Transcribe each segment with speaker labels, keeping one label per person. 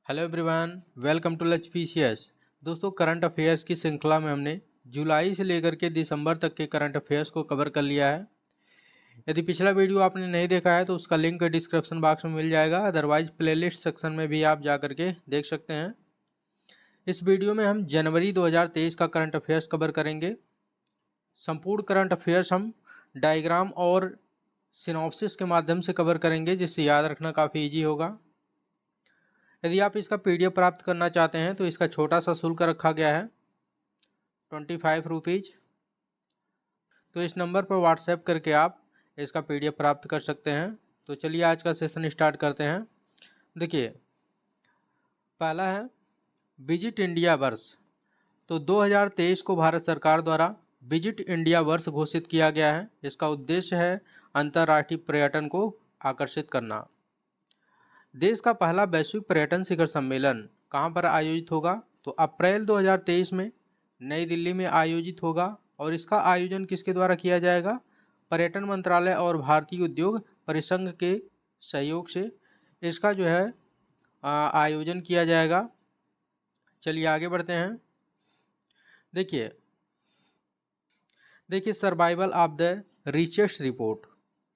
Speaker 1: Hello everyone, welcome to लच PCS. दोस्तों, current affairs की श्रृंखला में हमने जुलाई से लेकर के दिसंबर तक के करंट अफेयर्स को कवर कर लिया है। यदि पिछला वीडियो आपने नहीं देखा है तो उसका लिंक डिस्क्रिप्शन बॉक्स में मिल जाएगा, अदरवाइज प्लेलिस्ट सेक्शन में भी आप जा करके देख सकते हैं। इस वीडियो में हम जनवरी 2023 का करंट अफेयर्स कवर करेंगे। संपूर्ण करंट अफेयर्स हम डायग्राम और सिनॉप्सिस के माध्यम से कवर करेंगे, जिससे याद रखना काफ़ी ईजी होगा। यदि आप इसका पीडीएफ प्राप्त करना चाहते हैं तो इसका छोटा सा शुल्क रखा गया है 25 रुपीज़। तो इस नंबर पर व्हाट्सएप करके आप इसका पीडीएफ प्राप्त कर सकते हैं। तो चलिए आज का सेशन स्टार्ट करते हैं। देखिए, पहला है विजिट इंडिया वर्ष। तो 2023 को भारत सरकार द्वारा विजिट इंडिया वर्ष घोषित किया गया है। इसका उद्देश्य है अंतर्राष्ट्रीय पर्यटन को आकर्षित करना। देश का पहला वैश्विक पर्यटन शिखर सम्मेलन कहाँ पर आयोजित होगा? तो अप्रैल 2023 में नई दिल्ली में आयोजित होगा। और इसका आयोजन किसके द्वारा किया जाएगा? पर्यटन मंत्रालय और भारतीय उद्योग परिसंघ के सहयोग से इसका जो है आयोजन किया जाएगा। चलिए आगे बढ़ते हैं। देखिए survival of the richest report,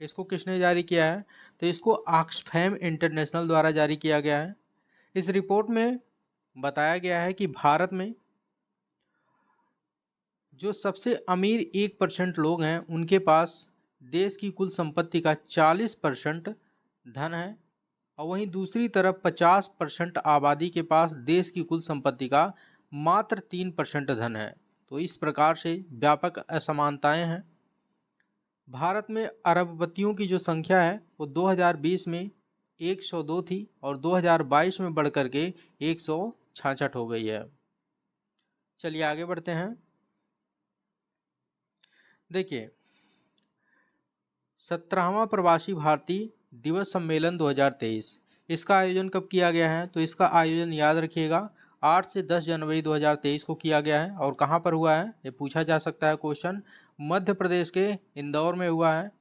Speaker 1: इसको किसने जारी किया है? तो इसको ऑक्सफैम इंटरनेशनल द्वारा जारी किया गया है। इस रिपोर्ट में बताया गया है कि भारत में जो सबसे अमीर 1% लोग हैं उनके पास देश की कुल संपत्ति का 40% धन है, और वहीं दूसरी तरफ 50% आबादी के पास देश की कुल संपत्ति का मात्र 3% धन है। तो इस प्रकार से व्यापक असमानताएं हैं। भारत में अरबपतियों की जो संख्या है वो 2020 में 102 थी और 2022 में बढ़कर के 166 हो गई है। चलिए आगे बढ़ते हैं। देखिए, 17वां प्रवासी भारतीय दिवस सम्मेलन 2023, इसका आयोजन कब किया गया है? तो इसका आयोजन याद रखिएगा 8 से 10 जनवरी 2023 को किया गया है। और कहाँ पर हुआ है ये पूछा जा सकता है क्वेश्चन। मध्य प्रदेश के इंदौर में हुआ है।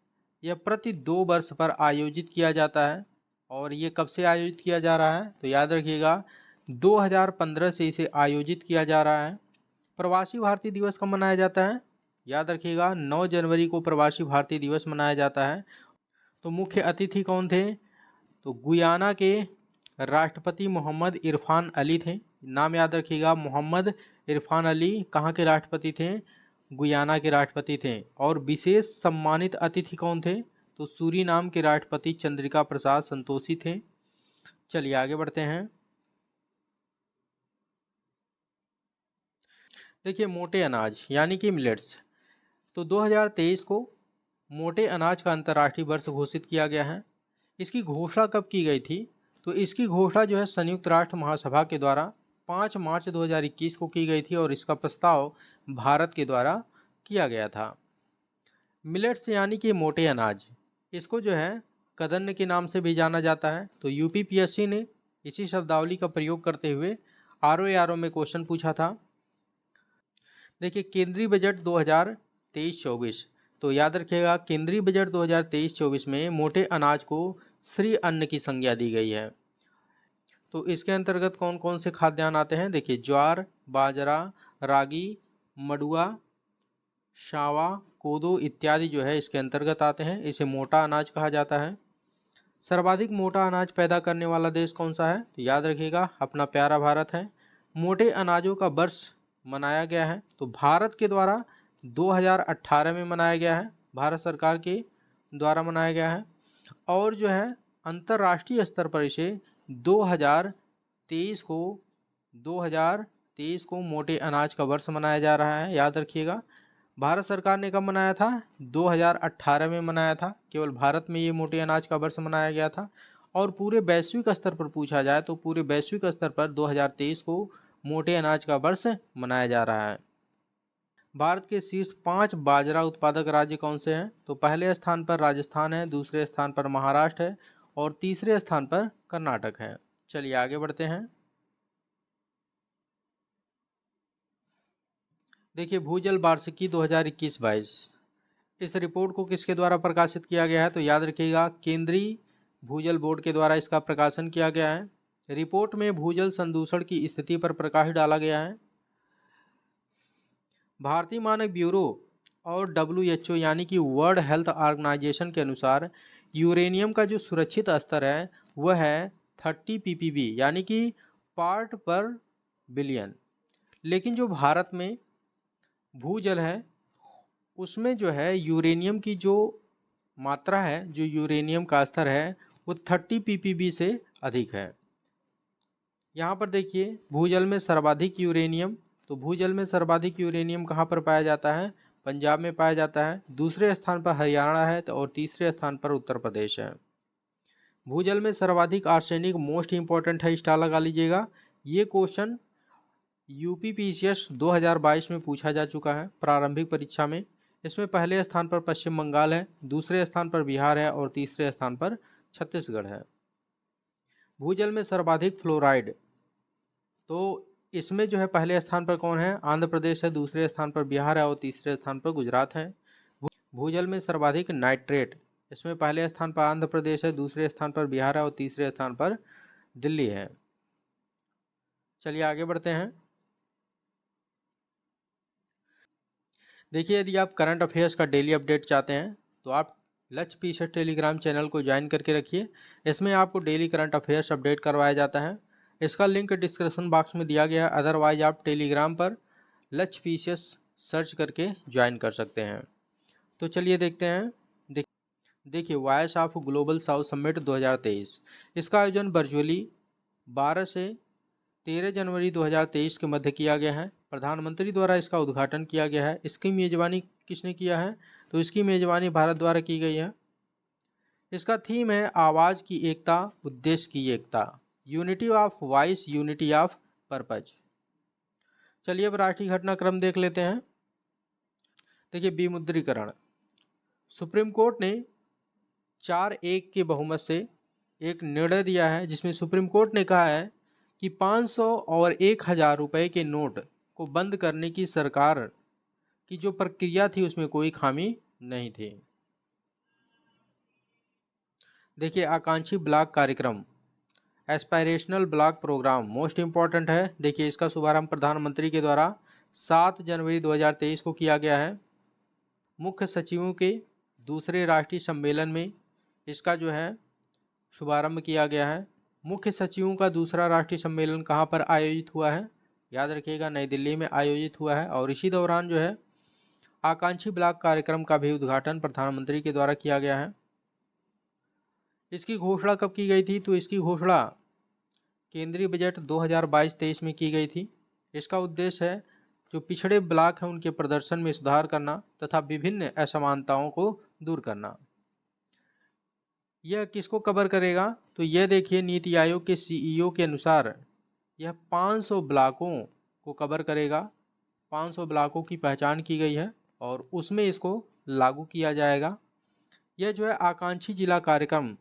Speaker 1: यह प्रति 2 वर्ष पर आयोजित किया जाता है। और ये कब से आयोजित किया जा रहा है? तो याद रखिएगा 2015 से इसे आयोजित किया जा रहा है। प्रवासी भारतीय दिवस कब मनाया जाता है? याद रखिएगा 9 जनवरी को प्रवासी भारतीय दिवस मनाया जाता है। तो मुख्य अतिथि कौन थे? तो गुयाना के राष्ट्रपति मोहम्मद इरफान अली थे। नाम याद रखिएगा, मोहम्मद इरफान अली कहाँ के राष्ट्रपति थे? गुयाना के राष्ट्रपति थे। और विशेष सम्मानित अतिथि कौन थे? तो सूरीनाम के राष्ट्रपति चंद्रिका प्रसाद संतोषी थे। चलिए आगे बढ़ते हैं। देखिए, मोटे अनाज यानी कि मिलेट्स। तो 2023 को मोटे अनाज का अंतर्राष्ट्रीय वर्ष घोषित किया गया है। इसकी घोषणा कब की गई थी? तो इसकी घोषणा जो है संयुक्त राष्ट्र महासभा के द्वारा 5 मार्च 2021 को की गई थी, और इसका प्रस्ताव भारत के द्वारा किया गया था। मिलेट्स यानी कि मोटे अनाज, इसको जो है कदन्न के नाम से भी जाना जाता है। तो यूपीपीएससी ने इसी शब्दावली का प्रयोग करते हुए आरओ में क्वेश्चन पूछा था। देखिए, केंद्रीय बजट 2023-24, तो याद रखिएगा केंद्रीय बजट 2023-24 में मोटे अनाज को श्री अन्न की संज्ञा दी गई है। तो इसके अंतर्गत कौन कौन से खाद्यान्न आते हैं? देखिए, ज्वार, बाजरा, रागी, मडुआ, शावा, कोदो इत्यादि जो है इसके अंतर्गत आते हैं। इसे मोटा अनाज कहा जाता है। सर्वाधिक मोटा अनाज पैदा करने वाला देश कौन सा है? तो याद रखिएगा अपना प्यारा भारत है। मोटे अनाजों का वर्ष मनाया गया है तो भारत के द्वारा 2018 में मनाया गया है, भारत सरकार के द्वारा मनाया गया है। और जो है अंतर्राष्ट्रीय स्तर पर इसे 2023 को 2023 को मोटे अनाज का वर्ष मनाया जा रहा है। याद रखिएगा भारत सरकार ने कब मनाया था? 2018 में मनाया था। केवल भारत में ये मोटे अनाज का वर्ष मनाया गया था। और पूरे वैश्विक स्तर पर पूछा जाए तो पूरे वैश्विक स्तर पर 2023 को मोटे अनाज का वर्ष मनाया जा रहा है। भारत के शीर्ष 5 बाजरा उत्पादक राज्य कौन से हैं? तो पहले स्थान पर राजस्थान है, दूसरे स्थान पर महाराष्ट्र है, और तीसरे स्थान पर कर्नाटक है। चलिए आगे बढ़ते हैं। देखिए, भूजल वार्षिकी 2021-22, इस रिपोर्ट को किसके द्वारा प्रकाशित किया गया है? तो याद रखिएगा केंद्रीय भूजल बोर्ड के द्वारा इसका प्रकाशन किया गया है। रिपोर्ट में भूजल संदूषण की स्थिति पर प्रकाश डाला गया है। भारतीय मानक ब्यूरो और WHO यानी कि वर्ल्ड हेल्थ ऑर्गेनाइजेशन के अनुसार यूरेनियम का जो सुरक्षित स्तर है वह है 30 ppb यानी कि पार्ट पर बिलियन। लेकिन जो भारत में भूजल है उसमें जो है यूरेनियम की जो मात्रा है, जो यूरेनियम का स्तर है वो 30 ppb से अधिक है। यहाँ पर देखिए भूजल में सर्वाधिक यूरेनियम, तो भूजल में सर्वाधिक यूरेनियम कहाँ पर पाया जाता है? पंजाब में पाया जाता है। दूसरे स्थान पर हरियाणा है तो और तीसरे स्थान पर उत्तर प्रदेश है। भूजल में सर्वाधिक आर्सेनिक मोस्ट इंपॉर्टेंट है, स्टार लगा लीजिएगा। ये क्वेश्चन यूपीपीसीएस 2022 में पूछा जा चुका है प्रारंभिक परीक्षा में। इसमें पहले स्थान पर पश्चिम बंगाल है, दूसरे स्थान पर बिहार है और तीसरे स्थान पर छत्तीसगढ़ है। भूजल में सर्वाधिक फ्लोराइड, तो इसमें जो है पहले स्थान पर कौन है? आंध्र प्रदेश है, दूसरे स्थान पर बिहार है और तीसरे स्थान पर गुजरात है। भूजल में सर्वाधिक नाइट्रेट, इसमें पहले स्थान पर आंध्र प्रदेश है, दूसरे स्थान पर बिहार है और तीसरे स्थान पर दिल्ली है। चलिए आगे बढ़ते हैं। देखिए यदि आप करंट अफेयर्स का डेली अपडेट चाहते हैं तो आप लक्ष्य पीसेट टेलीग्राम चैनल को ज्वाइन करके रखिए। इसमें आपको डेली करंट अफेयर्स अपडेट करवाया जाता है। इसका लिंक डिस्क्रिप्शन बॉक्स में दिया गया है, अदरवाइज आप टेलीग्राम पर लक्ष्य पीसेस सर्च करके ज्वाइन कर सकते हैं। तो चलिए देखते हैं। देखिए voice of global south summit 2023, इसका आयोजन वर्चुअली 12 से 13 जनवरी 2023 के मध्य किया गया है। प्रधानमंत्री द्वारा इसका उद्घाटन किया गया है। इसकी मेजबानी किसने किया है? तो इसकी मेजबानी भारत द्वारा की गई है। इसका थीम है आवाज़ की एकता, उद्देश्य की एकता, unity of voice, unity of purpose. चलिए अब राष्ट्रीय घटनाक्रम देख लेते हैं। देखिए विमुद्रीकरण, सुप्रीम कोर्ट ने 4-1 के बहुमत से एक निर्णय दिया है जिसमें सुप्रीम कोर्ट ने कहा है कि 500 और 1000 रुपये के नोट को बंद करने की सरकार की जो प्रक्रिया थी उसमें कोई खामी नहीं थी। देखिए आकांक्षी ब्लॉक कार्यक्रम, aspirational block program most important है। देखिए इसका शुभारंभ प्रधानमंत्री के द्वारा 7 जनवरी 2023 को किया गया है। मुख्य सचिवों के दूसरे राष्ट्रीय सम्मेलन में इसका जो है शुभारंभ किया गया है। मुख्य सचिवों का दूसरा राष्ट्रीय सम्मेलन कहाँ पर आयोजित हुआ है? याद रखिएगा नई दिल्ली में आयोजित हुआ है। और इसी दौरान जो है आकांक्षी ब्लॉक कार्यक्रम का भी उद्घाटन प्रधानमंत्री के द्वारा किया गया है। इसकी घोषणा कब की गई थी? तो इसकी घोषणा केंद्रीय बजट 2022-23 में की गई थी। इसका उद्देश्य है जो पिछड़े ब्लॉक हैं उनके प्रदर्शन में सुधार करना तथा विभिन्न असमानताओं को दूर करना। यह किसको कवर करेगा? तो यह देखिए नीति आयोग के CEO के अनुसार यह 500 ब्लॉकों को कवर करेगा। 500 ब्लॉकों की पहचान की गई है और उसमें इसको लागू किया जाएगा। यह जो है आकांक्षी जिला कार्यक्रम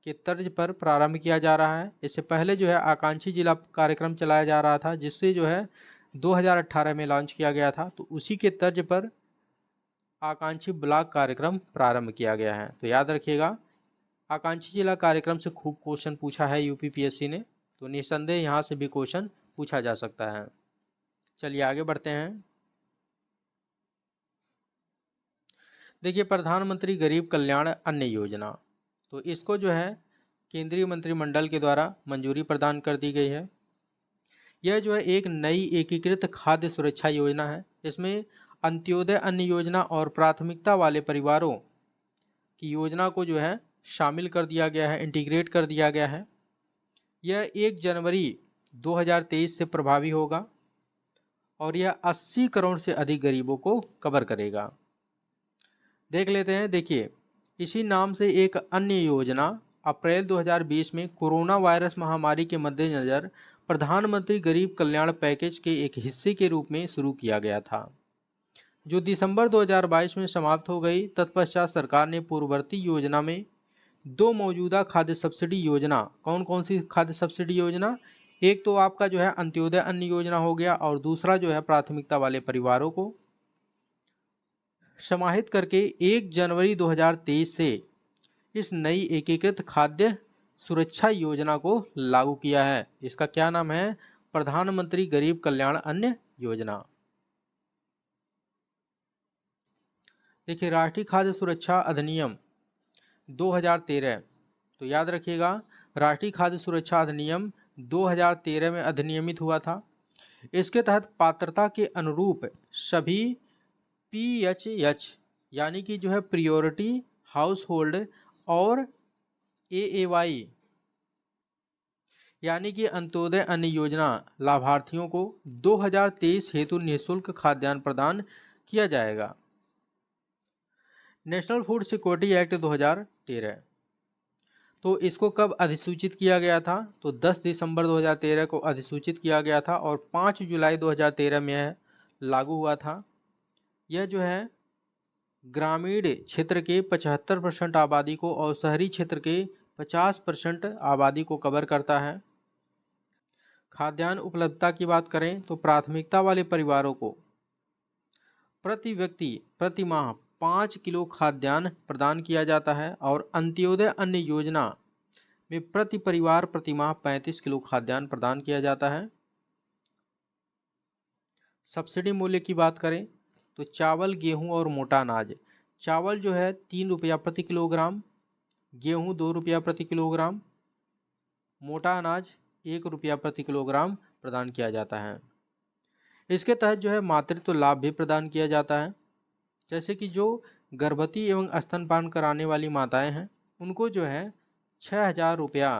Speaker 1: के तर्ज पर प्रारंभ किया जा रहा है। इससे पहले जो है आकांक्षी जिला कार्यक्रम चलाया जा रहा था जिससे जो है 2018 में लॉन्च किया गया था, तो उसी के तर्ज पर आकांक्षी ब्लॉक कार्यक्रम प्रारंभ किया गया है। तो याद रखिएगा आकांक्षी जिला कार्यक्रम से खूब क्वेश्चन पूछा है यूपीपीएससी ने, तो निस्संदेह यहाँ से भी क्वेश्चन पूछा जा सकता है। चलिए आगे बढ़ते हैं। देखिए प्रधानमंत्री गरीब कल्याण अन्न योजना, तो इसको जो है केंद्रीय मंत्रिमंडल के द्वारा मंजूरी प्रदान कर दी गई है। यह जो है एक नई एकीकृत खाद्य सुरक्षा योजना है। इसमें अंत्योदय अन्न योजना और प्राथमिकता वाले परिवारों की योजना को जो है शामिल कर दिया गया है, इंटीग्रेट कर दिया गया है। यह 1 जनवरी 2023 से प्रभावी होगा और यह 80 करोड़ से अधिक गरीबों को कवर करेगा। देख लेते हैं। देखिए इसी नाम से एक अन्य योजना अप्रैल 2020 में कोरोना वायरस महामारी के मद्देनज़र प्रधानमंत्री गरीब कल्याण पैकेज के एक हिस्से के रूप में शुरू किया गया था, जो दिसंबर 2022 में समाप्त हो गई। तत्पश्चात सरकार ने पूर्ववर्ती योजना में 2 मौजूदा खाद्य सब्सिडी योजना, कौन कौन सी खाद्य सब्सिडी योजना? एक तो आपका जो है अंत्योदय अन्न योजना हो गया और दूसरा जो है प्राथमिकता वाले परिवारों को समाहित करके 1 जनवरी 2023 से इस नई एकीकृत खाद्य सुरक्षा योजना को लागू किया है। इसका क्या नाम है? प्रधानमंत्री गरीब कल्याण अन्न योजना। देखिए, राष्ट्रीय खाद्य सुरक्षा अधिनियम 2013, तो याद रखिएगा, राष्ट्रीय खाद्य सुरक्षा अधिनियम 2013 में अधिनियमित हुआ था। इसके तहत पात्रता के अनुरूप सभी PHH यानी कि जो है प्रियोरिटी हाउस होल्ड और AAY यानी कि अंत्योदय अन्न योजना लाभार्थियों को 2023 हेतु निःशुल्क खाद्यान्न प्रदान किया जाएगा। नेशनल फूड सिक्योरिटी एक्ट 2013, तो इसको कब अधिसूचित किया गया था? तो 10 दिसंबर 2013 को अधिसूचित किया गया था और 5 जुलाई 2013 में यह लागू हुआ था। यह जो है ग्रामीण क्षेत्र के 75% आबादी को और शहरी क्षेत्र के 50% आबादी को कवर करता है। खाद्यान्न उपलब्धता की बात करें तो प्राथमिकता वाले परिवारों को प्रति व्यक्ति प्रति माह 5 किलो खाद्यान्न प्रदान किया जाता है और अंत्योदय अन्न योजना में प्रति परिवार प्रति माह 35 किलो खाद्यान्न प्रदान किया जाता है। सब्सिडी मूल्य की बात करें तो चावल, गेहूं और मोटा अनाज, चावल जो है 3 रुपया प्रति किलोग्राम, गेहूं 2 रुपया प्रति किलोग्राम, मोटा अनाज 1 रुपया प्रति किलोग्राम प्रदान किया जाता है। इसके तहत जो है मातृत्व लाभ भी प्रदान किया जाता है, जैसे कि जो गर्भवती एवं स्तनपान कराने वाली माताएं हैं उनको जो है 6,000 रुपया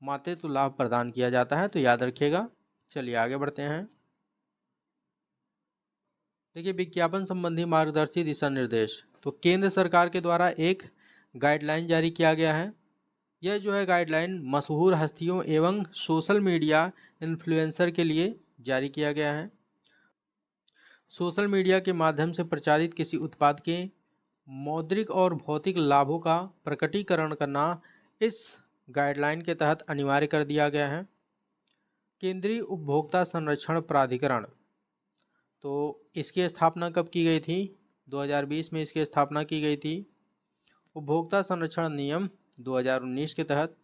Speaker 1: मातृत्व लाभ प्रदान किया जाता है, तो याद रखिएगा। चलिए आगे बढ़ते हैं। देखिए, विज्ञापन संबंधी मार्गदर्शी दिशा निर्देश, तो केंद्र सरकार के द्वारा एक गाइडलाइन जारी किया गया है। यह जो है गाइडलाइन मशहूर हस्तियों एवं सोशल मीडिया इन्फ्लुएंसर के लिए जारी किया गया है। सोशल मीडिया के माध्यम से प्रचारित किसी उत्पाद के मौद्रिक और भौतिक लाभों का प्रकटीकरण करना इस गाइडलाइन के तहत अनिवार्य कर दिया गया है। केंद्रीय उपभोक्ता संरक्षण प्राधिकरण, तो इसकी स्थापना कब की गई थी? 2020 में इसकी स्थापना की गई थी। उपभोक्ता संरक्षण नियम 2019 के तहत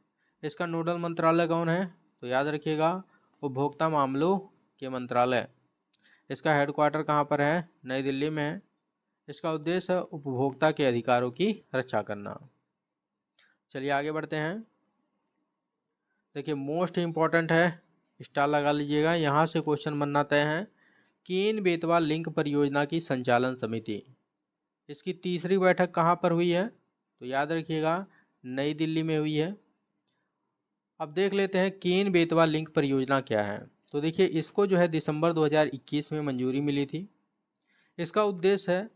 Speaker 1: इसका नोडल मंत्रालय कौन है? तो याद रखिएगा, उपभोक्ता मामलों के मंत्रालय। इसका हेडक्वार्टर कहाँ पर है? नई दिल्ली में है। इसका उद्देश्य है उपभोक्ता के अधिकारों की रक्षा करना। चलिए आगे बढ़ते हैं। देखिए, मोस्ट इम्पॉर्टेंट है, स्टार लगा लीजिएगा, यहाँ से क्वेश्चन बनना तय है। केन बेतवा लिंक परियोजना की संचालन समिति, इसकी तीसरी बैठक कहाँ पर हुई है? तो याद रखिएगा, नई दिल्ली में हुई है। अब देख लेते हैं केन बेतवा लिंक परियोजना क्या है। तो देखिए, इसको जो है दिसंबर 2021 में मंजूरी मिली थी। इसका उद्देश्य है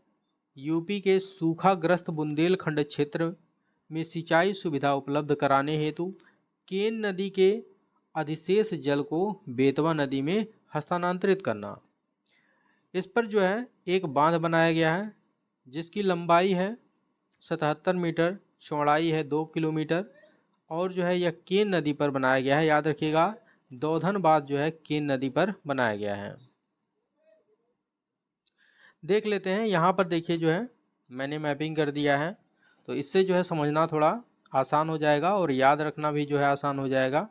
Speaker 1: यूपी के सूखाग्रस्त बुंदेलखंड क्षेत्र में सिंचाई सुविधा उपलब्ध कराने हेतु केन नदी के अधिशेष जल को बेतवा नदी में हस्तांतरित करना। इस पर जो है एक बांध बनाया गया है जिसकी लंबाई है 77 मीटर, चौड़ाई है 2 किलोमीटर और जो है यह केन नदी पर बनाया गया है। याद रखिएगा, दौधन बांध जो है केन नदी पर बनाया गया है। देख लेते हैं, यहाँ पर देखिए जो है मैंने मैपिंग कर दिया है, तो इससे जो है समझना थोड़ा आसान हो जाएगा और याद रखना भी जो है आसान हो जाएगा।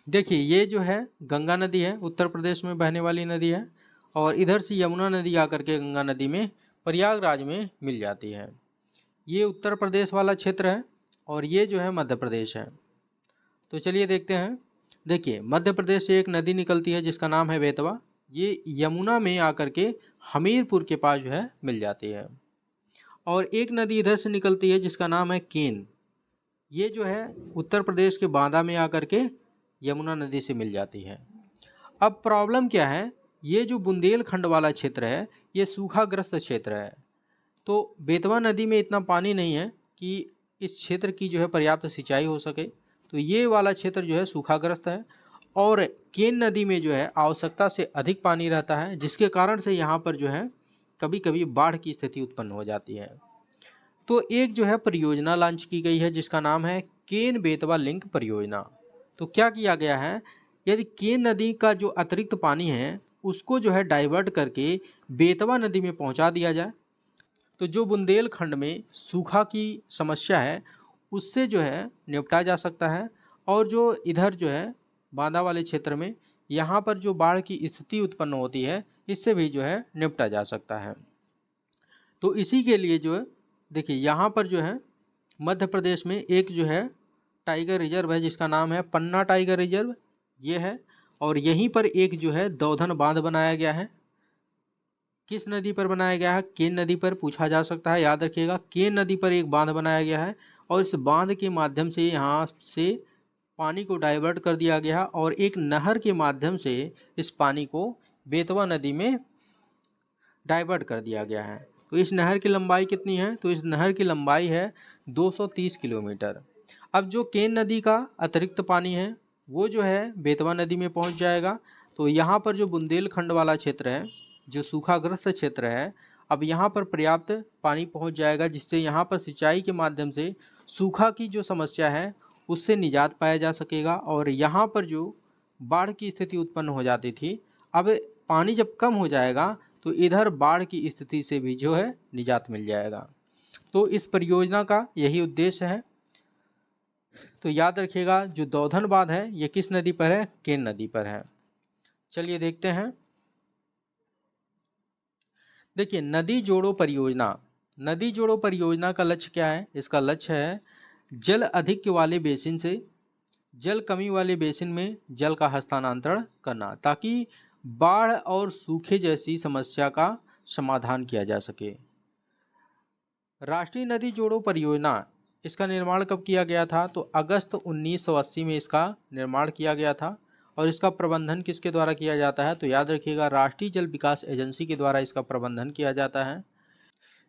Speaker 1: देखिए, ये जो है गंगा नदी है, उत्तर प्रदेश में बहने वाली नदी है और इधर से यमुना नदी आकर के गंगा नदी में प्रयागराज में मिल जाती है। ये उत्तर प्रदेश वाला क्षेत्र है और ये जो है मध्य प्रदेश है। तो चलिए देखते हैं। देखिए, मध्य प्रदेश से एक नदी निकलती है जिसका नाम है बेतवा। ये यमुना में आकर के हमीरपुर के पास जो है मिल जाती है और एक नदी इधर से निकलती है जिसका नाम है केन। ये जो है उत्तर प्रदेश के बांदा में आकर के यमुना नदी से मिल जाती है। अब प्रॉब्लम क्या है, ये जो बुंदेलखंड वाला क्षेत्र है ये सूखाग्रस्त क्षेत्र है, तो बेतवा नदी में इतना पानी नहीं है कि इस क्षेत्र की जो है पर्याप्त सिंचाई हो सके, तो ये वाला क्षेत्र जो है सूखाग्रस्त है और केन नदी में जो है आवश्यकता से अधिक पानी रहता है, जिसके कारण से यहाँ पर जो है कभी कभी बाढ़ की स्थिति उत्पन्न हो जाती है। तो एक जो है परियोजना लॉन्च की गई है जिसका नाम है केन बेतवा लिंक परियोजना। तो क्या किया गया है, यदि केन नदी का जो अतिरिक्त पानी है उसको जो है डाइवर्ट करके बेतवा नदी में पहुंचा दिया जाए, तो जो बुंदेलखंड में सूखा की समस्या है उससे जो है निपटा जा सकता है और जो इधर जो है बांदा वाले क्षेत्र में, यहाँ पर जो बाढ़ की स्थिति उत्पन्न होती है, इससे भी जो है निपटा जा सकता है। तो इसी के लिए जो है देखिए यहाँ पर जो है मध्य प्रदेश में एक जो है टाइगर रिजर्व है जिसका नाम है पन्ना टाइगर रिजर्व, ये है। और यहीं पर एक जो है दौधन बांध बनाया गया है। किस नदी पर बनाया गया है? केन नदी पर पूछा जा सकता है, याद रखिएगा। केन नदी पर एक बांध बनाया गया है और इस बांध के माध्यम से यहाँ से पानी को डाइवर्ट कर दिया गया और एक नहर के माध्यम से इस पानी को बेतवा नदी में डाइवर्ट कर दिया गया है। तो इस नहर की लंबाई कितनी है? तो इस नहर की लंबाई है 230 किलोमीटर। अब जो केन नदी का अतिरिक्त पानी है वो जो है बेतवा नदी में पहुंच जाएगा। तो यहाँ पर जो बुंदेलखंड वाला क्षेत्र है, जो सूखाग्रस्त क्षेत्र है, अब यहाँ पर पर्याप्त पानी पहुंच जाएगा जिससे यहाँ पर सिंचाई के माध्यम से सूखा की जो समस्या है उससे निजात पाया जा सकेगा। और यहाँ पर जो बाढ़ की स्थिति उत्पन्न हो जाती थी, अब पानी जब कम हो जाएगा तो इधर बाढ़ की स्थिति से भी जो है निजात मिल जाएगा। तो इस परियोजना का यही उद्देश्य है। तो याद रखिएगा जो दौधन बांध है ये किस नदी पर है? केन नदी पर है। चलिए देखते हैं। देखिए नदी जोड़ो परियोजना, नदी जोड़ो परियोजना का लक्ष्य क्या है? इसका लक्ष्य है जल अधिक वाले बेसिन से जल कमी वाले बेसिन में जल का हस्तांतरण करना, ताकि बाढ़ और सूखे जैसी समस्या का समाधान किया जा सके। राष्ट्रीय नदी जोड़ो परियोजना, इसका निर्माण कब किया गया था? तो अगस्त 1980 में इसका निर्माण किया गया था। और इसका प्रबंधन किसके द्वारा किया जाता है? तो याद रखिएगा राष्ट्रीय जल विकास एजेंसी के द्वारा इसका प्रबंधन किया जाता है।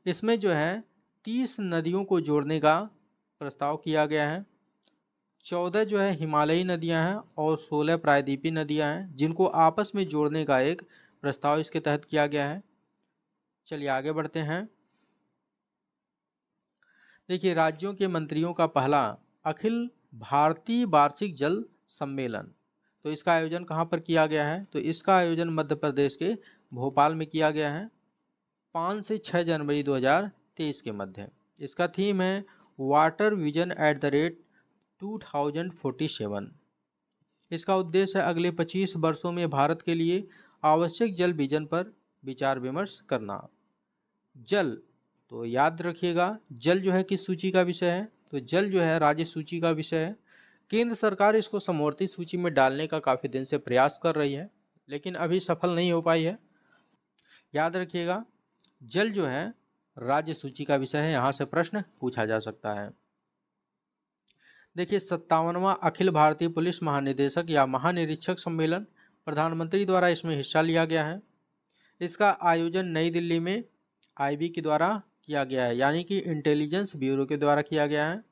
Speaker 1: इसमें जो है 30 नदियों को जोड़ने का प्रस्ताव किया गया है। 14 जो है हिमालयी नदियां हैं और 16 प्रायद्वीपीय नदियां हैं जिनको आपस में जोड़ने का एक प्रस्ताव इसके तहत किया गया है। चलिए आगे बढ़ते हैं। देखिए राज्यों के मंत्रियों का पहला अखिल भारतीय वार्षिक जल सम्मेलन, तो इसका आयोजन कहाँ पर किया गया है? तो इसका आयोजन मध्य प्रदेश के भोपाल में किया गया है 5 से 6 जनवरी 2023 के मध्य। इसका थीम है वाटर विजन @ 2047। इसका उद्देश्य है अगले 25 वर्षों में भारत के लिए आवश्यक जल विजन पर विचार विमर्श करना। जल, तो याद रखिएगा जल जो है किस सूची का विषय है? तो जल जो है राज्य सूची का विषय है। केंद्र सरकार इसको समवर्ती सूची में डालने का काफ़ी दिन से प्रयास कर रही है लेकिन अभी सफल नहीं हो पाई है। याद रखिएगा जल जो है राज्य सूची का विषय है, यहाँ से प्रश्न पूछा जा सकता है। देखिए 57वां अखिल भारतीय पुलिस महानिदेशक या महानिरीक्षक सम्मेलन, प्रधानमंत्री द्वारा इसमें हिस्सा लिया गया है। इसका आयोजन नई दिल्ली में आईबी के द्वारा किया गया है, यानी कि इंटेलिजेंस ब्यूरो के द्वारा किया गया है।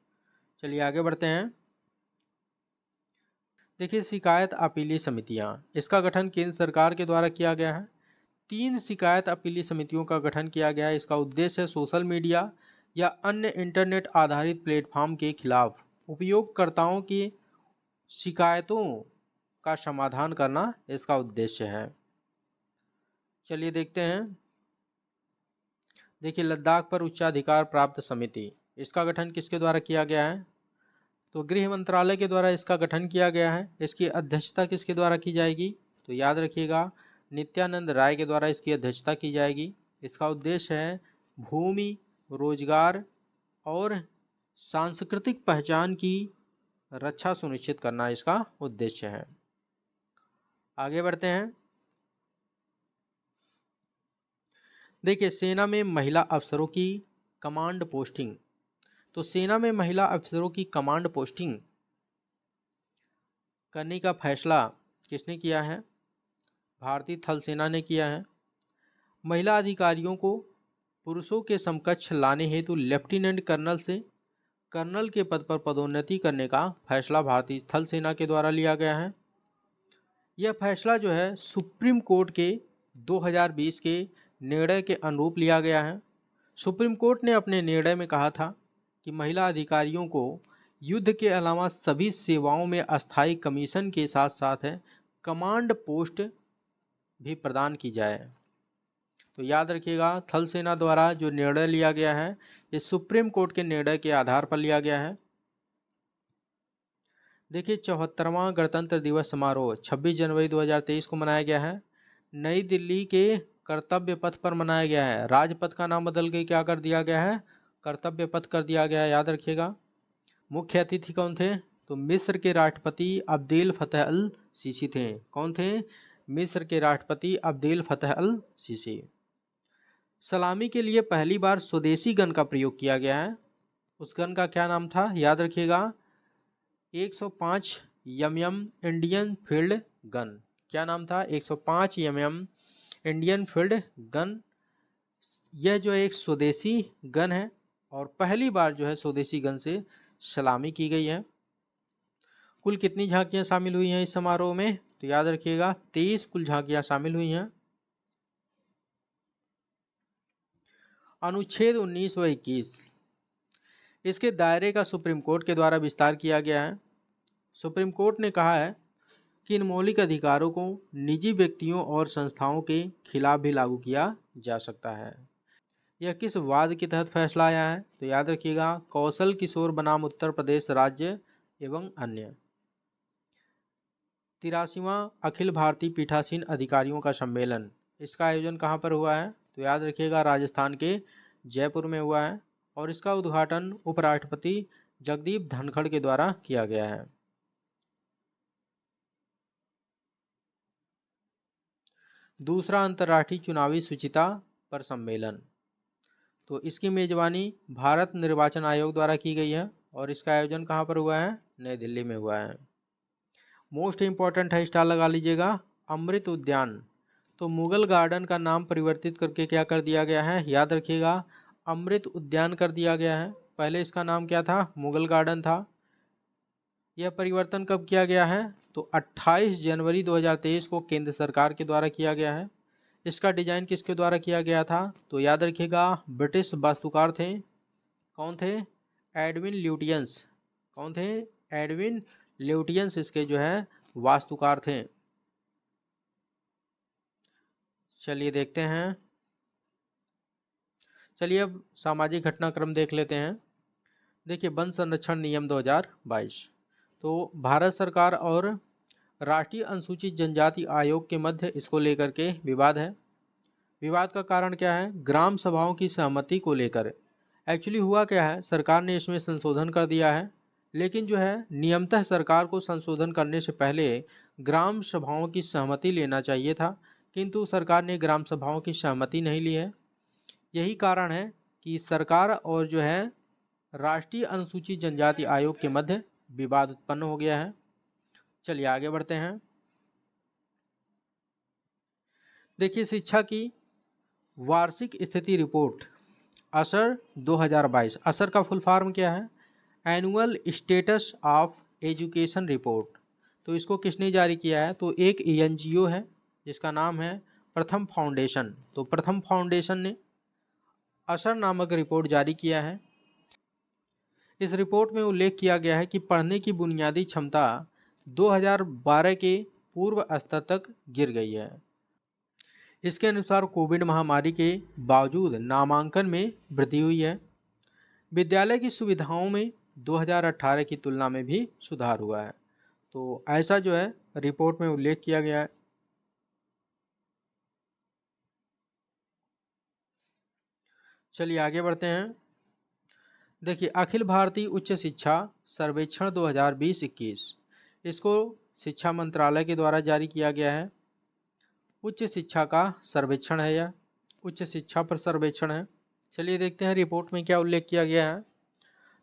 Speaker 1: चलिए आगे बढ़ते हैं। देखिए शिकायत अपीली समितियां, इसका गठन केंद्र सरकार के द्वारा किया गया है। 3 शिकायत अपीली समितियों का गठन किया गया है। इसका उद्देश्य है सोशल मीडिया या अन्य इंटरनेट आधारित प्लेटफॉर्म के खिलाफ उपयोगकर्ताओं की शिकायतों का समाधान करना इसका उद्देश्य है। चलिए देखते हैं। देखिए लद्दाख पर उच्चाधिकार प्राप्त समिति, इसका गठन किसके द्वारा किया गया है? तो गृह मंत्रालय के द्वारा इसका गठन किया गया है। इसकी अध्यक्षता किसके द्वारा की जाएगी? तो याद रखिएगा नित्यानंद राय के द्वारा इसकी अध्यक्षता की जाएगी। इसका उद्देश्य है भूमि, रोजगार और सांस्कृतिक पहचान की रक्षा सुनिश्चित करना इसका उद्देश्य है। आगे बढ़ते हैं। देखिए सेना में महिला अफसरों की कमांड पोस्टिंग, तो सेना में महिला अफसरों की कमांड पोस्टिंग करने का फैसला किसने किया है? भारतीय थल सेना ने किया है। महिला अधिकारियों को पुरुषों के समकक्ष लाने हेतु लेफ्टिनेंट कर्नल से कर्नल के पद पर पदोन्नति करने का फैसला भारतीय थल सेना के द्वारा लिया गया है। यह फैसला जो है सुप्रीम कोर्ट के 2020 के निर्णय के अनुरूप लिया गया है। सुप्रीम कोर्ट ने अपने निर्णय में कहा था कि महिला अधिकारियों को युद्ध के अलावा सभी सेवाओं में अस्थायी कमीशन के साथ साथ कमांड पोस्ट भी प्रदान की जाए। तो याद रखिएगा थल सेना द्वारा जो निर्णय लिया गया है ये सुप्रीम कोर्ट के निर्णय के आधार पर लिया गया है। देखिए 74वां गणतंत्र दिवस समारोह 26 जनवरी 2023 को मनाया गया है। नई दिल्ली के कर्तव्य पथ पर मनाया गया है। राजपथ का नाम बदल के क्या कर दिया गया है, कर्तव्य पथ कर दिया गया है, याद रखिएगा। मुख्य अतिथि कौन थे, तो मिस्र के राष्ट्रपति अब्देल फतेह अल सीसी थे। कौन थे, मिस्र के राष्ट्रपति अब्देल फतेह अल सीसी। सलामी के लिए पहली बार स्वदेशी गन का प्रयोग किया गया है। उस गन का क्या नाम था, याद रखिएगा, 105 mm इंडियन फील्ड गन। क्या नाम था, 105 mm इंडियन फील्ड गन। यह जो एक स्वदेशी गन है और पहली बार जो है स्वदेशी गन से सलामी की गई है। कुल कितनी झांकियां शामिल हुई हैं इस समारोह में, तो याद रखिएगा 23 कुल झांकियां शामिल हुई हैं। अनुच्छेद 19 व 21, इसके दायरे का सुप्रीम कोर्ट के द्वारा विस्तार किया गया है। सुप्रीम कोर्ट ने कहा है कि इन मौलिक अधिकारों को निजी व्यक्तियों और संस्थाओं के खिलाफ भी लागू किया जा सकता है। यह किस वाद के तहत फैसला आया है, तो याद रखिएगा कौशल किशोर बनाम उत्तर प्रदेश राज्य एवं अन्य। 83वां अखिल भारतीय पीठासीन अधिकारियों का सम्मेलन, इसका आयोजन कहाँ पर हुआ है, तो याद रखिएगा राजस्थान के जयपुर में हुआ है और इसका उद्घाटन उपराष्ट्रपति जगदीप धनखड़ के द्वारा किया गया है। दूसरा अंतर्राष्ट्रीय चुनावी शुचिता पर सम्मेलन, तो इसकी मेजबानी भारत निर्वाचन आयोग द्वारा की गई है और इसका आयोजन कहाँ पर हुआ है, नई दिल्ली में हुआ है। मोस्ट इंपॉर्टेंट है, स्टार लगा लीजिएगा, अमृत उद्यान, तो मुगल गार्डन का नाम परिवर्तित करके क्या कर दिया गया है, याद रखिएगा अमृत उद्यान कर दिया गया है। पहले इसका नाम क्या था, मुगल गार्डन था। यह परिवर्तन कब किया गया है, तो 28 जनवरी 2023 को केंद्र सरकार के द्वारा किया गया है। इसका डिजाइन किसके द्वारा किया गया था, तो याद रखिएगा ब्रिटिश वास्तुकार थे। कौन थे, एडविन ल्यूटियंस। कौन थे, एडविन ल्यूटियंस इसके जो है वास्तुकार थे। चलिए देखते हैं, चलिए अब सामाजिक घटनाक्रम देख लेते हैं। देखिए वन संरक्षण नियम 2022, तो भारत सरकार और राष्ट्रीय अनुसूचित जनजाति आयोग के मध्य इसको लेकर के विवाद है। विवाद का कारण क्या है, ग्राम सभाओं की सहमति को लेकर। एक्चुअली हुआ क्या है, सरकार ने इसमें संशोधन कर दिया है, लेकिन जो है नियमतः सरकार को संशोधन करने से पहले ग्राम सभाओं की सहमति लेना चाहिए था, किंतु सरकार ने ग्राम सभाओं की सहमति नहीं ली है। यही कारण है कि सरकार और जो है राष्ट्रीय अनुसूचित जनजाति आयोग के मध्य विवाद उत्पन्न हो गया है। चलिए आगे बढ़ते हैं। देखिए शिक्षा की वार्षिक स्थिति रिपोर्ट असर 2022, असर का फुल फॉर्म क्या है, annual status of education report. तो इसको किसने जारी किया है, तो एक एनजीओ है जिसका नाम है प्रथम फाउंडेशन। तो प्रथम फाउंडेशन ने असर नामक रिपोर्ट जारी किया है। इस रिपोर्ट में उल्लेख किया गया है कि पढ़ने की बुनियादी क्षमता 2012 के पूर्व स्तर तक गिर गई है। इसके अनुसार कोविड महामारी के बावजूद नामांकन में वृद्धि हुई है। विद्यालय की सुविधाओं में 2018 की तुलना में भी सुधार हुआ है। तो ऐसा जो है रिपोर्ट में उल्लेख किया गया है। चलिए आगे बढ़ते हैं। देखिए अखिल भारतीय उच्च शिक्षा सर्वेक्षण 2020-21, इसको शिक्षा मंत्रालय के द्वारा जारी किया गया है। उच्च शिक्षा का सर्वेक्षण है, यह उच्च शिक्षा पर सर्वेक्षण है। चलिए देखते हैं रिपोर्ट में क्या उल्लेख किया गया है।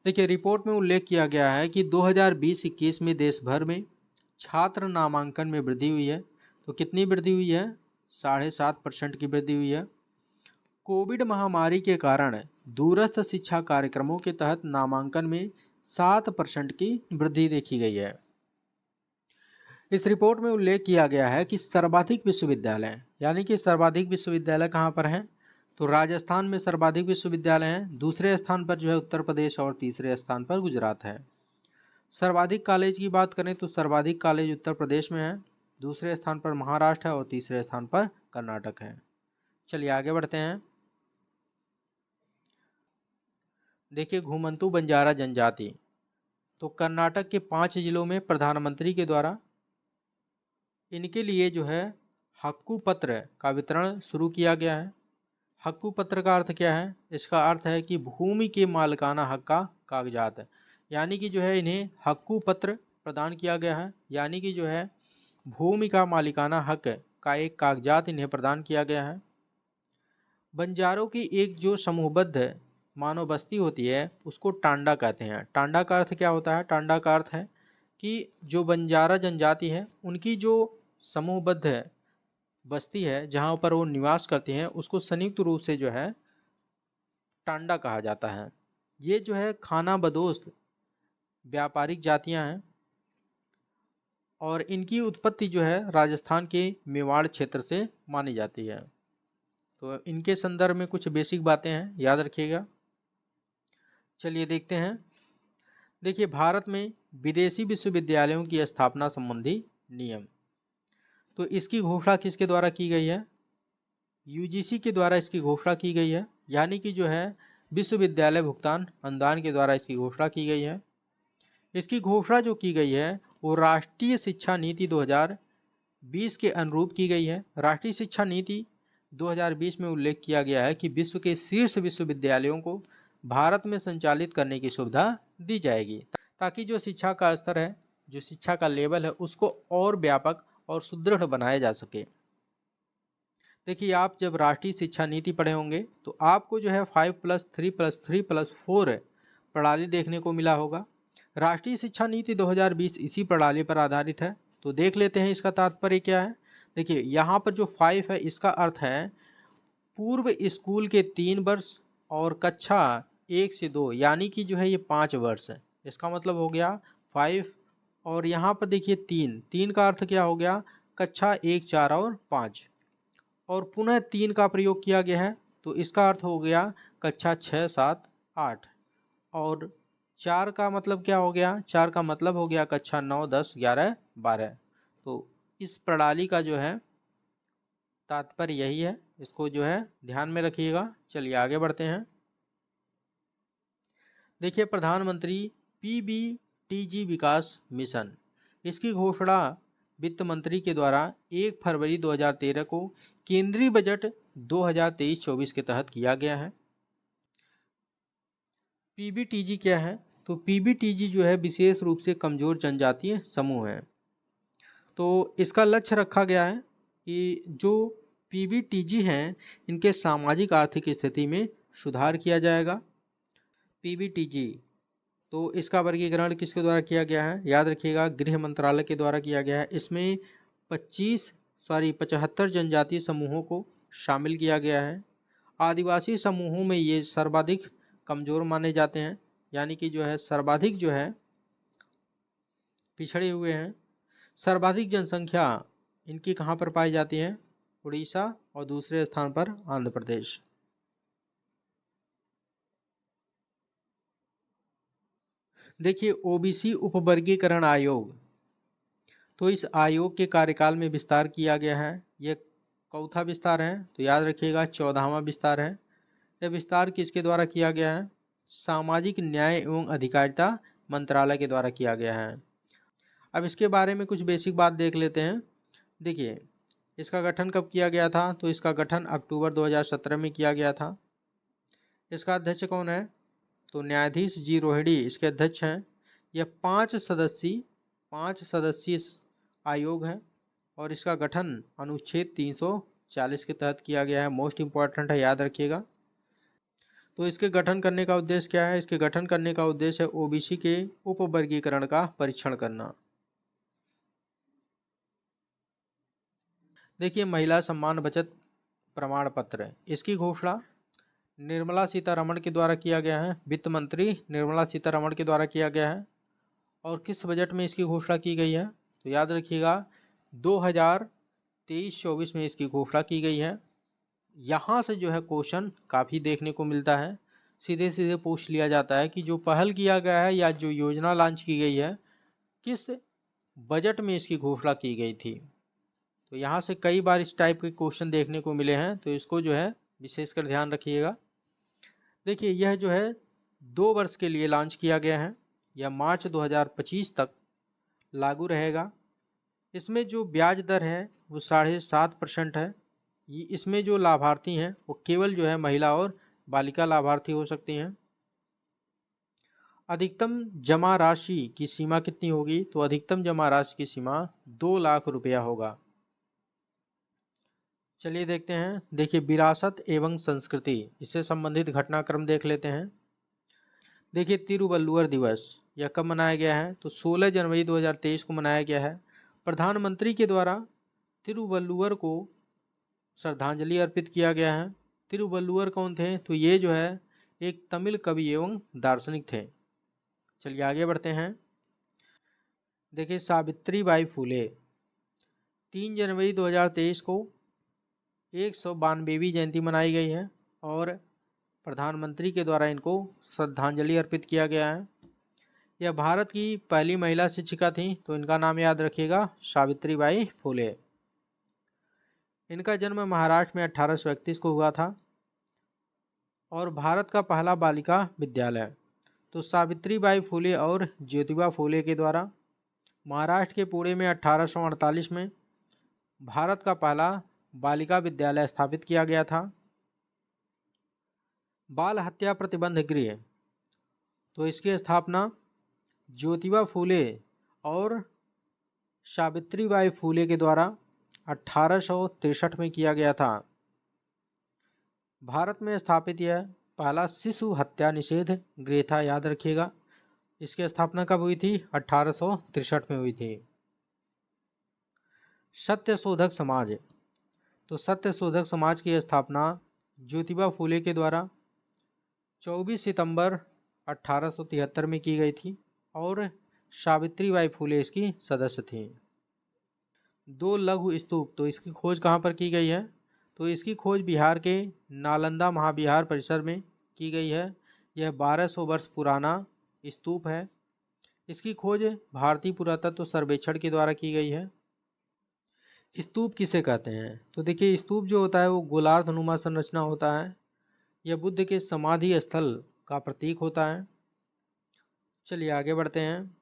Speaker 1: देखिए रिपोर्ट में उल्लेख किया गया है कि 2020-21 में देश भर में छात्र नामांकन में वृद्धि हुई है। तो कितनी वृद्धि हुई है, 7.5% की वृद्धि हुई है। कोविड महामारी के कारण दूरस्थ शिक्षा कार्यक्रमों के तहत नामांकन में 7% की वृद्धि देखी गई है। इस रिपोर्ट में उल्लेख किया गया है कि सर्वाधिक विश्वविद्यालय, यानी कि सर्वाधिक विश्वविद्यालय कहाँ पर हैं, तो राजस्थान में सर्वाधिक विश्वविद्यालय हैं। दूसरे स्थान पर जो है उत्तर प्रदेश और तीसरे स्थान पर गुजरात है। सर्वाधिक कॉलेज की बात करें तो सर्वाधिक कॉलेज उत्तर प्रदेश में है, दूसरे स्थान पर महाराष्ट्र है और तीसरे स्थान पर कर्नाटक है। चलिए आगे बढ़ते हैं। देखिए घुमंतू बंजारा जनजाति, तो कर्नाटक के 5 जिलों में प्रधानमंत्री के द्वारा इनके लिए जो है हक्कू पत्र का वितरण शुरू किया गया है। हक्कू पत्र का अर्थ क्या है? इसका अर्थ है कि भूमि के मालिकाना हक का कागजात है, यानी कि जो है इन्हें हक्कू पत्र प्रदान किया गया है, यानी कि जो है भूमि का मालिकाना हक का एक कागजात इन्हें प्रदान किया गया है। बंजारों की एक जो समूहबद्ध मानव बस्ती होती है उसको टांडा कहते हैं। टांडा का अर्थ क्या होता है? टांडा का अर्थ है कि जो बंजारा जनजाति है उनकी जो समूहबद्ध बस्ती है जहाँ पर वो निवास करते हैं उसको संयुक्त रूप से जो है टांडा कहा जाता है। ये जो है खाना बदोश व्यापारिक जातियाँ हैं और इनकी उत्पत्ति जो है राजस्थान के मेवाड़ क्षेत्र से मानी जाती है। तो इनके संदर्भ में कुछ बेसिक बातें हैं, याद रखिएगा। चलिए देखते हैं। देखिए, भारत में विदेशी विश्वविद्यालयों की स्थापना संबंधी नियम, तो इसकी घोषणा किसके द्वारा की गई है? यूजीसी के द्वारा इसकी घोषणा की गई है, यानी कि जो है विश्वविद्यालय भुगतान अनुदान के द्वारा इसकी घोषणा की गई है। इसकी घोषणा जो की गई है वो राष्ट्रीय शिक्षा नीति 2020 के अनुरूप की गई है। राष्ट्रीय शिक्षा नीति 2020 में उल्लेख किया गया है कि विश्व के शीर्ष विश्वविद्यालयों को भारत में संचालित करने की सुविधा दी जाएगी, ताकि जो शिक्षा का स्तर है, जो शिक्षा का लेवल है, उसको और व्यापक और सुदृढ़ बनाया जा सके। देखिए, आप जब राष्ट्रीय शिक्षा नीति पढ़े होंगे तो आपको जो है 5+3+3+4 प्रणाली देखने को मिला होगा। राष्ट्रीय शिक्षा नीति 2020 इसी प्रणाली पर आधारित है। तो देख लेते हैं इसका तात्पर्य क्या है। देखिए, यहाँ पर जो 5 है इसका अर्थ है पूर्व स्कूल के 3 वर्ष और कक्षा 1 से 2, यानी कि जो है ये 5 वर्ष है। इसका मतलब हो गया 5। और यहाँ पर देखिए 3 का अर्थ क्या हो गया? कक्षा 1, 4 और 5। और पुनः 3 का प्रयोग किया गया है तो इसका अर्थ हो गया कक्षा 6, 7, 8। और 4 का मतलब क्या हो गया? 4 का मतलब हो गया कक्षा 9, 10, 11, 12। तो इस प्रणाली का जो है तात्पर्य यही है, इसको जो है ध्यान में रखिएगा। चलिए आगे बढ़ते हैं। देखिए, प्रधानमंत्री पीबीटीजी विकास मिशन, इसकी घोषणा वित्त मंत्री के द्वारा 1 फरवरी 2013 को केंद्रीय बजट 2023-24 के तहत किया गया है। पीबीटीजी क्या है? तो पीबीटीजी जो है विशेष रूप से कमजोर जनजातीय समूह है। तो इसका लक्ष्य रखा गया है कि जो पीबीटीजी हैं इनके सामाजिक आर्थिक स्थिति में सुधार किया जाएगा। पीबीटीजी, तो इसका वर्गीकरण किसके द्वारा किया गया है? याद रखिएगा, गृह मंत्रालय के द्वारा किया गया है। इसमें 75 जनजातीय समूहों को शामिल किया गया है। आदिवासी समूहों में ये सर्वाधिक कमज़ोर माने जाते हैं, यानी कि जो है सर्वाधिक जो है पिछड़े हुए हैं। सर्वाधिक जनसंख्या इनकी कहाँ पर पाई जाती है? उड़ीसा, और दूसरे स्थान पर आंध्र प्रदेश। देखिए, ओबीसी उपवर्गीकरण आयोग, तो इस आयोग के कार्यकाल में विस्तार किया गया है। यह चौथा विस्तार है, तो याद रखिएगा 14वां विस्तार है। यह विस्तार किसके द्वारा किया गया है? सामाजिक न्याय एवं अधिकारिता मंत्रालय के द्वारा किया गया है। अब इसके बारे में कुछ बेसिक बात देख लेते हैं। देखिए, इसका गठन कब किया गया था? तो इसका गठन अक्टूबर 2017 में किया गया था। इसका अध्यक्ष कौन है? तो न्यायाधीश जी रोहिणी इसके अध्यक्ष हैं। यह 5 सदस्यीय आयोग है और इसका गठन अनुच्छेद 340 के तहत किया गया है। मोस्ट इम्पॉर्टेंट है, याद रखिएगा। तो इसके गठन करने का उद्देश्य क्या है? इसके गठन करने का उद्देश्य है ओबीसी के उपवर्गीकरण का परीक्षण करना। देखिए, महिला सम्मान बचत प्रमाण पत्र, इसकी घोषणा निर्मला सीतारमण के द्वारा किया गया है। वित्त मंत्री निर्मला सीतारमण के द्वारा किया गया है। और किस बजट में इसकी घोषणा की गई है? तो याद रखिएगा 2023-24 में इसकी घोषणा की गई है। यहाँ से जो है क्वेश्चन काफ़ी देखने को मिलता है। सीधे सीधे पूछ लिया जाता है कि जो पहल किया गया है या जो योजना लॉन्च की गई है किस बजट में इसकी घोषणा की गई थी। तो यहाँ से कई बार इस टाइप के क्वेश्चन देखने को मिले हैं, तो इसको जो है विशेषकर ध्यान रखिएगा। देखिए, यह जो है 2 वर्ष के लिए लॉन्च किया गया है। या मार्च 2025 तक लागू रहेगा। इसमें जो ब्याज दर है वो 7.5% है। इसमें जो लाभार्थी हैं वो केवल जो है महिला और बालिका लाभार्थी हो सकती हैं। अधिकतम जमा राशि की सीमा कितनी होगी? तो अधिकतम जमा राशि की सीमा 2 लाख रुपया होगा। चलिए देखते हैं। देखिए, विरासत एवं संस्कृति, इससे संबंधित घटनाक्रम देख लेते हैं। देखिए, तिरुवल्लुवर दिवस यह कब मनाया गया है? तो 16 जनवरी 2023 को मनाया गया है। प्रधानमंत्री के द्वारा तिरुवल्लुवर को श्रद्धांजलि अर्पित किया गया है। तिरुवल्लुवर कौन थे? तो ये जो है एक तमिल कवि एवं दार्शनिक थे। चलिए आगे बढ़ते हैं। देखिए, सावित्री बाई फुले 3 जनवरी 2023 को 192वीं जयंती मनाई गई है और प्रधानमंत्री के द्वारा इनको श्रद्धांजलि अर्पित किया गया है। यह भारत की पहली महिला शिक्षिका थी, तो इनका नाम याद रखिएगा, सावित्री बाई फुले। इनका जन्म महाराष्ट्र में 1831 को हुआ था और भारत का पहला बालिका विद्यालय। तो सावित्री बाई फुले और ज्योतिबा फुले के द्वारा महाराष्ट्र के पुणे में 1848 में भारत का पहला बालिका विद्यालय स्थापित किया गया था। बाल हत्या प्रतिबंध गृह, तो इसकी स्थापना ज्योतिबा फुले और सावित्रीबाई फुले के द्वारा 1863 में किया गया था। भारत में स्थापित यह पहला शिशु हत्या निषेध गृह था, याद रखिएगा। इसकी स्थापना कब हुई थी? 1863 में हुई थी। सत्य शोधक समाज, तो सत्य शोधक समाज की स्थापना ज्योतिबा फुले के द्वारा 24 सितंबर 1873 में की गई थी और सावित्रीबाई फुले इसकी सदस्य थी। 2 लघु स्तूप, तो इसकी खोज कहाँ पर की गई है? तो इसकी खोज बिहार के नालंदा महाविहार परिसर में की गई है। यह 1200 वर्ष पुराना स्तूप है। इसकी खोज भारतीय पुरातत्व सर्वेक्षण के द्वारा की गई है। स्तूप किसे कहते हैं? तो देखिए, स्तूप जो होता है वो गोलार्धनुमा संरचना होता है। यह बुद्ध के समाधि स्थल का प्रतीक होता है। चलिए आगे बढ़ते हैं।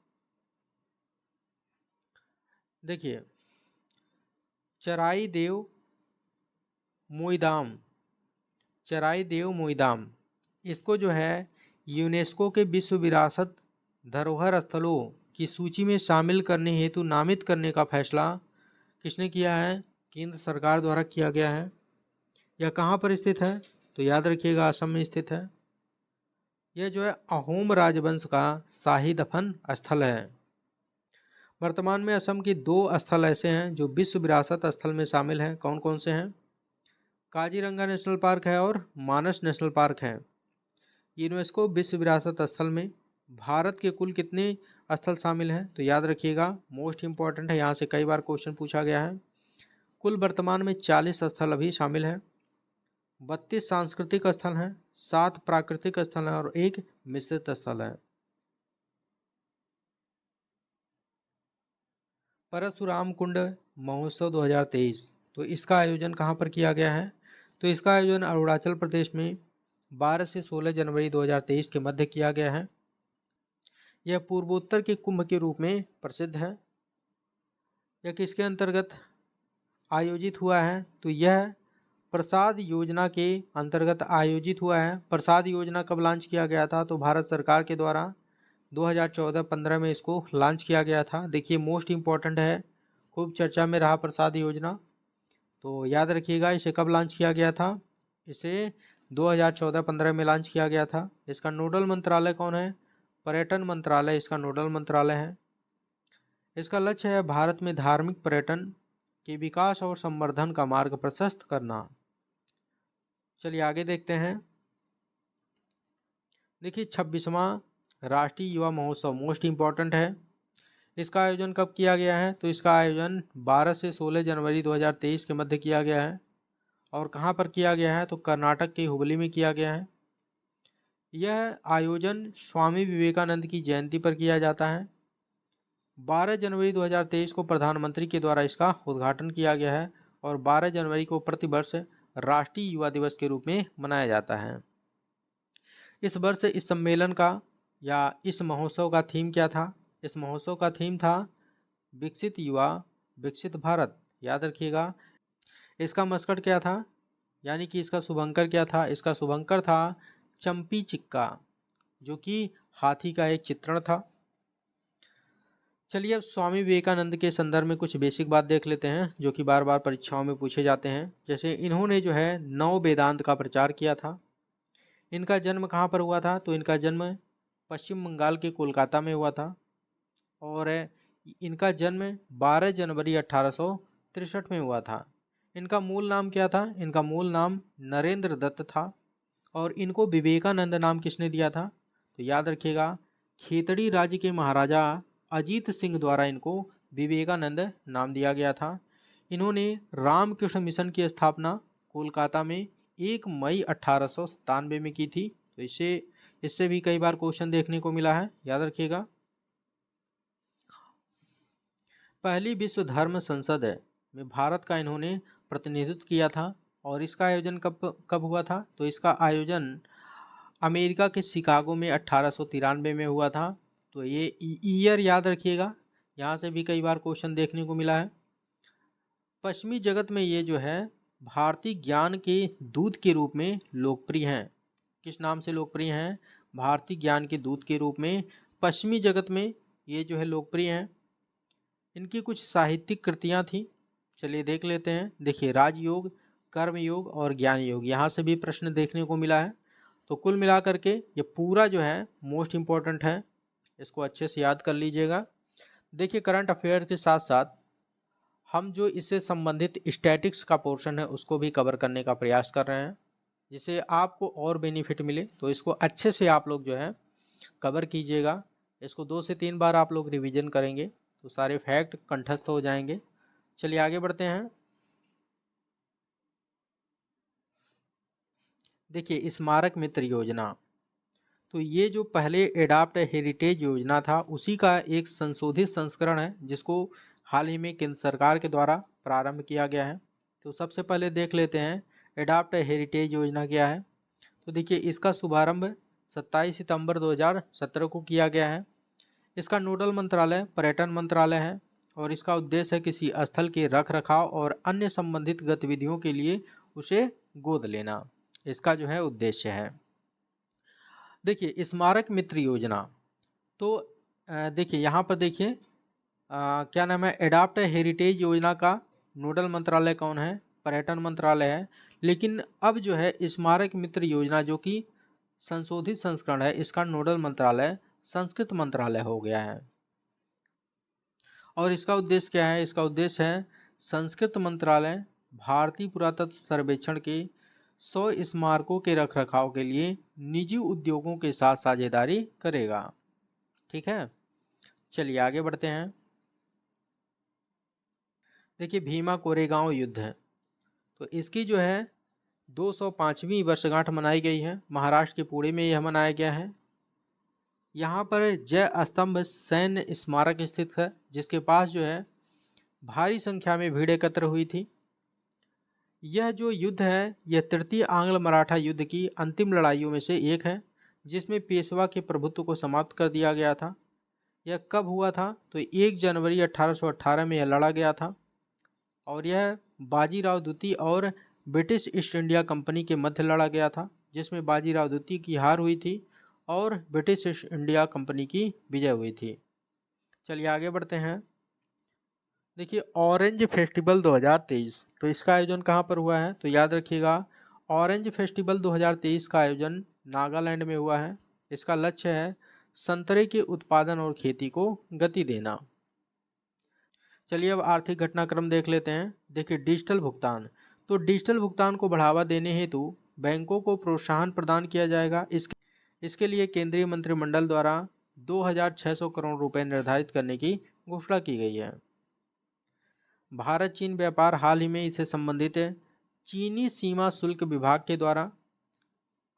Speaker 1: देखिए, चराई देव मोईदाम, इसको जो है यूनेस्को के विश्व विरासत धरोहर स्थलों की सूची में शामिल करने हेतु नामित करने का फैसला किसने किया है? केंद्र सरकार द्वारा किया गया है। यह कहाँ पर स्थित है? तो याद रखिएगा, असम में स्थित है। यह जो है अहोम राजवंश का शाही दफन स्थल है। वर्तमान में असम के 2 स्थल ऐसे हैं जो विश्व विरासत स्थल में शामिल हैं। कौन कौन से हैं? काजीरंगा नेशनल पार्क है और मानस नेशनल पार्क है। यूनेस्को विश्व विरासत स्थल में भारत के कुल कितने स्थल शामिल हैं? तो याद रखिएगा, मोस्ट इंपॉर्टेंट है, यहाँ से कई बार क्वेश्चन पूछा गया है। कुल वर्तमान में 40 स्थल अभी शामिल हैं। 32 सांस्कृतिक स्थल हैं, 7 प्राकृतिक स्थल हैं और 1 मिश्रित स्थल है। परशुराम कुंड महोत्सव 2023, तो इसका आयोजन कहाँ पर किया गया है? तो इसका आयोजन अरुणाचल प्रदेश में 12 से 16 जनवरी 2023 के मध्य किया गया है। यह पूर्वोत्तर के कुंभ के रूप में प्रसिद्ध है। यह किसके अंतर्गत आयोजित हुआ है? तो यह प्रसाद योजना के अंतर्गत आयोजित हुआ है। प्रसाद योजना कब लॉन्च किया गया था? तो भारत सरकार के द्वारा 2014-15 में इसको लॉन्च किया गया था। देखिए, मोस्ट इम्पॉर्टेंट है, खूब चर्चा में रहा प्रसाद योजना, तो याद रखिएगा इसे कब लॉन्च किया गया था? इसे 2014-15 में लॉन्च किया गया था। इसका नोडल मंत्रालय कौन है? पर्यटन मंत्रालय इसका नोडल मंत्रालय है। इसका लक्ष्य है भारत में धार्मिक पर्यटन के विकास और संवर्धन का मार्ग प्रशस्त करना। चलिए आगे देखते हैं। देखिए, 26वां राष्ट्रीय युवा महोत्सव मोस्ट इम्पॉर्टेंट है। इसका आयोजन कब किया गया है? तो इसका आयोजन 12 से 16 जनवरी 2023 के मध्य किया गया है। और कहाँ पर किया गया है? तो कर्नाटक के हुबली में किया गया है। यह आयोजन स्वामी विवेकानंद की जयंती पर किया जाता है। 12 जनवरी 2023 को प्रधानमंत्री के द्वारा इसका उद्घाटन किया गया है और 12 जनवरी को प्रतिवर्ष राष्ट्रीय युवा दिवस के रूप में मनाया जाता है। इस वर्ष इस सम्मेलन का या इस महोत्सव का थीम क्या था? इस महोत्सव का थीम था विकसित युवा विकसित भारत, याद रखिएगा। इसका मस्कट क्या था, यानी कि इसका शुभंकर क्या था? इसका शुभंकर था चंपी चिक्का, जो कि हाथी का एक चित्रण था। चलिए अब स्वामी विवेकानंद के संदर्भ में कुछ बेसिक बात देख लेते हैं, जो कि बार बार परीक्षाओं में पूछे जाते हैं। जैसे इन्होंने जो है नव वेदांत का प्रचार किया था। इनका जन्म कहाँ पर हुआ था? तो इनका जन्म पश्चिम बंगाल के कोलकाता में हुआ था और इनका जन्म 12 जनवरी 1863 में हुआ था। इनका मूल नाम क्या था? इनका मूल नाम नरेंद्र दत्त था और इनको विवेकानंद नाम किसने दिया था? तो याद रखिएगा, खेतड़ी राज्य के महाराजा अजीत सिंह द्वारा इनको विवेकानंद नाम दिया गया था। इन्होंने रामकृष्ण मिशन की स्थापना कोलकाता में 1 मई 1897 में की थी। तो इससे भी कई बार क्वेश्चन देखने को मिला है, याद रखिएगा। पहली विश्व धर्म संसद में भारत का इन्होंने प्रतिनिधित्व किया था और इसका आयोजन कब कब हुआ था? तो इसका आयोजन अमेरिका के शिकागो में 1893 में हुआ था। तो ये ईयर याद रखिएगा, यहाँ से भी कई बार क्वेश्चन देखने को मिला है। पश्चिमी जगत में ये जो है भारतीय ज्ञान के दूत के रूप में लोकप्रिय हैं। किस नाम से लोकप्रिय हैं? भारतीय ज्ञान के दूत के रूप में पश्चिमी जगत में ये जो है लोकप्रिय हैं। इनकी कुछ साहित्यिक कृतियाँ थीं, चलिए देख लेते हैं। देखिए, राजयोग, कर्मयोग और ज्ञान योग, यहाँ से भी प्रश्न देखने को मिला है। तो कुल मिलाकर के ये पूरा जो है मोस्ट इम्पोर्टेंट है, इसको अच्छे से याद कर लीजिएगा। देखिए, करंट अफेयर के साथ साथ हम जो इससे संबंधित स्टैटिक्स का पोर्शन है उसको भी कवर करने का प्रयास कर रहे हैं, जिससे आपको और बेनिफिट मिले। तो इसको अच्छे से आप लोग जो है कवर कीजिएगा। इसको 2 से 3 बार आप लोग रिवीजन करेंगे तो सारे फैक्ट कंठस्थ हो जाएंगे। चलिए आगे बढ़ते हैं। देखिए, स्मारक मित्र योजना, तो ये जो पहले एडाप्ट हेरिटेज योजना था उसी का एक संशोधित संस्करण है, जिसको हाल ही में केंद्र सरकार के द्वारा प्रारंभ किया गया है। तो सबसे पहले देख लेते हैं एडाप्ट हेरिटेज योजना क्या है। तो देखिए, इसका शुभारंभ 27 सितंबर 2017 को किया गया है। इसका नोडल मंत्रालय पर्यटन मंत्रालय है और इसका उद्देश्य है किसी स्थल के रख रखाव और अन्य संबंधित गतिविधियों के लिए उसे गोद लेना, इसका जो है उद्देश्य है। देखिए, स्मारक मित्र योजना, तो देखिए यहाँ पर देखिए क्या नाम है, एडाप्ट हेरिटेज योजना का नोडल मंत्रालय कौन है? पर्यटन मंत्रालय है। लेकिन अब जो है स्मारक मित्र योजना जो कि संशोधित संस्करण है, इसका नोडल मंत्रालय संस्कृत मंत्रालय हो गया है। और इसका उद्देश्य क्या है? इसका उद्देश्य है संस्कृत मंत्रालय भारतीय पुरातत्व सर्वेक्षण के 100 स्मारकों के रखरखाव के लिए निजी उद्योगों के साथ साझेदारी करेगा। ठीक है, चलिए आगे बढ़ते हैं। देखिए, भीमा कोरेगांव युद्ध है, तो इसकी जो है 205वीं वर्षगांठ मनाई गई है। महाराष्ट्र के पुणे में यह मनाया गया है। यहाँ पर जय स्तंभ सैन्य स्मारक स्थित है, जिसके पास जो है भारी संख्या में भीड़ एकत्र हुई थी। यह जो युद्ध है यह तृतीय आंग्ल मराठा युद्ध की अंतिम लड़ाइयों में से एक है, जिसमें पेशवा के प्रभुत्व को समाप्त कर दिया गया था। यह कब हुआ था? तो 1 जनवरी 1818 में यह लड़ा गया था और यह बाजीराव द्वितीय और ब्रिटिश ईस्ट इंडिया कंपनी के मध्य लड़ा गया था, जिसमें बाजीराव द्वितीय की हार हुई थी और ब्रिटिश ईस्ट इंडिया कंपनी की विजय हुई थी। चलिए आगे बढ़ते हैं। देखिए, ऑरेंज फेस्टिवल 2023, तो इसका आयोजन कहाँ पर हुआ है? तो याद रखिएगा, ऑरेंज फेस्टिवल 2023 का आयोजन नागालैंड में हुआ है। इसका लक्ष्य है संतरे के उत्पादन और खेती को गति देना। चलिए अब आर्थिक घटनाक्रम देख लेते हैं। देखिए, डिजिटल भुगतान, तो डिजिटल भुगतान को बढ़ावा देने हेतु बैंकों को प्रोत्साहन प्रदान किया जाएगा। इसके लिए केंद्रीय मंत्रिमंडल द्वारा 2600 करोड़ रुपए निर्धारित करने की घोषणा की गई है। भारत चीन व्यापार, हाल ही में इससे संबंधित चीनी सीमा शुल्क विभाग के द्वारा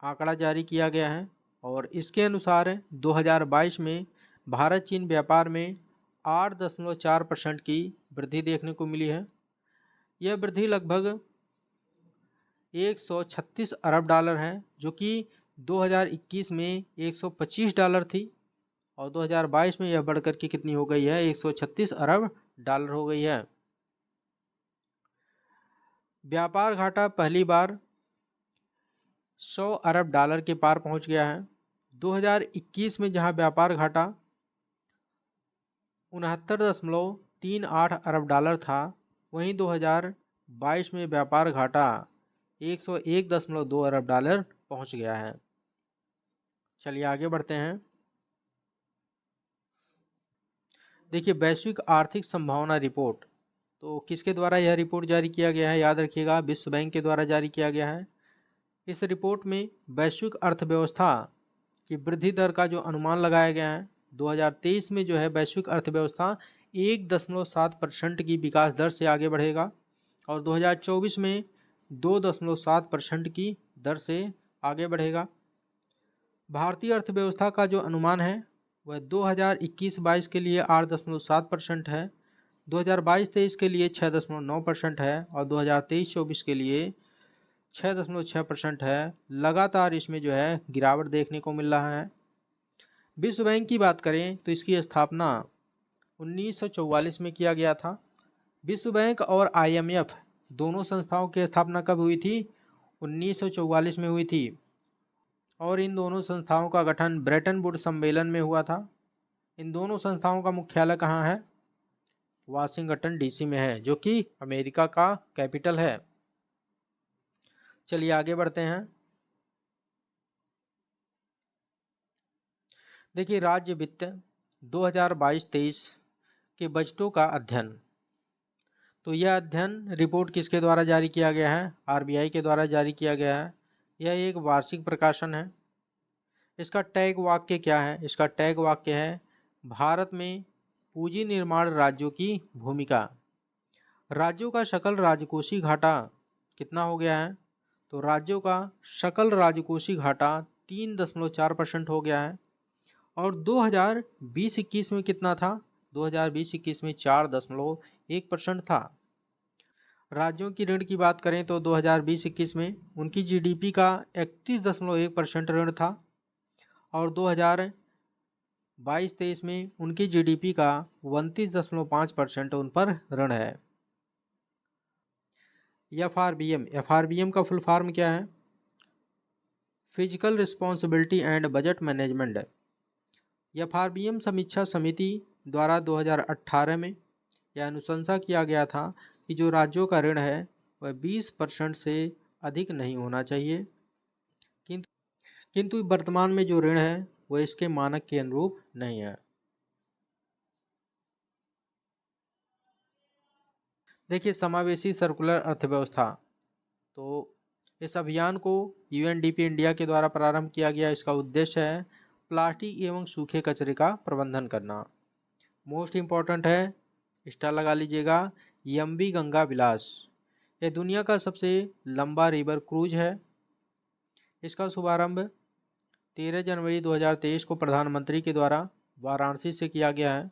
Speaker 1: आंकड़ा जारी किया गया है और इसके अनुसार 2022 में भारत चीन व्यापार में 8.4% की वृद्धि देखने को मिली है। यह वृद्धि लगभग 136 अरब डॉलर है, जो कि 2021 में 125 डॉलर थी और 2022 में यह बढ़कर के कितनी हो गई है, 136 अरब डॉलर हो गई है। व्यापार घाटा पहली बार 100 अरब डॉलर के पार पहुंच गया है। 2021 में जहां व्यापार घाटा 69.38 अरब डॉलर था, वहीं 2022 में व्यापार घाटा 101.2 अरब डॉलर पहुंच गया है। चलिए आगे बढ़ते हैं। देखिए, वैश्विक आर्थिक संभावना रिपोर्ट, तो किसके द्वारा यह रिपोर्ट जारी किया गया है, याद रखिएगा विश्व बैंक के द्वारा जारी किया गया है। इस रिपोर्ट में वैश्विक अर्थव्यवस्था की वृद्धि दर का जो अनुमान लगाया गया है, 2023 में जो है वैश्विक अर्थव्यवस्था 1.7% की विकास दर से आगे बढ़ेगा और 2024 में 2.7% की दर से आगे बढ़ेगा। भारतीय अर्थव्यवस्था का जो अनुमान है वह 2021-22 के लिए 8.7% है, 2022-23 के लिए 6.9% है और 2023-24 के लिए 6.6% है। लगातार इसमें जो है गिरावट देखने को मिल रहा है। विश्व बैंक की बात करें तो इसकी स्थापना 1944 में किया गया था। विश्व बैंक और IMF दोनों संस्थाओं की स्थापना कब हुई थी, 1944 में हुई थी और इन दोनों संस्थाओं का गठन ब्रेटन वुड सम्मेलन में हुआ था। इन दोनों संस्थाओं का मुख्यालय कहाँ है, वाशिंगटन DC में है, जो कि अमेरिका का कैपिटल है। चलिए आगे बढ़ते हैं। देखिए, राज्य वित्त 2022-23 के बजटों का अध्ययन, तो यह अध्ययन रिपोर्ट किसके द्वारा जारी किया गया है, RBI के द्वारा जारी किया गया है। यह एक वार्षिक प्रकाशन है। इसका टैग वाक्य क्या है, इसका टैग वाक्य है भारत में पूंजी निर्माण राज्यों की भूमिका। राज्यों का सकल राजकोषीय घाटा कितना हो गया है, तो राज्यों का सकल राजकोषीय घाटा 3.4% हो गया है और 2020-21 में कितना था, 2020-21 में 4.1% था। राज्यों की ऋण की बात करें तो 2020-21 में उनकी GDP का 31.1% ऋण था और 2022-23 में उनकी GDP का 29.5% उन पर ऋण है। FRBM का फुल फॉर्म क्या है, physical responsibility and budget management. FRBM समीक्षा समिति द्वारा 2018 में यह अनुशंसा किया गया था कि जो राज्यों का ऋण है वह 20% से अधिक नहीं होना चाहिए, किंतु वर्तमान में जो ऋण है वह इसके मानक के अनुरूप नहीं है। देखिए, समावेशी सर्कुलर अर्थव्यवस्था, तो इस अभियान को UNDP इंडिया के द्वारा प्रारंभ किया गया। इसका उद्देश्य है प्लास्टिक एवं सूखे कचरे का प्रबंधन करना। मोस्ट इम्पॉर्टेंट है, स्टार लगा लीजिएगा, MV गंगा विलास, यह दुनिया का सबसे लंबा रिवर क्रूज है। इसका शुभारंभ 13 जनवरी 2023 को प्रधानमंत्री के द्वारा वाराणसी से किया गया है।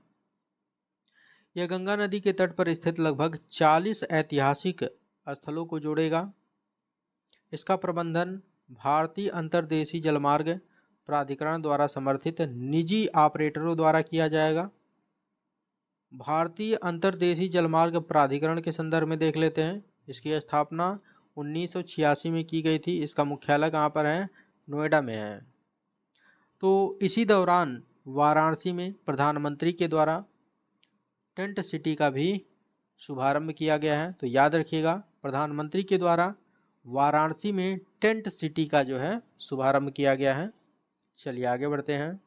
Speaker 1: यह गंगा नदी के तट पर स्थित लगभग 40 ऐतिहासिक स्थलों को जोड़ेगा। इसका प्रबंधन भारतीय अंतर्देशीय जलमार्ग प्राधिकरण द्वारा समर्थित निजी ऑपरेटरों द्वारा किया जाएगा। भारतीय अंतर्देशीय जलमार्ग प्राधिकरण के संदर्भ में देख लेते हैं। इसकी स्थापना 1986 में की गई थी। इसका मुख्यालय कहाँ पर है, नोएडा में है। तो इसी दौरान वाराणसी में प्रधानमंत्री के द्वारा टेंट सिटी का भी शुभारंभ किया गया है। तो याद रखिएगा, प्रधानमंत्री के द्वारा वाराणसी में टेंट सिटी का जो है शुभारंभ किया गया है। चलिए आगे बढ़ते हैं।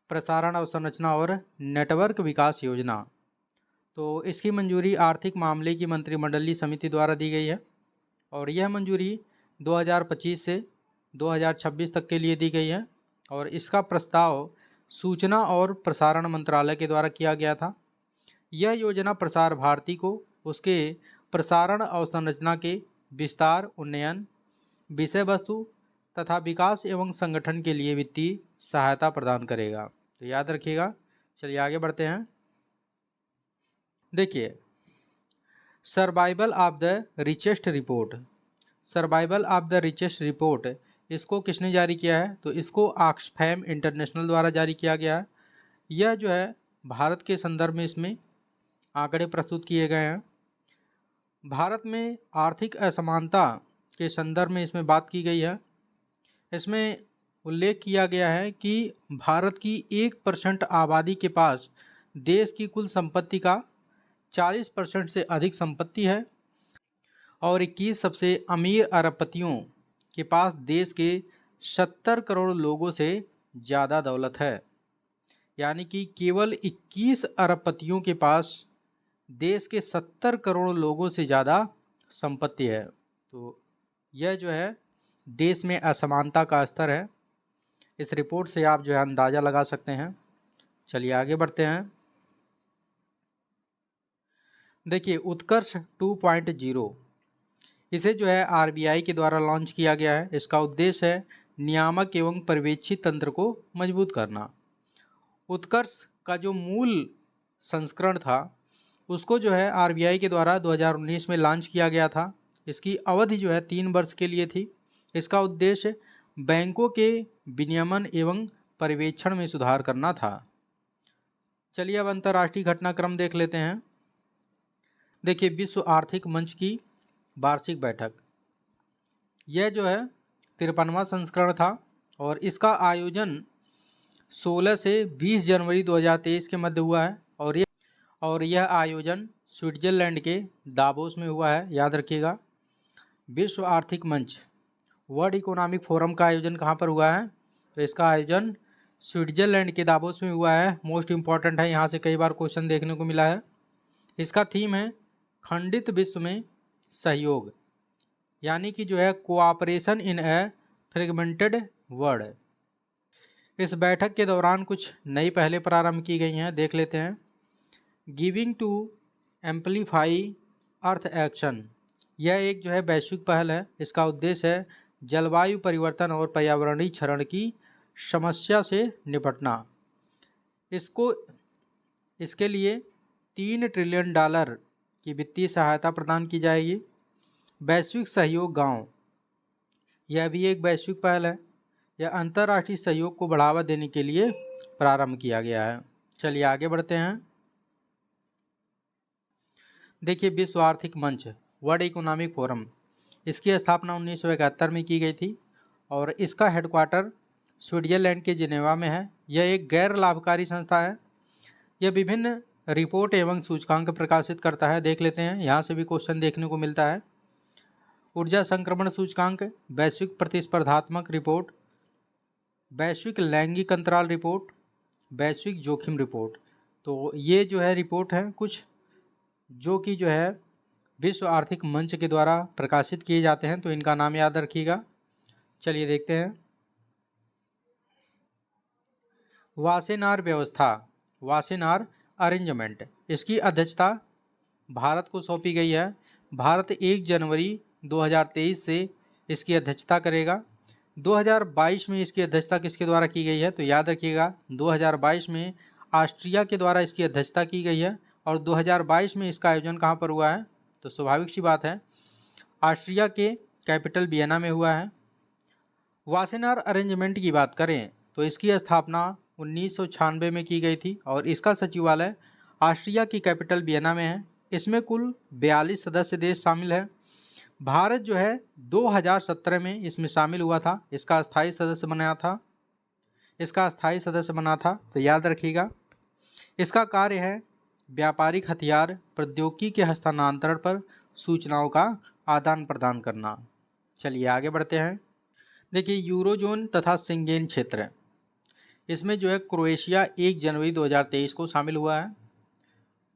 Speaker 1: प्रसारण अवसंरचना और नेटवर्क विकास योजना, तो इसकी मंजूरी आर्थिक मामले की मंत्रिमंडलीय समिति द्वारा दी गई है और यह मंजूरी 2025 से 2026 तक के लिए दी गई है और इसका प्रस्ताव सूचना और प्रसारण मंत्रालय के द्वारा किया गया था। यह योजना प्रसार भारती को उसके प्रसारण अवसंरचना के विस्तार, उन्नयन, विषय वस्तु तथा विकास एवं संगठन के लिए वित्तीय सहायता प्रदान करेगा। तो याद रखिएगा। चलिए आगे बढ़ते हैं। देखिए, survival of the richest report, survival of the richest report इसको किसने जारी किया है? तो इसको ऑक्सफैम इंटरनेशनल द्वारा जारी किया गया है। यह जो है भारत के संदर्भ में इसमें आंकड़े प्रस्तुत किए गए हैं। भारत में आर्थिक असमानता के संदर्भ में इसमें बात की गई है। इसमें उल्लेख किया गया है कि भारत की 1% आबादी के पास देश की कुल संपत्ति का 40% से अधिक संपत्ति है और 21 सबसे अमीर अरबपतियों के पास देश के 70 करोड़ लोगों से ज़्यादा दौलत है। यानी कि केवल 21 अरबपतियों के पास देश के 70 करोड़ लोगों से ज़्यादा संपत्ति है। तो यह जो है देश में असमानता का स्तर है। इस रिपोर्ट से आप जो है अंदाज़ा लगा सकते हैं। चलिए आगे बढ़ते हैं। देखिए उत्कर्ष 2.0 इसे जो है आरबीआई के द्वारा लॉन्च किया गया है। इसका उद्देश्य है नियामक एवं पर्यवेक्षी तंत्र को मजबूत करना। उत्कर्ष का जो मूल संस्करण था उसको जो है आरबीआई के द्वारा 2019 में लॉन्च किया गया था। इसकी अवधि जो है 3 वर्ष के लिए थी। इसका उद्देश्य बैंकों के विनियमन एवं पर्यवेक्षण में सुधार करना था। चलिए अब अंतर्राष्ट्रीय घटनाक्रम देख लेते हैं। देखिए विश्व आर्थिक मंच की वार्षिक बैठक, यह जो है 53वां संस्करण था और इसका आयोजन 16 से 20 जनवरी 2023 के मध्य हुआ है और यह आयोजन स्विट्जरलैंड के दावोस में हुआ है। याद रखिएगा। विश्व आर्थिक मंच वर्ल्ड इकोनॉमिक फोरम का आयोजन कहाँ पर हुआ है? तो इसका आयोजन स्विट्जरलैंड के दावोस में हुआ है। मोस्ट इम्पॉर्टेंट है, यहाँ से कई बार क्वेश्चन देखने को मिला है। इसका थीम है खंडित विश्व में सहयोग, यानी कि जो है cooperation in a fragmented world. इस बैठक के दौरान कुछ नई पहले प्रारंभ की गई हैं, देख लेते हैं। Giving to amplify earth action, यह एक जो है वैश्विक पहल है। इसका उद्देश्य है जलवायु परिवर्तन और पर्यावरणीय क्षरण की समस्या से निपटना। इसके लिए $3 ट्रिलियन की वित्तीय सहायता प्रदान की जाएगी। वैश्विक सहयोग गांव, यह भी एक वैश्विक पहल है। यह अंतर्राष्ट्रीय सहयोग को बढ़ावा देने के लिए प्रारंभ किया गया है। चलिए आगे बढ़ते हैं। देखिए विश्व आर्थिक मंच वर्ल्ड इकोनॉमिक फोरम, इसकी स्थापना 1971 में की गई थी और इसका हेडक्वार्टर स्विट्जरलैंड के जिनेवा में है। यह एक गैर लाभकारी संस्था है। यह विभिन्न रिपोर्ट एवं सूचकांक प्रकाशित करता है, देख लेते हैं। यहाँ से भी क्वेश्चन देखने को मिलता है। ऊर्जा संक्रमण सूचकांक, वैश्विक प्रतिस्पर्धात्मक रिपोर्ट, वैश्विक लैंगिक अंतराल रिपोर्ट, वैश्विक जोखिम रिपोर्ट। तो ये जो है रिपोर्ट है कुछ जो कि जो है विश्व आर्थिक मंच के द्वारा प्रकाशित किए जाते हैं, तो इनका नाम याद रखिएगा। चलिए देखते हैं। वासेनार व्यवस्था, वासेनार अरेंजमेंट, इसकी अध्यक्षता भारत को सौंपी गई है। भारत 1 जनवरी 2023 से इसकी अध्यक्षता करेगा। 2022 में इसकी अध्यक्षता किसके द्वारा की गई है? तो याद रखिएगा 2022 में ऑस्ट्रिया के द्वारा इसकी अध्यक्षता की गई है और 2022 में इसका आयोजन कहाँ पर हुआ है? तो स्वाभाविक सी बात है ऑस्ट्रिया के कैपिटल वियना में हुआ है। वासेनार अरेंजमेंट की बात करें तो इसकी स्थापना 1996 में की गई थी और इसका सचिवालय ऑस्ट्रिया की कैपिटल वियना में है। इसमें कुल 42 सदस्य देश शामिल है। भारत जो है 2017 में इसमें शामिल हुआ था। इसका अस्थायी सदस्य बना था। तो याद रखिएगा इसका कार्य है व्यापारिक हथियार प्रौद्योगिकी के हस्तांतरण पर सूचनाओं का आदान प्रदान करना। चलिए आगे बढ़ते हैं। देखिए यूरोजोन तथा शेंगेन क्षेत्र, इसमें जो है क्रोएशिया 1 जनवरी 2023 को शामिल हुआ है,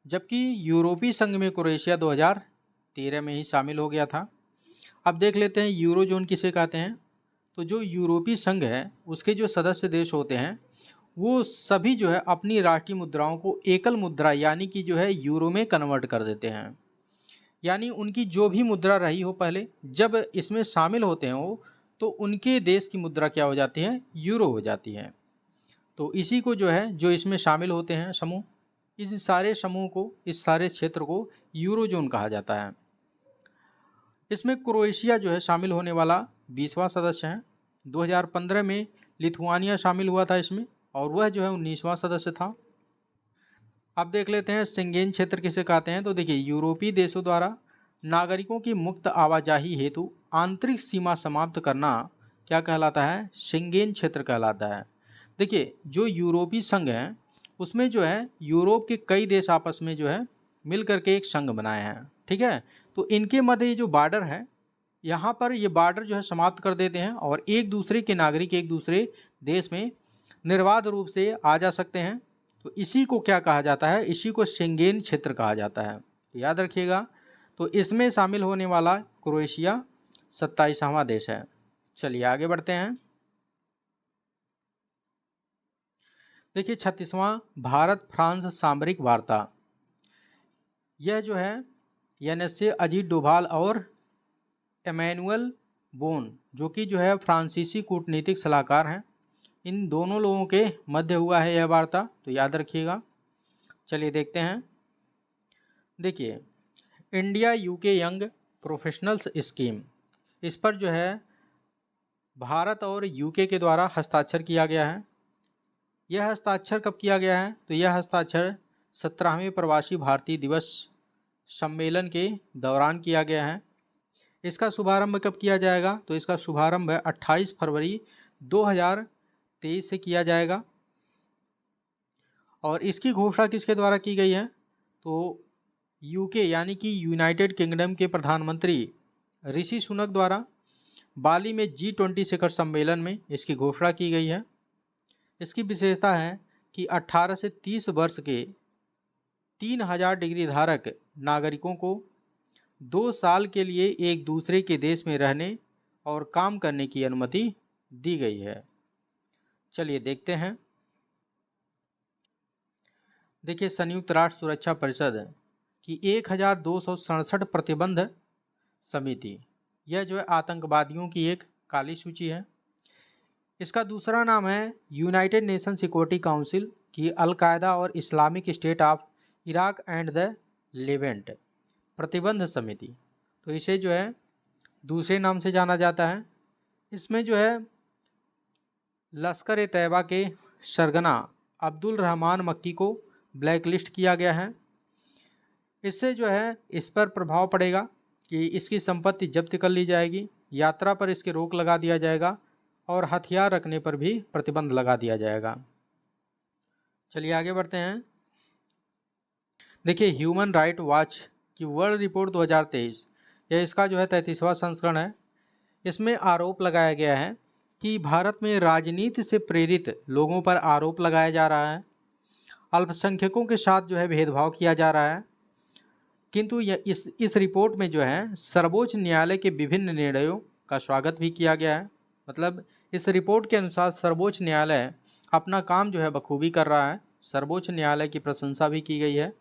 Speaker 1: जबकि यूरोपीय संघ में क्रोएशिया 2013 में ही शामिल हो गया था। अब देख लेते हैं यूरोजोन किसे कहते हैं। तो जो यूरोपीय संघ है उसके जो सदस्य देश होते हैं वो सभी जो है अपनी राष्ट्रीय मुद्राओं को एकल मुद्रा यानी कि जो है यूरो में कन्वर्ट कर देते हैं। यानी उनकी जो भी मुद्रा रही हो पहले, जब इसमें शामिल होते हैं वो, तो उनके देश की मुद्रा क्या हो जाती है? यूरो हो जाती है। तो इसी को जो है जो इसमें शामिल होते हैं समूह, इस सारे समूह को, इस सारे क्षेत्र को यूरोजोन कहा जाता है। इसमें क्रोएशिया जो है शामिल होने वाला 20वां सदस्य है। 2015 में लिथुआनिया शामिल हुआ था इसमें, और वह जो है 19वां सदस्य था। अब देख लेते हैं शेंगेन क्षेत्र किसे कहते हैं। तो देखिए, यूरोपीय देशों द्वारा नागरिकों की मुक्त आवाजाही हेतु आंतरिक सीमा समाप्त करना क्या कहलाता है? शेंगेन क्षेत्र कहलाता है। देखिए, जो यूरोपीय संघ है उसमें जो है यूरोप के कई देश आपस में जो है मिल करके एक संघ बनाए हैं, ठीक है। तो इनके मध्य ये जो बॉर्डर है, यहाँ पर ये बॉर्डर जो है समाप्त कर देते हैं और एक दूसरे के नागरिक एक दूसरे देश में निर्बाध रूप से आ जा सकते हैं। तो इसी को क्या कहा जाता है? इसी को शेंगेन क्षेत्र कहा जाता है। तो याद रखिएगा। तो इसमें शामिल होने वाला क्रोएशिया 27वां देश है। चलिए आगे बढ़ते हैं। देखिए, 36वां भारत फ्रांस सामरिक वार्ता। यह जो है एनएसए अजीत डोभाल और एमैनुअल बोन, जो कि जो है फ्रांसीसी कूटनीतिक सलाहकार हैं, इन दोनों लोगों के मध्य हुआ है यह वार्ता। तो याद रखिएगा। चलिए देखते हैं। देखिए, India UK young professionals scheme, इस पर जो है भारत और यूके के द्वारा हस्ताक्षर किया गया है। यह हस्ताक्षर कब किया गया है? तो यह हस्ताक्षर 17वें प्रवासी भारतीय दिवस सम्मेलन के दौरान किया गया है। इसका शुभारंभ कब किया जाएगा? तो इसका शुभारंभ 28 फरवरी 2023 से किया जाएगा। और इसकी घोषणा किसके द्वारा की गई है? तो यूके यानी कि यूनाइटेड किंगडम के प्रधानमंत्री ऋषि सुनक द्वारा बाली में G20 शिखर सम्मेलन में इसकी घोषणा की गई है। इसकी विशेषता है कि 18 से 30 वर्ष के 3000 डिग्री धारक नागरिकों को 2 साल के लिए एक दूसरे के देश में रहने और काम करने की अनुमति दी गई है। चलिए देखते हैं। देखिए, संयुक्त राष्ट्र सुरक्षा परिषद की 1267 प्रतिबंध समिति, यह जो है आतंकवादियों की एक काली सूची है। इसका दूसरा नाम है यूनाइटेड नेशन सिक्योरिटी काउंसिल की अल-कायदा और Islamic state of Iraq and the Levant प्रतिबंध समिति। तो इसे जो है दूसरे नाम से जाना जाता है। इसमें जो है लश्कर-ए-तैयबा के सरगना अब्दुल रहमान मक्की को ब्लैकलिस्ट किया गया है। इससे जो है इस पर प्रभाव पड़ेगा कि इसकी संपत्ति जब्त कर ली जाएगी, यात्रा पर इसके रोक लगा दिया जाएगा और हथियार रखने पर भी प्रतिबंध लगा दिया जाएगा। चलिए आगे बढ़ते हैं। देखिए, ह्यूमन राइट वॉच की वर्ल्ड रिपोर्ट 2023, यह इसका जो है 33वां संस्करण है। इसमें आरोप लगाया गया है कि भारत में राजनीति से प्रेरित लोगों पर आरोप लगाया जा रहा है, अल्पसंख्यकों के साथ जो है भेदभाव किया जा रहा है। किंतु इस रिपोर्ट में जो है सर्वोच्च न्यायालय के विभिन्न निर्णयों का स्वागत भी किया गया है। मतलब इस रिपोर्ट के अनुसार सर्वोच्च न्यायालय अपना काम जो है बखूबी कर रहा है। सर्वोच्च न्यायालय की प्रशंसा भी की गई है।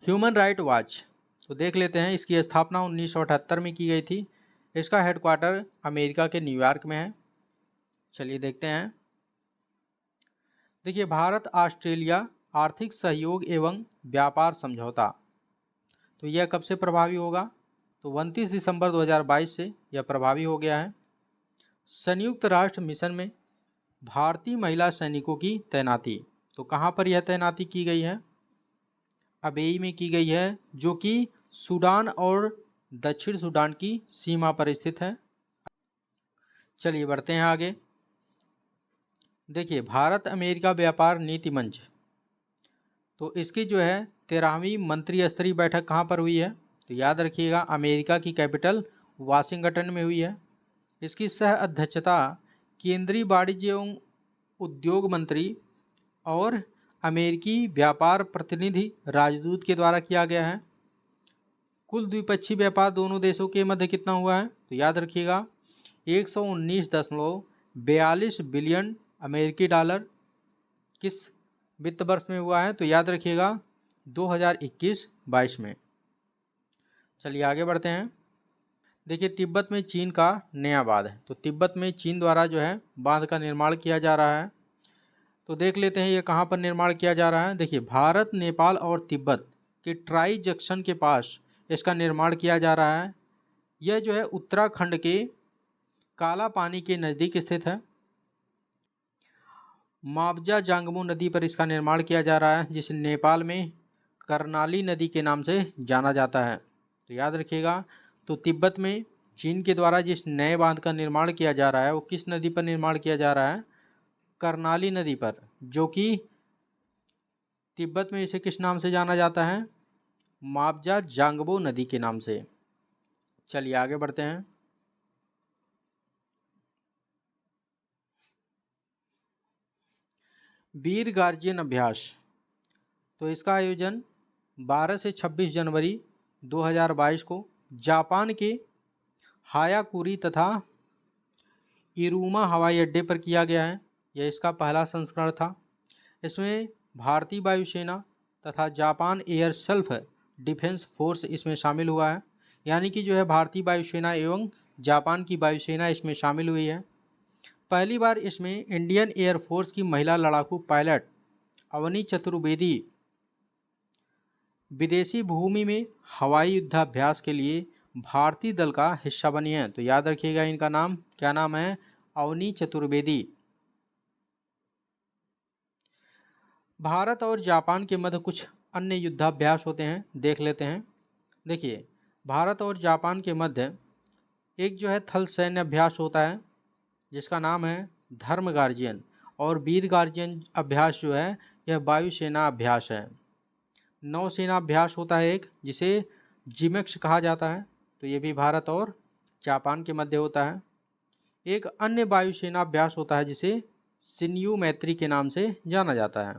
Speaker 1: ह्यूमन राइट वॉच, तो देख लेते हैं। इसकी स्थापना 1978 में की गई थी। इसका हेडक्वार्टर अमेरिका के न्यूयॉर्क में है। चलिए देखते हैं। देखिए, भारत ऑस्ट्रेलिया आर्थिक सहयोग एवं व्यापार समझौता, तो यह कब से प्रभावी होगा? तो 29 दिसंबर 2022 से यह प्रभावी हो गया है। संयुक्त राष्ट्र मिशन में भारतीय महिला सैनिकों की तैनाती, तो कहाँ पर यह तैनाती की गई है? अबेई में की गई है, जो कि सूडान और दक्षिण सूडान की सीमा पर स्थित है। चलिए बढ़ते हैं आगे। देखिए, भारत अमेरिका व्यापार नीति मंच, तो इसकी जो है 13वीं मंत्री स्तरीय बैठक कहाँ पर हुई है? तो याद रखिएगा, अमेरिका की कैपिटल वाशिंगटन में हुई है। इसकी सह अध्यक्षता केंद्रीय वाणिज्य एवं उद्योग मंत्री और अमेरिकी व्यापार प्रतिनिधि राजदूत के द्वारा किया गया है। कुल द्विपक्षीय व्यापार दोनों देशों के मध्य कितना हुआ है? तो याद रखिएगा 119.42 बिलियन अमेरिकी डॉलर किस वित्त वर्ष में हुआ है? तो याद रखिएगा 2021-22 में। चलिए आगे बढ़ते हैं। देखिए, तिब्बत में चीन का नया बांध है। तो तिब्बत में चीन द्वारा जो है बांध का निर्माण किया जा रहा है। तो देख लेते हैं ये कहाँ पर निर्माण किया जा रहा है। देखिए, भारत, नेपाल और तिब्बत के ट्राई जंक्शन के पास इसका निर्माण किया जा रहा है। यह जो है उत्तराखंड के काला पानी के नज़दीक स्थित है। माबजा जांगमो नदी पर इसका निर्माण किया जा रहा है, जिसे नेपाल में कर्णाली नदी के नाम से जाना जाता है। तो याद रखिएगा। तो तिब्बत में चीन के द्वारा जिस नए बांध का निर्माण किया जा रहा है वो किस नदी पर निर्माण किया जा रहा है? कर्णाली नदी पर, जो कि तिब्बत में इसे किस नाम से जाना जाता है? माबजा जांगबो नदी के नाम से। चलिए आगे बढ़ते हैं। वीर गार्जियन अभ्यास, तो इसका आयोजन 12 से 26 जनवरी 2022 को जापान के हायाकुरी तथा इरुमा हवाई अड्डे पर किया गया है। यह इसका पहला संस्करण था। इसमें भारतीय वायुसेना तथा Japan air self defence force इसमें शामिल हुआ है, यानी कि जो है भारतीय वायुसेना एवं जापान की वायुसेना इसमें शामिल हुई है। पहली बार इसमें इंडियन एयरफोर्स की महिला लड़ाकू पायलट अवनी चतुर्वेदी विदेशी भूमि में हवाई युद्धाभ्यास के लिए भारतीय दल का हिस्सा बनी है। तो याद रखिएगा, इनका नाम क्या नाम है? अवनी चतुर्वेदी। भारत और जापान के मध्य कुछ अन्य युद्धाभ्यास होते हैं, देख लेते हैं। देखिए, भारत और जापान के मध्य एक जो है थल सैन्य अभ्यास होता है जिसका नाम है धर्म गार्जियन, और वीर गार्जियन अभ्यास जो है यह वायुसेना अभ्यास है। नौसेना अभ्यास होता है एक, जिसे जिमेक्स कहा जाता है, तो ये भी भारत और जापान के मध्य होता है। एक अन्य वायुसेना अभ्यास होता है जिसे सिन्यू मैत्री के नाम से जाना जाता है।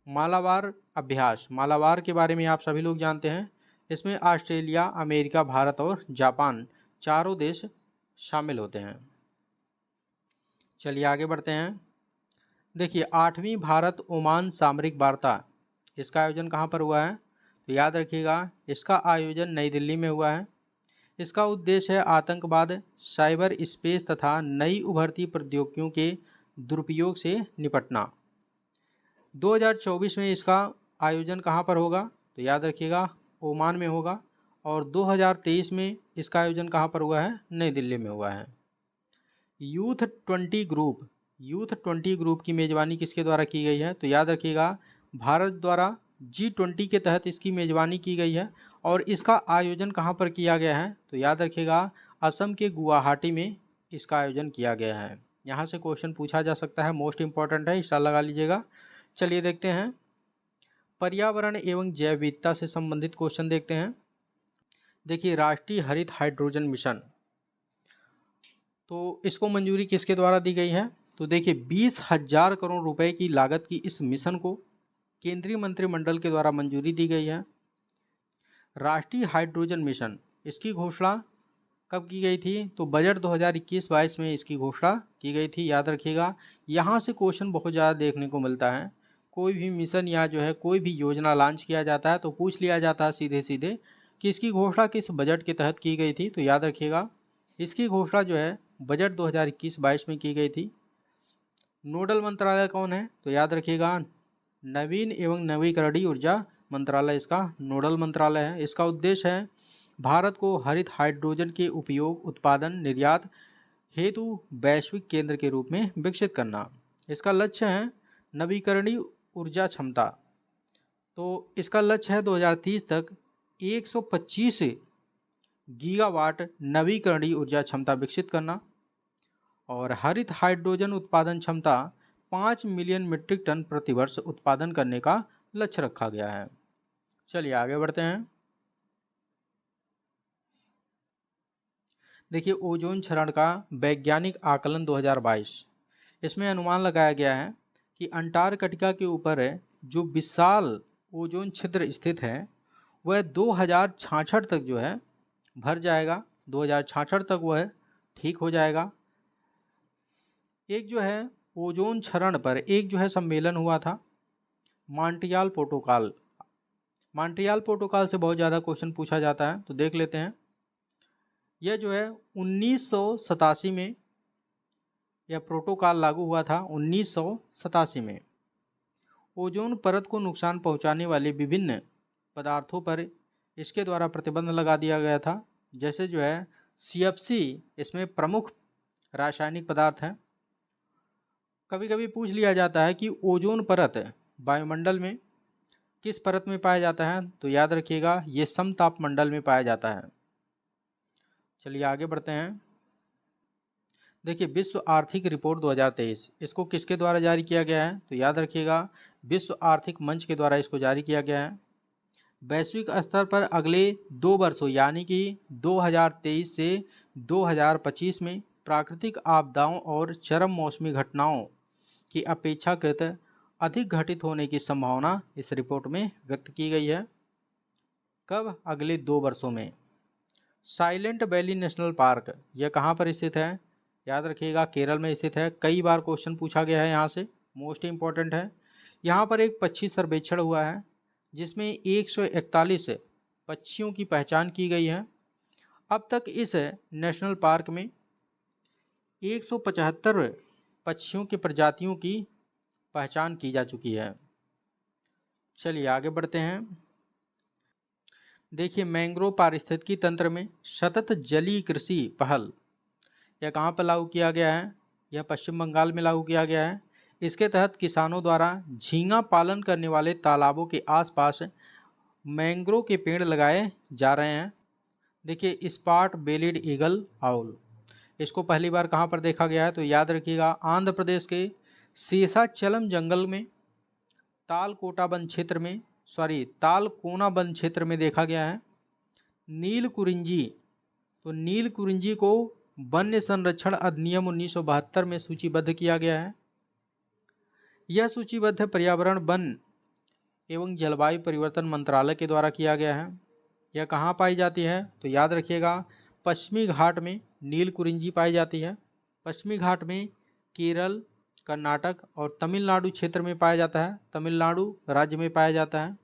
Speaker 1: मालाबार अभ्यास, मालाबार के बारे में आप सभी लोग जानते हैं। इसमें ऑस्ट्रेलिया, अमेरिका, भारत और जापान चारों देश शामिल होते हैं। चलिए आगे बढ़ते हैं। देखिए, 8वीं भारत ओमान सामरिक वार्ता, इसका आयोजन कहाँ पर हुआ है? तो याद रखिएगा, इसका आयोजन नई दिल्ली में हुआ है। इसका उद्देश्य है आतंकवाद, साइबर स्पेस तथा नई उभरती प्रौद्योगिकियों के दुरुपयोग से निपटना। 2024 में इसका आयोजन कहाँ पर होगा? तो याद रखिएगा, ओमान में होगा। और 2023 में इसका आयोजन कहाँ पर हुआ है? नई दिल्ली में हुआ है। यूथ 20 ग्रुप, यूथ 20 ग्रुप की मेज़बानी किसके द्वारा की गई है? तो याद रखिएगा, भारत द्वारा G20 के तहत इसकी मेज़बानी की गई है। और इसका आयोजन कहाँ पर किया गया है? तो याद रखिएगा, असम के गुवाहाटी में इसका आयोजन किया गया है। यहाँ से क्वेश्चन पूछा जा सकता है, मोस्ट इंपॉर्टेंट है, स्टार लगा लीजिएगा। चलिए देखते हैं, पर्यावरण एवं जैव विविधता से संबंधित क्वेश्चन देखते हैं। देखिए, राष्ट्रीय हरित हाइड्रोजन मिशन, तो इसको मंजूरी किसके द्वारा दी गई है? तो देखिए, 20,000 करोड़ रुपए की लागत की इस मिशन को केंद्रीय मंत्रिमंडल के द्वारा मंजूरी दी गई है। राष्ट्रीय हाइड्रोजन मिशन, इसकी घोषणा कब की गई थी? तो बजट 2021-22 में इसकी घोषणा की गई थी। याद रखिएगा, यहाँ से क्वेश्चन बहुत ज़्यादा देखने को मिलता है। कोई भी मिशन या जो है कोई भी योजना लॉन्च किया जाता है तो पूछ लिया जाता है सीधे सीधे कि इसकी घोषणा किस बजट के तहत की गई थी। तो याद रखिएगा, इसकी घोषणा जो है बजट 2021-22 में की गई थी। नोडल मंत्रालय कौन है? तो याद रखिएगा, नवीन एवं नवीकरणीय ऊर्जा मंत्रालय इसका नोडल मंत्रालय है। इसका उद्देश्य है भारत को हरित हाइड्रोजन के उपयोग, उत्पादन, निर्यात हेतु वैश्विक केंद्र के रूप में विकसित करना। इसका लक्ष्य है नवीकरणीय ऊर्जा क्षमता, तो इसका लक्ष्य है 2030 तक 125 गीगावाट नवीकरणीय ऊर्जा क्षमता विकसित करना। और हरित हाइड्रोजन उत्पादन क्षमता 5 मिलियन मीट्रिक टन प्रति वर्ष उत्पादन करने का लक्ष्य रखा गया है। चलिए आगे बढ़ते हैं। देखिए, ओजोन क्षरण का वैज्ञानिक आकलन 2022, इसमें अनुमान लगाया गया है कि अंटार्कटिका के ऊपर जो विशाल ओजोन छिद्र स्थित है वह 2066 तक जो है भर जाएगा। 2066 तक वह ठीक हो जाएगा। एक जो है ओजोन क्षरण पर एक जो है सम्मेलन हुआ था, मॉन्ट्रियल प्रोटोकॉल। मॉन्ट्रियल प्रोटोकॉल से बहुत ज़्यादा क्वेश्चन पूछा जाता है, तो देख लेते हैं। यह जो है 1987 में यह प्रोटोकॉल लागू हुआ था। 1987 में ओजोन परत को नुकसान पहुंचाने वाले विभिन्न पदार्थों पर इसके द्वारा प्रतिबंध लगा दिया गया था। जैसे जो है CFC इसमें प्रमुख रासायनिक पदार्थ है। कभी कभी पूछ लिया जाता है कि ओजोन परत वायुमंडल में किस परत में पाया जाता है, तो याद रखिएगा ये समताप मंडल में पाया जाता है। चलिए आगे बढ़ते हैं। देखिए विश्व आर्थिक रिपोर्ट 2023 इसको किसके द्वारा जारी किया गया है, तो याद रखिएगा विश्व आर्थिक मंच के द्वारा इसको जारी किया गया है। वैश्विक स्तर पर अगले 2 वर्षों यानी कि 2023 से 2025 में प्राकृतिक आपदाओं और चरम मौसमी घटनाओं की अपेक्षाकृत अधिक घटित होने की संभावना इस रिपोर्ट में व्यक्त की गई है। कब? अगले 2 वर्षों में। साइलेंट वैली नेशनल पार्क यह कहाँ पर स्थित है, याद रखिएगा केरल में स्थित है। कई बार क्वेश्चन पूछा गया है यहाँ से, मोस्ट इम्पॉर्टेंट है। यहाँ पर एक पक्षी सर्वेक्षण हुआ है जिसमें 141 पक्षियों की पहचान की गई है। अब तक इस नेशनल पार्क में 175 पक्षियों की प्रजातियों की पहचान की जा चुकी है। चलिए आगे बढ़ते हैं। देखिए मैंग्रोव पारिस्थितिकी तंत्र में सतत जलीय कृषि पहल यह कहाँ पर लागू किया गया है, यह पश्चिम बंगाल में लागू किया गया है। इसके तहत किसानों द्वारा झींगा पालन करने वाले तालाबों के आसपास मैंग्रोव के पेड़ लगाए जा रहे हैं। देखिए स्पॉट बेलिड ईगल आउल इसको पहली बार कहाँ पर देखा गया है, तो याद रखिएगा आंध्र प्रदेश के शेषाचलम जंगल में तालकोना वन क्षेत्र में देखा गया है। नील कुरिंजी, तो नील कुरिंजी को वन्य संरक्षण अधिनियम 1972 में सूचीबद्ध किया गया है। यह सूचीबद्ध पर्यावरण वन एवं जलवायु परिवर्तन मंत्रालय के द्वारा किया गया है। यह कहाँ पाई जाती है, तो याद रखिएगा पश्चिमी घाट में नील कुरिंजी पाई जाती है। पश्चिमी घाट में केरल, कर्नाटक और तमिलनाडु क्षेत्र में पाया जाता है, तमिलनाडु राज्य में पाया जाता है।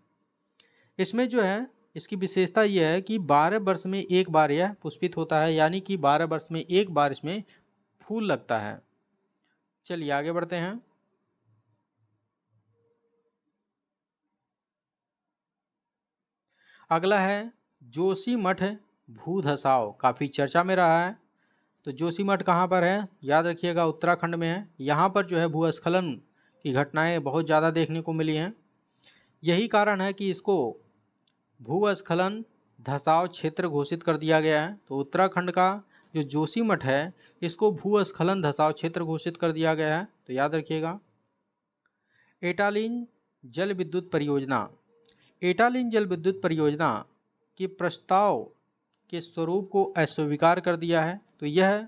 Speaker 1: इसमें जो है इसकी विशेषता यह है कि 12 वर्ष में एक बार यह पुष्पित होता है, यानी कि 12 वर्ष में एक बार इसमें फूल लगता है। चलिए आगे बढ़ते हैं। अगला है जोशीमठ भू धसाव, काफ़ी चर्चा में रहा है। तो जोशीमठ कहाँ पर है, याद रखिएगा उत्तराखंड में है। यहाँ पर जो है भूस्खलन की घटनाएं बहुत ज़्यादा देखने को मिली हैं। यही कारण है कि इसको भूस्खलन धसाव क्षेत्र घोषित कर दिया गया है। तो उत्तराखंड का जो जोशीमठ है इसको भूस्खलन धसाव क्षेत्र घोषित कर दिया गया है। तो याद रखिएगा। एटालिन जल विद्युत परियोजना, एटालिन जल विद्युत परियोजना के प्रस्ताव के स्वरूप को अस्वीकार कर दिया है। तो यह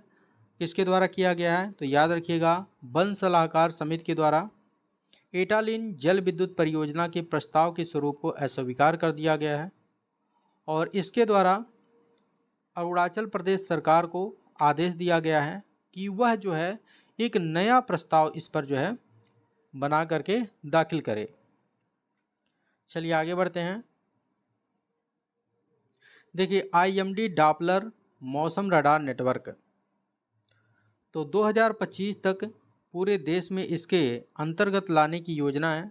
Speaker 1: किसके द्वारा किया गया है, तो याद रखिएगा वन सलाहकार समिति के द्वारा एटालिन जल विद्युत परियोजना के प्रस्ताव के स्वरूप को अस्वीकार कर दिया गया है। और इसके द्वारा अरुणाचल प्रदेश सरकार को आदेश दिया गया है कि वह जो है एक नया प्रस्ताव इस पर जो है बना करके दाखिल करे। चलिए आगे बढ़ते हैं। देखिए IMD डॉपलर मौसम रडार नेटवर्क, तो 2025 तक पूरे देश में इसके अंतर्गत लाने की योजना है।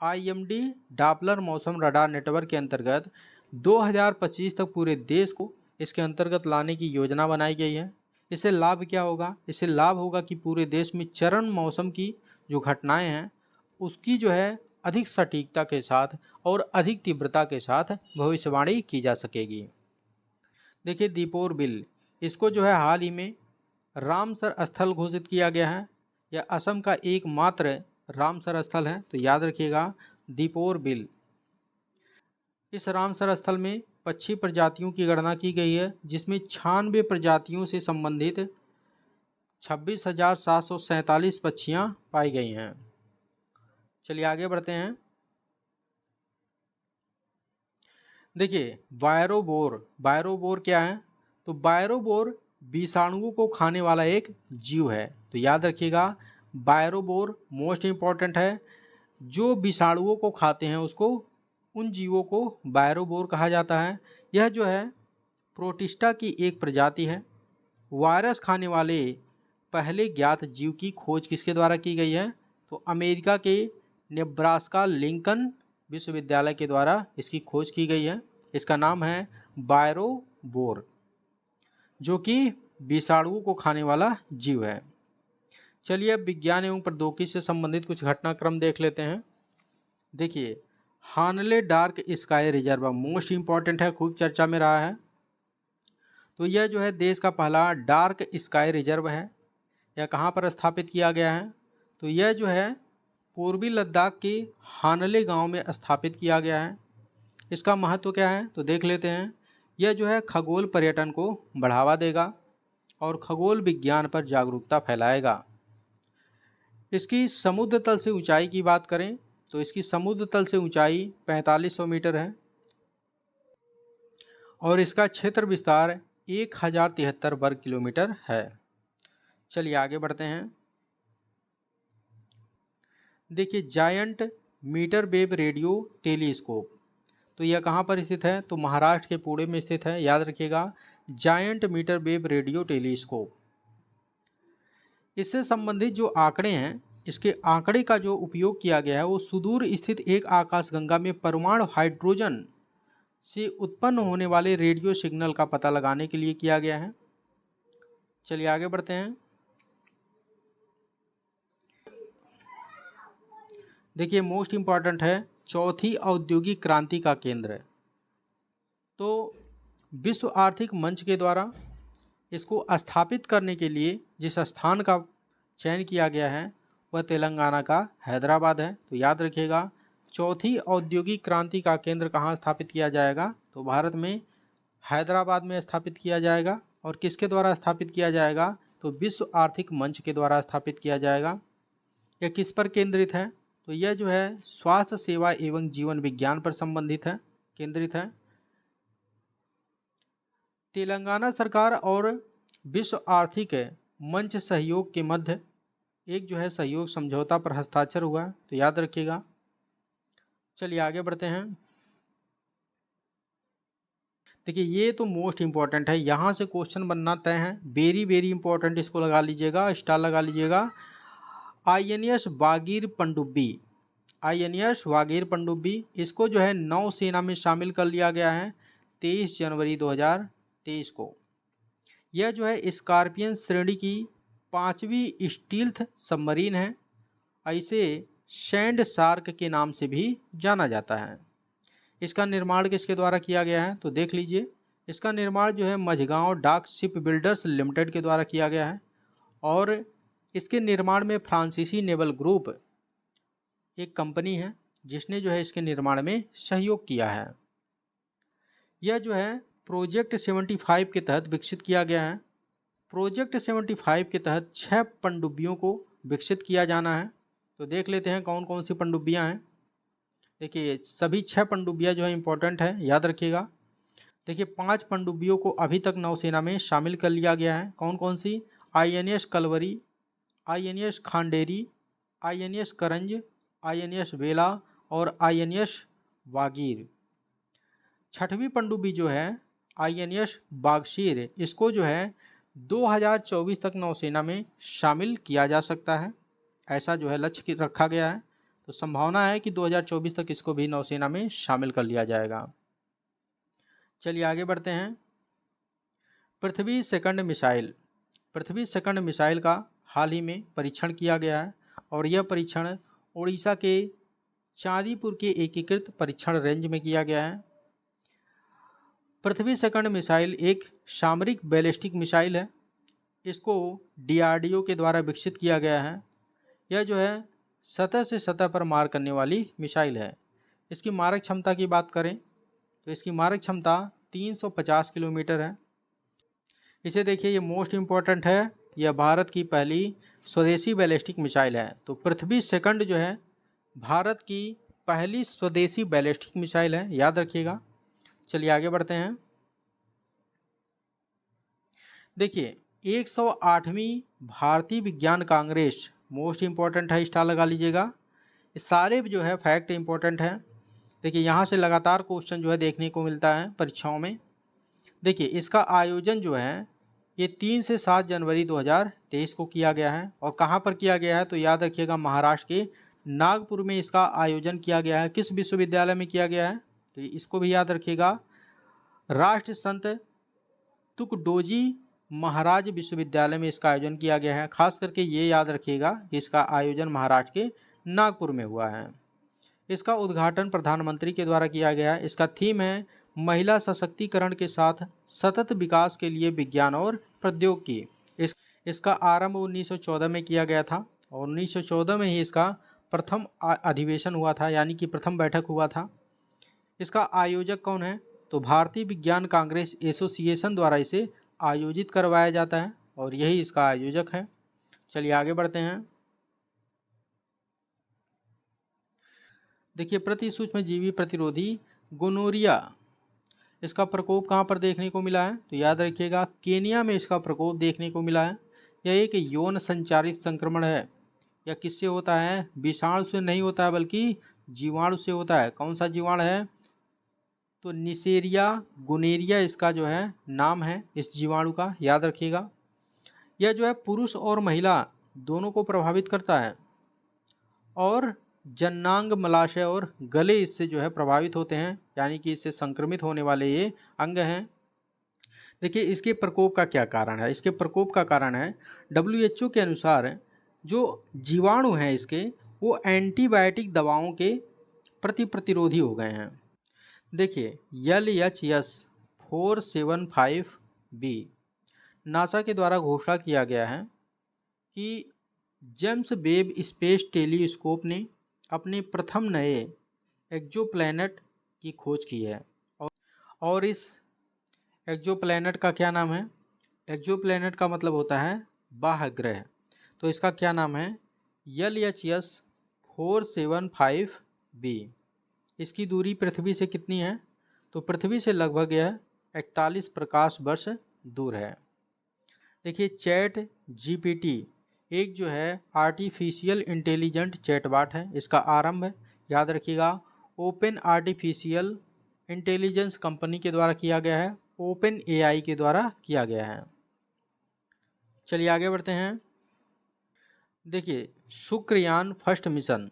Speaker 1: IMD डॉपलर मौसम रडार नेटवर्क के अंतर्गत 2025 तक पूरे देश को इसके अंतर्गत लाने की योजना बनाई गई है। इससे लाभ क्या होगा, इससे लाभ होगा कि पूरे देश में चरम मौसम की जो घटनाएं हैं उसकी जो है अधिक सटीकता के साथ और अधिक तीव्रता के साथ भविष्यवाणी की जा सकेगी। देखिए दीपोर बिल, इसको जो है हाल ही में रामसर स्थल घोषित किया गया है। यह असम का एकमात्र रामसर स्थल है। तो याद रखिएगा दीपोर बिल। इस रामसर स्थल में पक्षी प्रजातियों की गणना की गई है जिसमें 96 प्रजातियों से संबंधित 26,747 पक्षियाँ पाई गई हैं। चलिए आगे बढ़ते हैं। देखिए बायरोबोर, बायरोबोर क्या है, तो बायरोबोर विषाणुओं को खाने वाला एक जीव है। तो याद रखिएगा बायरोबोर मोस्ट इम्पॉर्टेंट है। जो विषाणुओं को खाते हैं उसको, उन जीवों को बायरोबोर कहा जाता है। यह जो है प्रोटिस्टा की एक प्रजाति है। वायरस खाने वाले पहले ज्ञात जीव की खोज किसके द्वारा की गई है, तो अमेरिका के नेब्रास्का लिंकन विश्वविद्यालय के द्वारा इसकी खोज की गई है। इसका नाम है बायरोबोर, जो कि विषाणुओं को खाने वाला जीव है। चलिए अब विज्ञान एवं प्रौद्योगिकी से संबंधित कुछ घटनाक्रम देख लेते हैं। देखिए, Hanle dark sky reserve most important है, खूब चर्चा में रहा है। तो यह जो है देश का पहला डार्क स्काई रिजर्व है। यह कहाँ पर स्थापित किया गया है? तो यह जो है पूर्वी लद्दाख के हानले गांव में स्थापित किया गया है। इसका महत्व क्या है तो देख लेते हैं। यह जो है खगोल पर्यटन को बढ़ावा देगा और खगोल विज्ञान पर जागरूकता फैलाएगा। इसकी समुद्र तल से ऊंचाई की बात करें तो इसकी समुद्र तल से ऊंचाई 4500 मीटर है और इसका क्षेत्र विस्तार 1073 वर्ग किलोमीटर है। चलिए आगे बढ़ते हैं। देखिए, giant metre wave radio telescope, तो यह कहाँ पर स्थित है? तो महाराष्ट्र के पुणे में स्थित है, याद रखिएगा, giant metre wave radio telescope. इससे संबंधित जो आंकड़े हैं, इसके आंकड़े का जो उपयोग किया गया है वो सुदूर स्थित एक आकाशगंगा में परमाणु हाइड्रोजन से उत्पन्न होने वाले रेडियो सिग्नल का पता लगाने के लिए किया गया है। चलिए आगे बढ़ते हैं। देखिए, मोस्ट इंपॉर्टेंट है, चौथी औद्योगिक क्रांति का केंद्र है। तो विश्व आर्थिक मंच के द्वारा इसको स्थापित करने के लिए जिस स्थान का चयन किया गया है वह तेलंगाना का हैदराबाद है। तो याद रखिएगा, चौथी औद्योगिक क्रांति का केंद्र कहाँ स्थापित किया जाएगा? तो भारत में हैदराबाद में स्थापित किया जाएगा। और किसके द्वारा स्थापित किया जाएगा? तो विश्व आर्थिक मंच के द्वारा स्थापित किया जाएगा। यह किस पर केंद्रित है? तो यह जो है स्वास्थ्य सेवा एवं जीवन विज्ञान पर संबंधित है, केंद्रित है। तेलंगाना सरकार और विश्व आर्थिक मंच सहयोग के मध्य एक जो है सहयोग समझौता पर हस्ताक्षर हुआ है, तो याद रखिएगा। चलिए आगे बढ़ते हैं। देखिए, ये तो मोस्ट इंपॉर्टेंट है, यहाँ से क्वेश्चन बनना तय है, वेरी वेरी इंपॉर्टेंट, इसको लगा लीजिएगा, स्टार लगा लीजिएगा। INS वागीर पनडुब्बी, INS वागीर पनडुब्बी, इसको जो है नौसेना में शामिल कर लिया गया है 23 जनवरी 2023 को। यह जो है स्कॉर्पियन श्रेणी की 5वीं स्टील्थ सबमरीन है। इसे सैंड शार्क के नाम से भी जाना जाता है। इसका निर्माण किसके द्वारा किया गया है? तो देख लीजिए, इसका निर्माण जो है मझगांव डाक शिप बिल्डर्स लिमिटेड के द्वारा किया गया है और इसके निर्माण में फ्रांसीसी नेवल ग्रुप एक कंपनी है जिसने जो है इसके निर्माण में सहयोग किया है। यह जो है प्रोजेक्ट 75 के तहत विकसित किया गया है। प्रोजेक्ट 75 के तहत 6 पनडुब्बियों को विकसित किया जाना है। तो देख लेते हैं कौन कौन सी पनडुब्बियां हैं। देखिए, सभी 6 पनडुब्बियां जो है इंपॉर्टेंट है, याद रखिएगा। देखिए, 5 पनडुब्बियों को अभी तक नौसेना में शामिल कर लिया गया है। कौन कौन सी? INS Kalvari, INS Khanderi, INS करंज, INS वेला और INS वागीर। 6वीं पनडुब्बी जो है INS बागशीर, इसको जो है 2024 तक नौसेना में शामिल किया जा सकता है, ऐसा जो है लक्ष्य रखा गया है। तो संभावना है कि 2024 तक इसको भी नौसेना में शामिल कर लिया जाएगा। चलिए आगे बढ़ते हैं। पृथ्वी सेकंड मिसाइल, पृथ्वी सेकंड मिसाइल का हाल ही में परीक्षण किया गया है और यह परीक्षण उड़ीसा के चांदीपुर के एकीकृत परीक्षण रेंज में किया गया है। पृथ्वी सेकंड मिसाइल एक सामरिक बैलिस्टिक मिसाइल है। इसको DRDO के द्वारा विकसित किया गया है। यह जो है सतह से सतह पर मार करने वाली मिसाइल है। इसकी मारक क्षमता की बात करें तो इसकी मारक क्षमता 350 किलोमीटर है। इसे देखिए, ये मोस्ट इम्पॉर्टेंट है, यह भारत की पहली स्वदेशी बैलिस्टिक मिसाइल है। तो पृथ्वी सेकंड जो है भारत की पहली स्वदेशी बैलिस्टिक मिसाइल है, याद रखिएगा। चलिए आगे बढ़ते हैं। देखिए, 108वीं भारतीय विज्ञान कांग्रेस, मोस्ट इंपॉर्टेंट है, स्टार लगा लीजिएगा। ये सारे जो है फैक्ट इंपॉर्टेंट है। देखिए, यहाँ से लगातार क्वेश्चन जो है देखने को मिलता है परीक्षाओं में। देखिए, इसका आयोजन जो है ये 3 से 7 जनवरी 2023 को किया गया है। और कहाँ पर किया गया है? तो याद रखिएगा, महाराष्ट्र के नागपुर में इसका आयोजन किया गया है। किस विश्वविद्यालय में किया गया है? तो इसको भी याद रखिएगा, राष्ट्र संत तुकडोजी महाराज विश्वविद्यालय में इसका आयोजन किया गया है। खास करके ये याद रखिएगा कि इसका आयोजन महाराष्ट्र के नागपुर में हुआ है। इसका उद्घाटन प्रधानमंत्री के द्वारा किया गया है। इसका थीम है महिला सशक्तिकरण के साथ सतत विकास के लिए विज्ञान और प्रौद्योगिकी। इसका आरंभ 1914 में किया गया था और 1914 में ही इसका प्रथम अधिवेशन हुआ था, यानी कि प्रथम बैठक हुआ था। इसका आयोजक कौन है? तो भारतीय विज्ञान कांग्रेस एसोसिएशन द्वारा इसे आयोजित करवाया जाता है और यही इसका आयोजक है। चलिए आगे बढ़ते हैं। देखिए, प्रतिसूक्ष्मजीवी प्रतिरोधी गोनोरिया, इसका प्रकोप कहाँ पर देखने को मिला है? तो याद रखिएगा केनिया में इसका प्रकोप देखने को मिला है। यह एक यौन संचारित संक्रमण है। यह किससे होता है? विषाणु से नहीं होता है बल्कि जीवाणु से होता है। कौन सा जीवाणु है? तो निसेरिया गोनेरिया इसका जो है नाम है इस जीवाणु का, याद रखिएगा। यह जो है पुरुष और महिला दोनों को प्रभावित करता है और जननांग, मलाशय और गले इससे जो है प्रभावित होते हैं, यानी कि इससे संक्रमित होने वाले ये अंग हैं। देखिए, इसके प्रकोप का क्या कारण है? इसके प्रकोप का कारण है WHO के अनुसार जो जीवाणु हैं इसके वो एंटीबायोटिक दवाओं के प्रति प्रतिरोधी हो गए हैं। देखिए, LHS 475b नासा के द्वारा घोषणा किया गया है कि जेम्स वेब स्पेस टेलीस्कोप ने अपने प्रथम नए एक्सोप्लैनेट की खोज की है और इस एक्सोप्लैनेट का क्या नाम है? एक्सोप्लैनेट का मतलब होता है बाह्य ग्रह। तो इसका क्या नाम है? LHS 475b। इसकी दूरी पृथ्वी से कितनी है? तो पृथ्वी से लगभग यह 41 प्रकाश वर्ष दूर है। देखिए, चैट GPT एक जो है आर्टिफिशियल इंटेलिजेंट चैटबॉट है। इसका आरंभ याद रखिएगा ओपन आर्टिफिशियल इंटेलिजेंस कंपनी के द्वारा किया गया है, ओपन AI के द्वारा किया गया है। चलिए आगे बढ़ते हैं। देखिए, शुक्रयान फर्स्ट मिशन,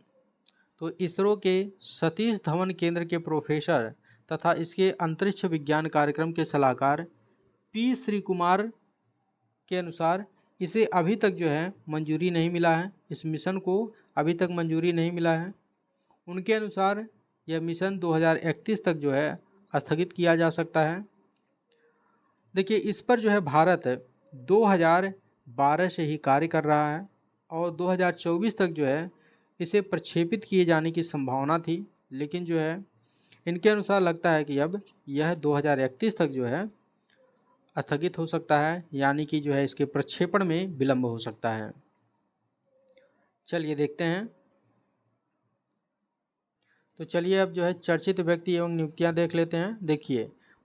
Speaker 1: तो इसरो के सतीश धवन केंद्र के प्रोफेसर तथा इसके अंतरिक्ष विज्ञान कार्यक्रम के सलाहकार P श्री कुमार के अनुसार इसे अभी तक जो है मंजूरी नहीं मिला है। इस मिशन को अभी तक मंजूरी नहीं मिला है। उनके अनुसार यह मिशन 2031 तक जो है स्थगित किया जा सकता है। देखिए, इस पर जो है भारत 2012 से ही कार्य कर रहा है और 2024 तक जो है इसे प्रक्षेपित किए जाने की संभावना थी, लेकिन जो है इनके अनुसार लगता है कि अब यह 2031 तक जो है स्थगित हो सकता है, यानी कि जो है इसके प्रक्षेपण में विलंब हो सकता है। चलिए देखते हैं। तो चलिए अब जो है चर्चित व्यक्ति एवं नियुक्तियां देख लेते हैं। देखिए,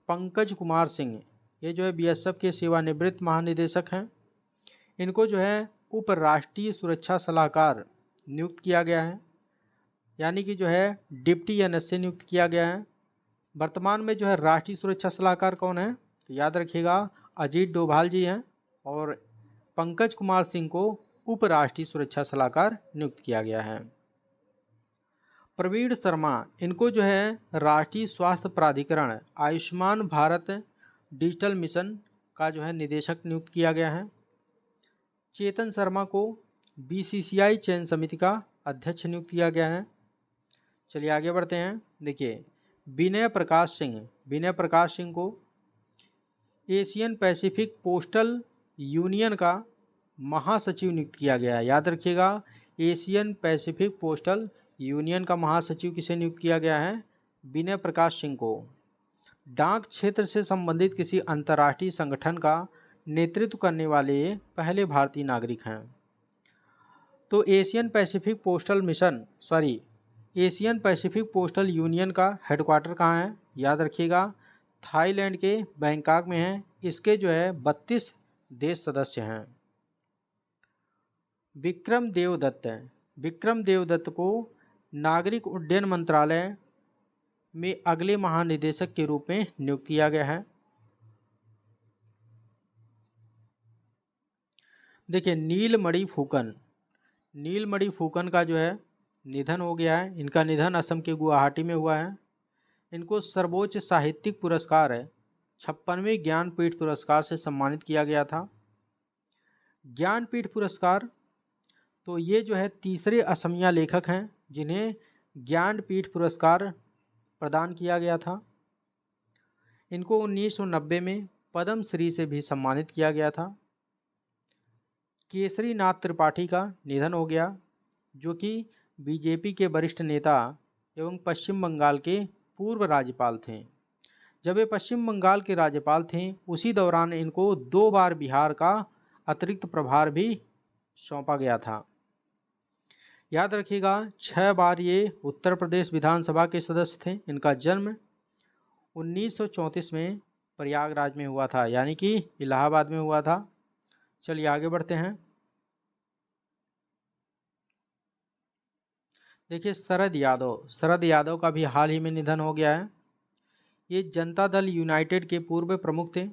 Speaker 1: पंकज कुमार सिंह, ये जो है BSF के सेवानिवृत्त महानिदेशक हैं। इनको जो है उप राष्ट्रीय सुरक्षा सलाहकार नियुक्त किया गया है, यानी कि जो है डिप्टी NS से नियुक्त किया गया है। वर्तमान में जो है राष्ट्रीय सुरक्षा सलाहकार कौन है? तो याद रखिएगा अजीत डोभाल जी हैं और पंकज कुमार सिंह को उप राष्ट्रीय सुरक्षा सलाहकार नियुक्त किया गया है। प्रवीण शर्मा, इनको जो है राष्ट्रीय स्वास्थ्य प्राधिकरण आयुष्मान भारत डिजिटल मिशन का जो है निदेशक नियुक्त किया गया है। चेतन शर्मा को BCCI चयन समिति का अध्यक्ष नियुक्त किया गया है। चलिए आगे बढ़ते हैं। देखिए, विनय प्रकाश सिंह को एशियन पैसिफिक पोस्टल यूनियन का महासचिव नियुक्त किया गया है। याद रखिएगा, एशियन पैसिफिक पोस्टल यूनियन का महासचिव किसे नियुक्त किया गया है? विनय प्रकाश सिंह को। डाक क्षेत्र से संबंधित किसी अंतर्राष्ट्रीय संगठन का नेतृत्व करने वाले ये पहले भारतीय नागरिक हैं। तो एशियन पैसिफिक पोस्टल यूनियन का हेडक्वार्टर कहाँ है? याद रखिएगा थाईलैंड के बैंकॉक में है। इसके जो है 32 देश सदस्य हैं। विक्रम देवदत्त को नागरिक उड्डयन मंत्रालय में अगले महानिदेशक के रूप में नियुक्त किया गया है। देखिए, नीलमणि फूकन का जो है निधन हो गया है। इनका निधन असम के गुवाहाटी में हुआ है। इनको सर्वोच्च साहित्यिक पुरस्कार है 56वें ज्ञानपीठ पुरस्कार से सम्मानित किया गया था। ज्ञानपीठ पुरस्कार, तो ये जो है तीसरे असमिया लेखक हैं जिन्हें ज्ञानपीठ पुरस्कार प्रदान किया गया था। इनको 1990 में पद्मश्री से भी सम्मानित किया गया था। केसरी नाथ त्रिपाठी का निधन हो गया, जो कि बीजेपी के वरिष्ठ नेता एवं पश्चिम बंगाल के पूर्व राज्यपाल थे। जब ये पश्चिम बंगाल के राज्यपाल थे, उसी दौरान इनको 2 बार बिहार का अतिरिक्त प्रभार भी सौंपा गया था। याद रखिएगा, 6 बार ये उत्तर प्रदेश विधानसभा के सदस्य थे। इनका जन्म 1934 में प्रयागराज में हुआ था, यानी कि इलाहाबाद में हुआ था। चलिए आगे बढ़ते हैं। देखिए शरद यादव का भी हाल ही में निधन हो गया है। ये जनता दल यूनाइटेड के पूर्व प्रमुख थे।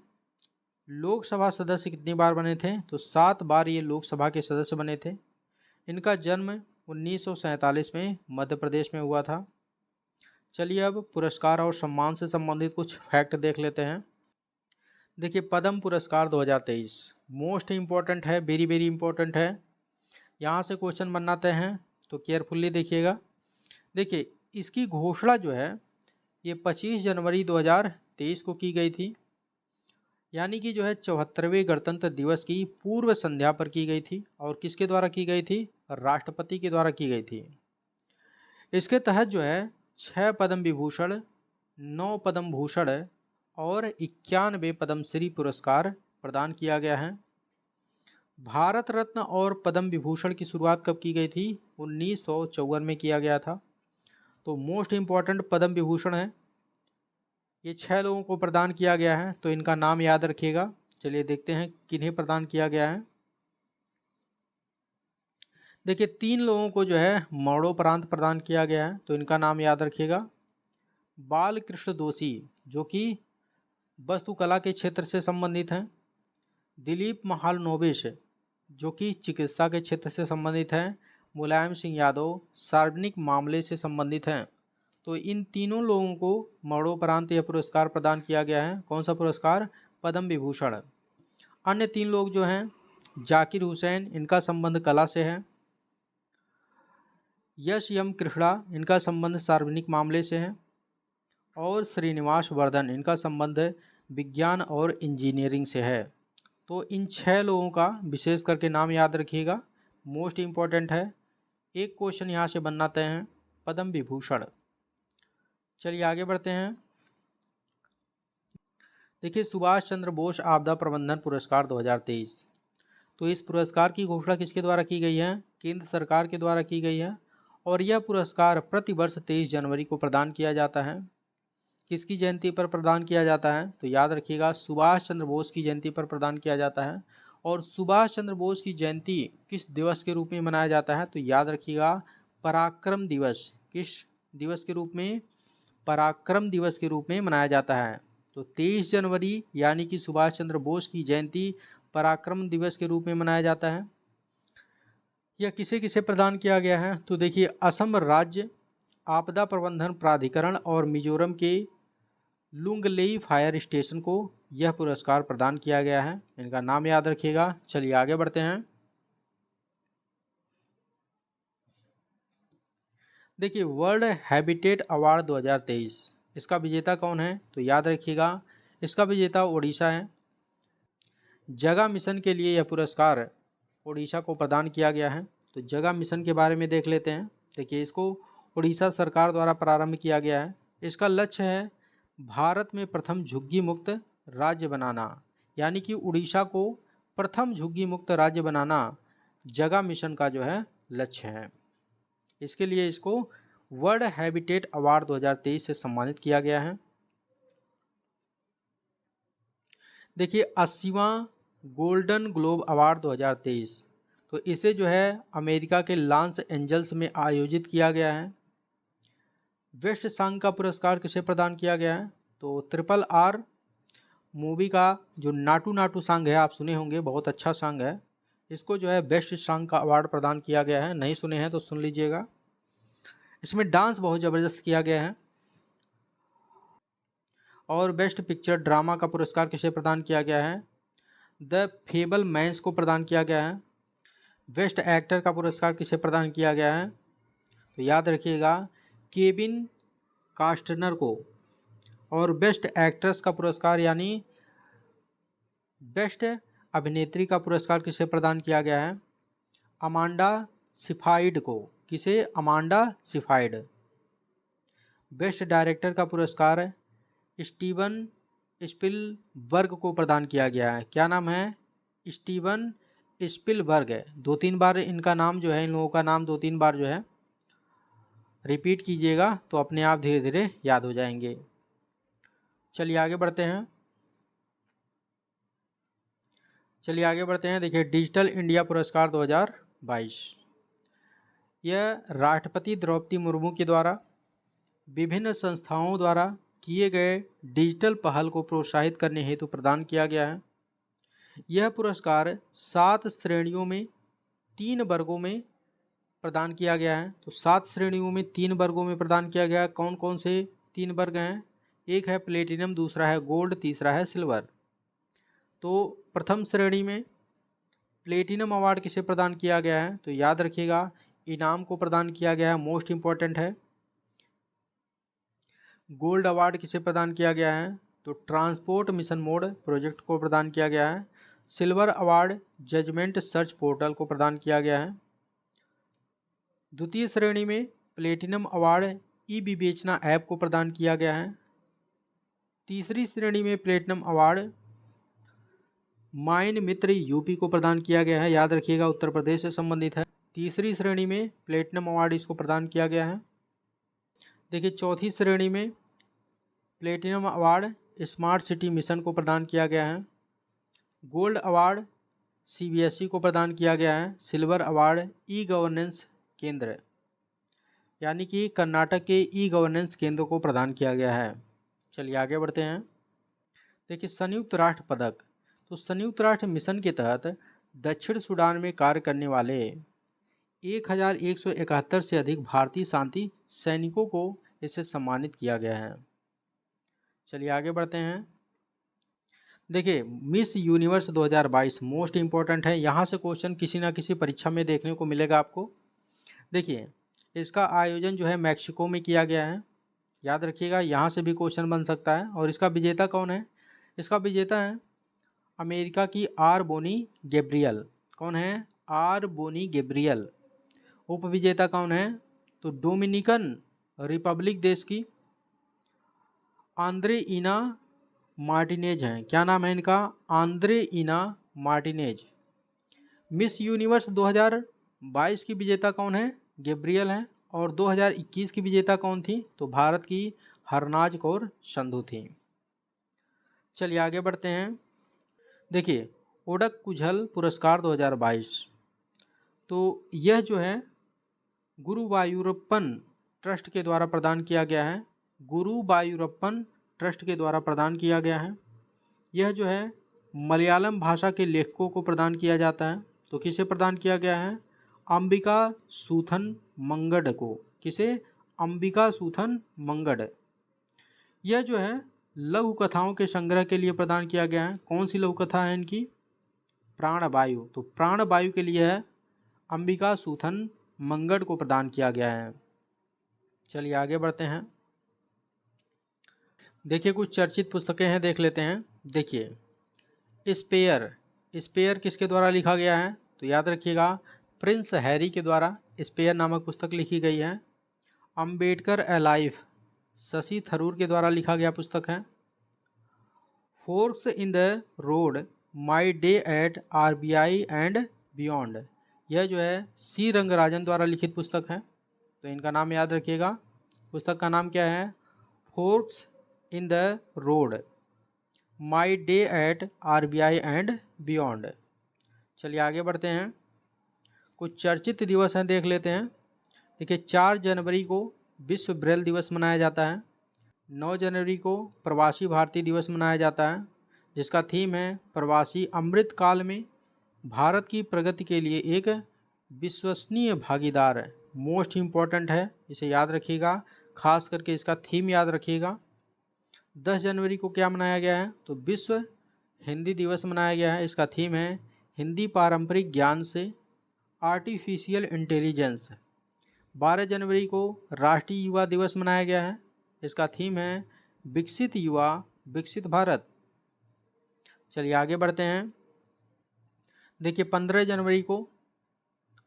Speaker 1: लोकसभा सदस्य कितनी बार बने थे? तो 7 बार ये लोकसभा के सदस्य बने थे। इनका जन्म 1947 में मध्य प्रदेश में हुआ था। चलिए अब पुरस्कार और सम्मान से संबंधित कुछ फैक्ट देख लेते हैं। देखिए, पद्म पुरस्कार 2023 मोस्ट इम्पोर्टेंट है, वेरी वेरी इम्पोर्टेंट है। यहाँ से क्वेश्चन बनाते हैं तो केयरफुल्ली देखिएगा। देखिए, इसकी घोषणा जो है ये 25 जनवरी 2023 को की गई थी, यानी कि जो है 74वें गणतंत्र दिवस की पूर्व संध्या पर की गई थी। और किसके द्वारा की गई थी? राष्ट्रपति के द्वारा की गई थी। इसके तहत जो है 6 पद्म विभूषण, 9 पद्म भूषण और 91 पद्मश्री पुरस्कार प्रदान किया गया है। भारत रत्न और पद्म विभूषण की शुरुआत कब की गई थी? 1954 में किया गया था। तो मोस्ट इम्पॉर्टेंट पद्म विभूषण है, ये 6 लोगों को प्रदान किया गया है, तो इनका नाम याद रखिएगा। चलिए देखते हैं किन्हें प्रदान किया गया है। देखिए, 3 लोगों को जो है मरणोपरांत प्रदान किया गया है, तो इनका नाम याद रखिएगा। बाल कृष्ण दोषी, जो कि वास्तुकला के क्षेत्र से संबंधित हैं। दिलीप महालनोबिस, जो कि चिकित्सा के क्षेत्र से संबंधित हैं। मुलायम सिंह यादव सार्वजनिक मामले से संबंधित हैं। तो इन तीनों लोगों को मरणोपरांत यह पुरस्कार प्रदान किया गया है। कौन सा पुरस्कार? पद्म विभूषण। अन्य 3 लोग जो हैं, जाकिर हुसैन, इनका संबंध कला से है। यश एम कृष्णा, इनका संबंध सार्वजनिक मामले से है। और श्रीनिवास वर्धन, इनका संबंध विज्ञान और इंजीनियरिंग से है। तो इन 6 लोगों का विशेष करके नाम याद रखिएगा, मोस्ट इम्पॉर्टेंट है। एक क्वेश्चन यहाँ से बनाते हैं, पद्म विभूषण। चलिए आगे बढ़ते हैं। देखिए, सुभाष चंद्र बोस आपदा प्रबंधन पुरस्कार 2023, तो इस पुरस्कार की घोषणा किसके द्वारा की गई है? केंद्र सरकार के द्वारा की गई है। और यह पुरस्कार प्रतिवर्ष 23 जनवरी को प्रदान किया जाता है। किसकी जयंती पर प्रदान किया जाता है? तो याद रखिएगा, सुभाष चंद्र बोस की जयंती पर प्रदान किया जाता है। और सुभाष चंद्र बोस की जयंती किस दिवस के रूप में मनाया जाता है? तो याद रखिएगा, पराक्रम दिवस। किस दिवस के रूप में? पराक्रम दिवस के रूप में मनाया जाता है। तो 23 जनवरी यानी कि सुभाष चंद्र बोस की जयंती पराक्रम दिवस के रूप में मनाया जाता है। यह किसे किसे प्रदान किया गया है? तो देखिए, असम राज्य आपदा प्रबंधन प्राधिकरण और मिजोरम के लुंगलेई फायर स्टेशन को यह पुरस्कार प्रदान किया गया है। इनका नाम याद रखिएगा। चलिए आगे बढ़ते हैं। देखिए, वर्ल्ड हैबिटेट अवार्ड 2023, इसका विजेता कौन है? तो याद रखिएगा, इसका विजेता ओडिशा है। जगह मिशन के लिए यह पुरस्कार ओडिशा को प्रदान किया गया है। तो जगह मिशन के बारे में देख लेते हैं। देखिए, इसको ओडिशा सरकार द्वारा प्रारंभ किया गया है। इसका लक्ष्य है भारत में प्रथम झुग्गी मुक्त राज्य बनाना, यानी कि उड़ीसा को प्रथम झुग्गी मुक्त राज्य बनाना जगह मिशन का जो है लक्ष्य है। इसके लिए इसको वर्ल्ड हैबिटेट अवार्ड 2023 से सम्मानित किया गया है। देखिए, 80वां गोल्डन ग्लोब अवार्ड 2023, तो इसे जो है अमेरिका के लॉस एंजल्स में आयोजित किया गया है। बेस्ट सॉन्ग का पुरस्कार किसे प्रदान किया गया है? तो RRR मूवी का जो नाटू नाटू सॉन्ग है, आप सुने होंगे, बहुत अच्छा सॉन्ग है। इसको जो है बेस्ट सॉन्ग का अवार्ड प्रदान किया गया है। नहीं सुने हैं तो सुन लीजिएगा। इसमें डांस बहुत ज़बरदस्त किया गया है। और बेस्ट पिक्चर ड्रामा का पुरस्कार किसे प्रदान किया गया है? द फेबल मैन्स को प्रदान किया गया है। बेस्ट एक्टर का पुरस्कार किसे प्रदान किया गया है? तो याद रखिएगा केविन कास्टनर को। और बेस्ट एक्ट्रेस का पुरस्कार यानी बेस्ट अभिनेत्री का पुरस्कार किसे प्रदान किया गया है? अमांडा सिफाइड को। किसे? अमांडा सिफाइड। बेस्ट डायरेक्टर का पुरस्कार स्टीवन स्पिलबर्ग को प्रदान किया गया है। क्या नाम है? स्टीवन स्पिलबर्ग है। 2-3 बार इनका नाम जो है, इन लोगों का नाम 2-3 बार जो है रिपीट कीजिएगा तो अपने आप धीरे धीरे याद हो जाएंगे। चलिए आगे बढ़ते हैं। देखिए डिजिटल इंडिया पुरस्कार 2022, यह राष्ट्रपति द्रौपदी मुर्मू के द्वारा विभिन्न संस्थाओं द्वारा किए गए डिजिटल पहल को प्रोत्साहित करने हेतु प्रदान किया गया है। यह पुरस्कार 7 श्रेणियों में 3 वर्गों में प्रदान किया गया है। तो 7 श्रेणियों में 3 वर्गों में प्रदान किया गया है। कौन कौन से 3 वर्ग हैं? एक है प्लेटिनम, दूसरा है गोल्ड, तीसरा है सिल्वर। तो प्रथम श्रेणी में प्लेटिनम अवार्ड किसे प्रदान किया गया है? तो याद रखिएगा इनाम को प्रदान किया गया है, मोस्ट इम्पॉर्टेंट है। गोल्ड अवार्ड किसे प्रदान किया गया है? तो ट्रांसपोर्ट मिशन मोड प्रोजेक्ट को प्रदान किया गया है। Silver award judgment search portal को प्रदान किया गया है। द्वितीय श्रेणी में प्लेटिनम अवार्ड ई विवेचना ऐप को प्रदान किया गया है। तीसरी श्रेणी में प्लेटिनम अवार्ड माइन मित्र यूपी को प्रदान किया गया है। याद रखिएगा उत्तर प्रदेश से संबंधित है। तीसरी श्रेणी में प्लेटिनम अवार्ड इसको प्रदान किया गया है। देखिए चौथी श्रेणी में platinum award smart city mission को प्रदान किया गया है। गोल्ड अवार्ड सीबीएसई को प्रदान किया गया है। सिल्वर अवार्ड ई गवर्नेंस केंद्र यानी कि कर्नाटक के ई गवर्नेंस केंद्र को प्रदान किया गया है। चलिए आगे बढ़ते हैं। देखिए संयुक्त राष्ट्र पदक, तो संयुक्त राष्ट्र मिशन के तहत दक्षिण सूडान में कार्य करने वाले 1171 से अधिक भारतीय शांति सैनिकों को इससे सम्मानित किया गया है। चलिए आगे बढ़ते हैं। देखिए मिस यूनिवर्स 2022 मोस्ट इम्पोर्टेंट है। यहाँ से क्वेश्चन किसी ना किसी परीक्षा में देखने को मिलेगा आपको। देखिए इसका आयोजन जो है मैक्सिको में किया गया है। याद रखिएगा यहाँ से भी क्वेश्चन बन सकता है। और इसका विजेता कौन है? इसका विजेता है अमेरिका की आर बोनी गैब्रियल। कौन है? R Bonney Gabriel. उपविजेता कौन है? तो डोमिनिकन रिपब्लिक देश की आंद्रे इना मार्टिनेज हैं। क्या नाम है इनका? आंद्रे इना मार्टिनेज। मिस यूनिवर्स 2022 की विजेता कौन है? गैब्रियल हैं। और 2021 की विजेता कौन थी? तो भारत की हरनाज कौर संधू थी। चलिए आगे बढ़ते हैं। देखिए ओडक कुझल पुरस्कार 2022, तो यह जो है गुरुवायूरप्पन ट्रस्ट के द्वारा प्रदान किया गया है। गुरुवायूरप्पन ट्रस्ट के द्वारा प्रदान किया गया है। यह जो है मलयालम भाषा के लेखकों को प्रदान किया जाता है। तो किसे प्रदान किया गया है? अंबिका सूथन मंगड को। किसे? अंबिका सूथन मंगड। यह जो है लघु कथाओं के संग्रह के लिए प्रदान किया गया है। कौन सी लघु कथा है इनकी? प्राणवायु। तो प्राणवायु के लिए है अंबिका सूथन मंगड को प्रदान किया गया है। चलिए आगे बढ़ते हैं। देखिए कुछ चर्चित पुस्तकें हैं, देख लेते हैं। देखिए स्पेयर किसके द्वारा लिखा गया है? तो याद रखिएगा प्रिंस हैरी के द्वारा स्पेयर नामक पुस्तक लिखी गई है। अंबेडकर ए लाइफ शशि थरूर के द्वारा लिखा गया पुस्तक है। Forks in the road my day at RBI and beyond, यह जो है सी रंगराजन द्वारा लिखित पुस्तक है। तो इनका नाम याद रखिएगा। पुस्तक का नाम क्या है? Forks in the road my day at RBI and beyond. चलिए आगे बढ़ते हैं। कुछ चर्चित दिवस हैं, देख लेते हैं। देखिए 4 जनवरी को विश्व ब्रेल दिवस मनाया जाता है। 9 जनवरी को प्रवासी भारतीय दिवस मनाया जाता है, जिसका थीम है प्रवासी अमृत काल में भारत की प्रगति के लिए एक विश्वसनीय भागीदार। मोस्ट इम्पॉर्टेंट है, इसे याद रखिएगा, खास करके इसका थीम याद रखिएगा। 10 जनवरी को क्या मनाया गया है? तो विश्व हिंदी दिवस मनाया गया है। इसका थीम है हिंदी पारंपरिक ज्ञान से आर्टिफिशियल इंटेलिजेंस। 12 जनवरी को राष्ट्रीय युवा दिवस मनाया गया है। इसका थीम है विकसित युवा विकसित भारत। चलिए आगे बढ़ते हैं। देखिए 15 जनवरी को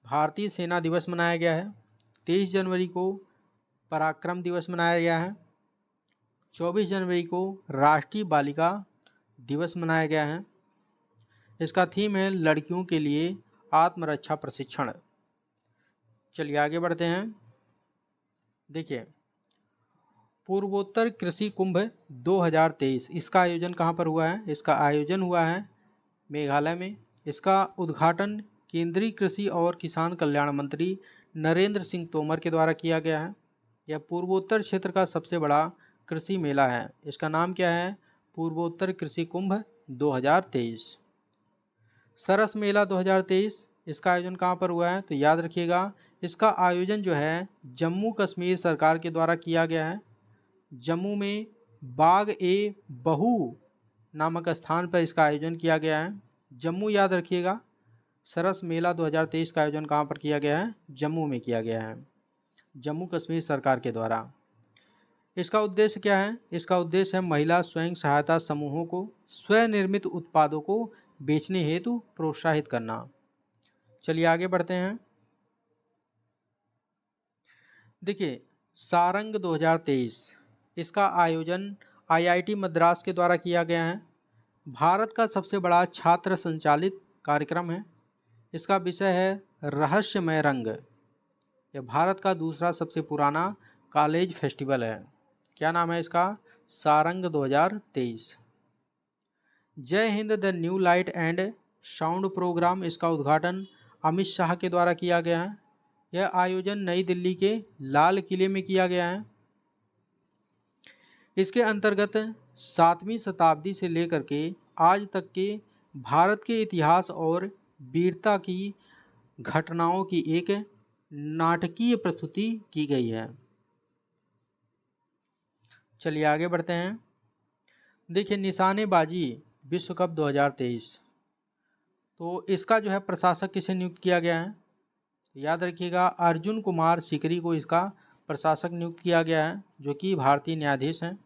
Speaker 1: भारतीय सेना दिवस मनाया गया है। 23 जनवरी को पराक्रम दिवस मनाया गया है। 24 जनवरी को राष्ट्रीय बालिका दिवस मनाया गया है। इसका थीम है लड़कियों के लिए आत्मरक्षा प्रशिक्षण। चलिए आगे बढ़ते हैं। देखिए पूर्वोत्तर कृषि कुंभ 2023, इसका आयोजन कहाँ पर हुआ है? इसका आयोजन हुआ है मेघालय में। इसका उद्घाटन केंद्रीय कृषि और किसान कल्याण मंत्री नरेंद्र सिंह तोमर के द्वारा किया गया है। यह पूर्वोत्तर क्षेत्र का सबसे बड़ा कृषि मेला है। इसका नाम क्या है? पूर्वोत्तर कृषि कुंभ 2023। सरस मेला 2023, इसका आयोजन कहाँ पर हुआ है? तो याद रखिएगा इसका आयोजन जो है जम्मू कश्मीर सरकार के द्वारा किया गया है। जम्मू में बाग ए बहू नामक स्थान पर इसका आयोजन किया गया है। जम्मू याद रखिएगा। सरस मेला 2023 का आयोजन कहाँ पर किया गया है? जम्मू में किया गया है, जम्मू कश्मीर सरकार के द्वारा। इसका उद्देश्य क्या है? इसका उद्देश्य है महिला स्वयं सहायता समूहों को स्वनिर्मित उत्पादों को बेचने हेतु प्रोत्साहित करना। चलिए आगे बढ़ते हैं। देखिए सारंग 2023, इसका आयोजन आईआईटी मद्रास के द्वारा किया गया है। भारत का सबसे बड़ा छात्र संचालित कार्यक्रम है। इसका विषय है रहस्यमय रंग। यह भारत का दूसरा सबसे पुराना कॉलेज फेस्टिवल है। क्या नाम है इसका? Sarang 2023। Jai Hind the new light and sound program, इसका उद्घाटन अमित शाह के द्वारा किया गया है। यह आयोजन नई दिल्ली के लाल किले में किया गया है। इसके अंतर्गत 7वीं शताब्दी से लेकर के आज तक के भारत के इतिहास और वीरता की घटनाओं की एक नाटकीय प्रस्तुति की गई है। चलिए आगे बढ़ते हैं। देखिए निशानेबाजी विश्व कप 2023, तो इसका जो है प्रशासक किसे नियुक्त किया गया है? याद रखिएगा अर्जुन कुमार सिकरी को इसका प्रशासक नियुक्त किया गया है, जो कि भारतीय न्यायाधीश हैं।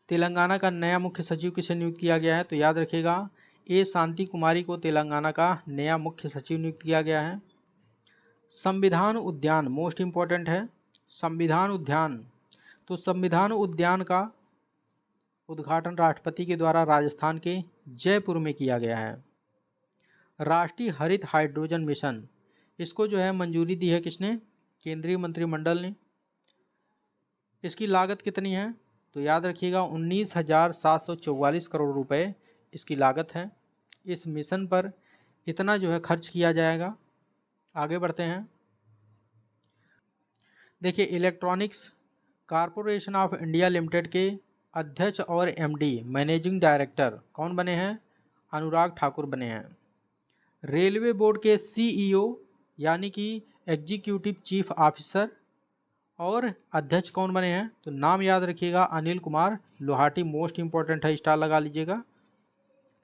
Speaker 1: तेलंगाना का नया मुख्य सचिव किसे नियुक्त किया गया है? तो याद रखिएगा ए शांति कुमारी को तेलंगाना का नया मुख्य सचिव नियुक्त किया गया है। संविधान उद्यान मोस्ट इम्पॉर्टेंट है। संविधान उद्यान, तो संविधान उद्यान का उद्घाटन राष्ट्रपति के द्वारा राजस्थान के जयपुर में किया गया है। राष्ट्रीय हरित हाइड्रोजन मिशन, इसको जो है मंजूरी दी है किसने? केंद्रीय मंत्रिमंडल ने। इसकी लागत कितनी है? तो याद रखिएगा 19,744 करोड़ रुपए इसकी लागत है। इस मिशन पर इतना जो है खर्च किया जाएगा। आगे बढ़ते हैं। देखिए electronics corporation of India limited के अध्यक्ष और एमडी मैनेजिंग डायरेक्टर कौन बने हैं? अनुराग ठाकुर बने हैं। रेलवे बोर्ड के सीईओ यानी कि एग्जीक्यूटिव चीफ ऑफिसर और अध्यक्ष कौन बने हैं? तो नाम याद रखिएगा अनिल कुमार लोहाटी, मोस्ट इंपॉर्टेंट है, स्टार लगा लीजिएगा।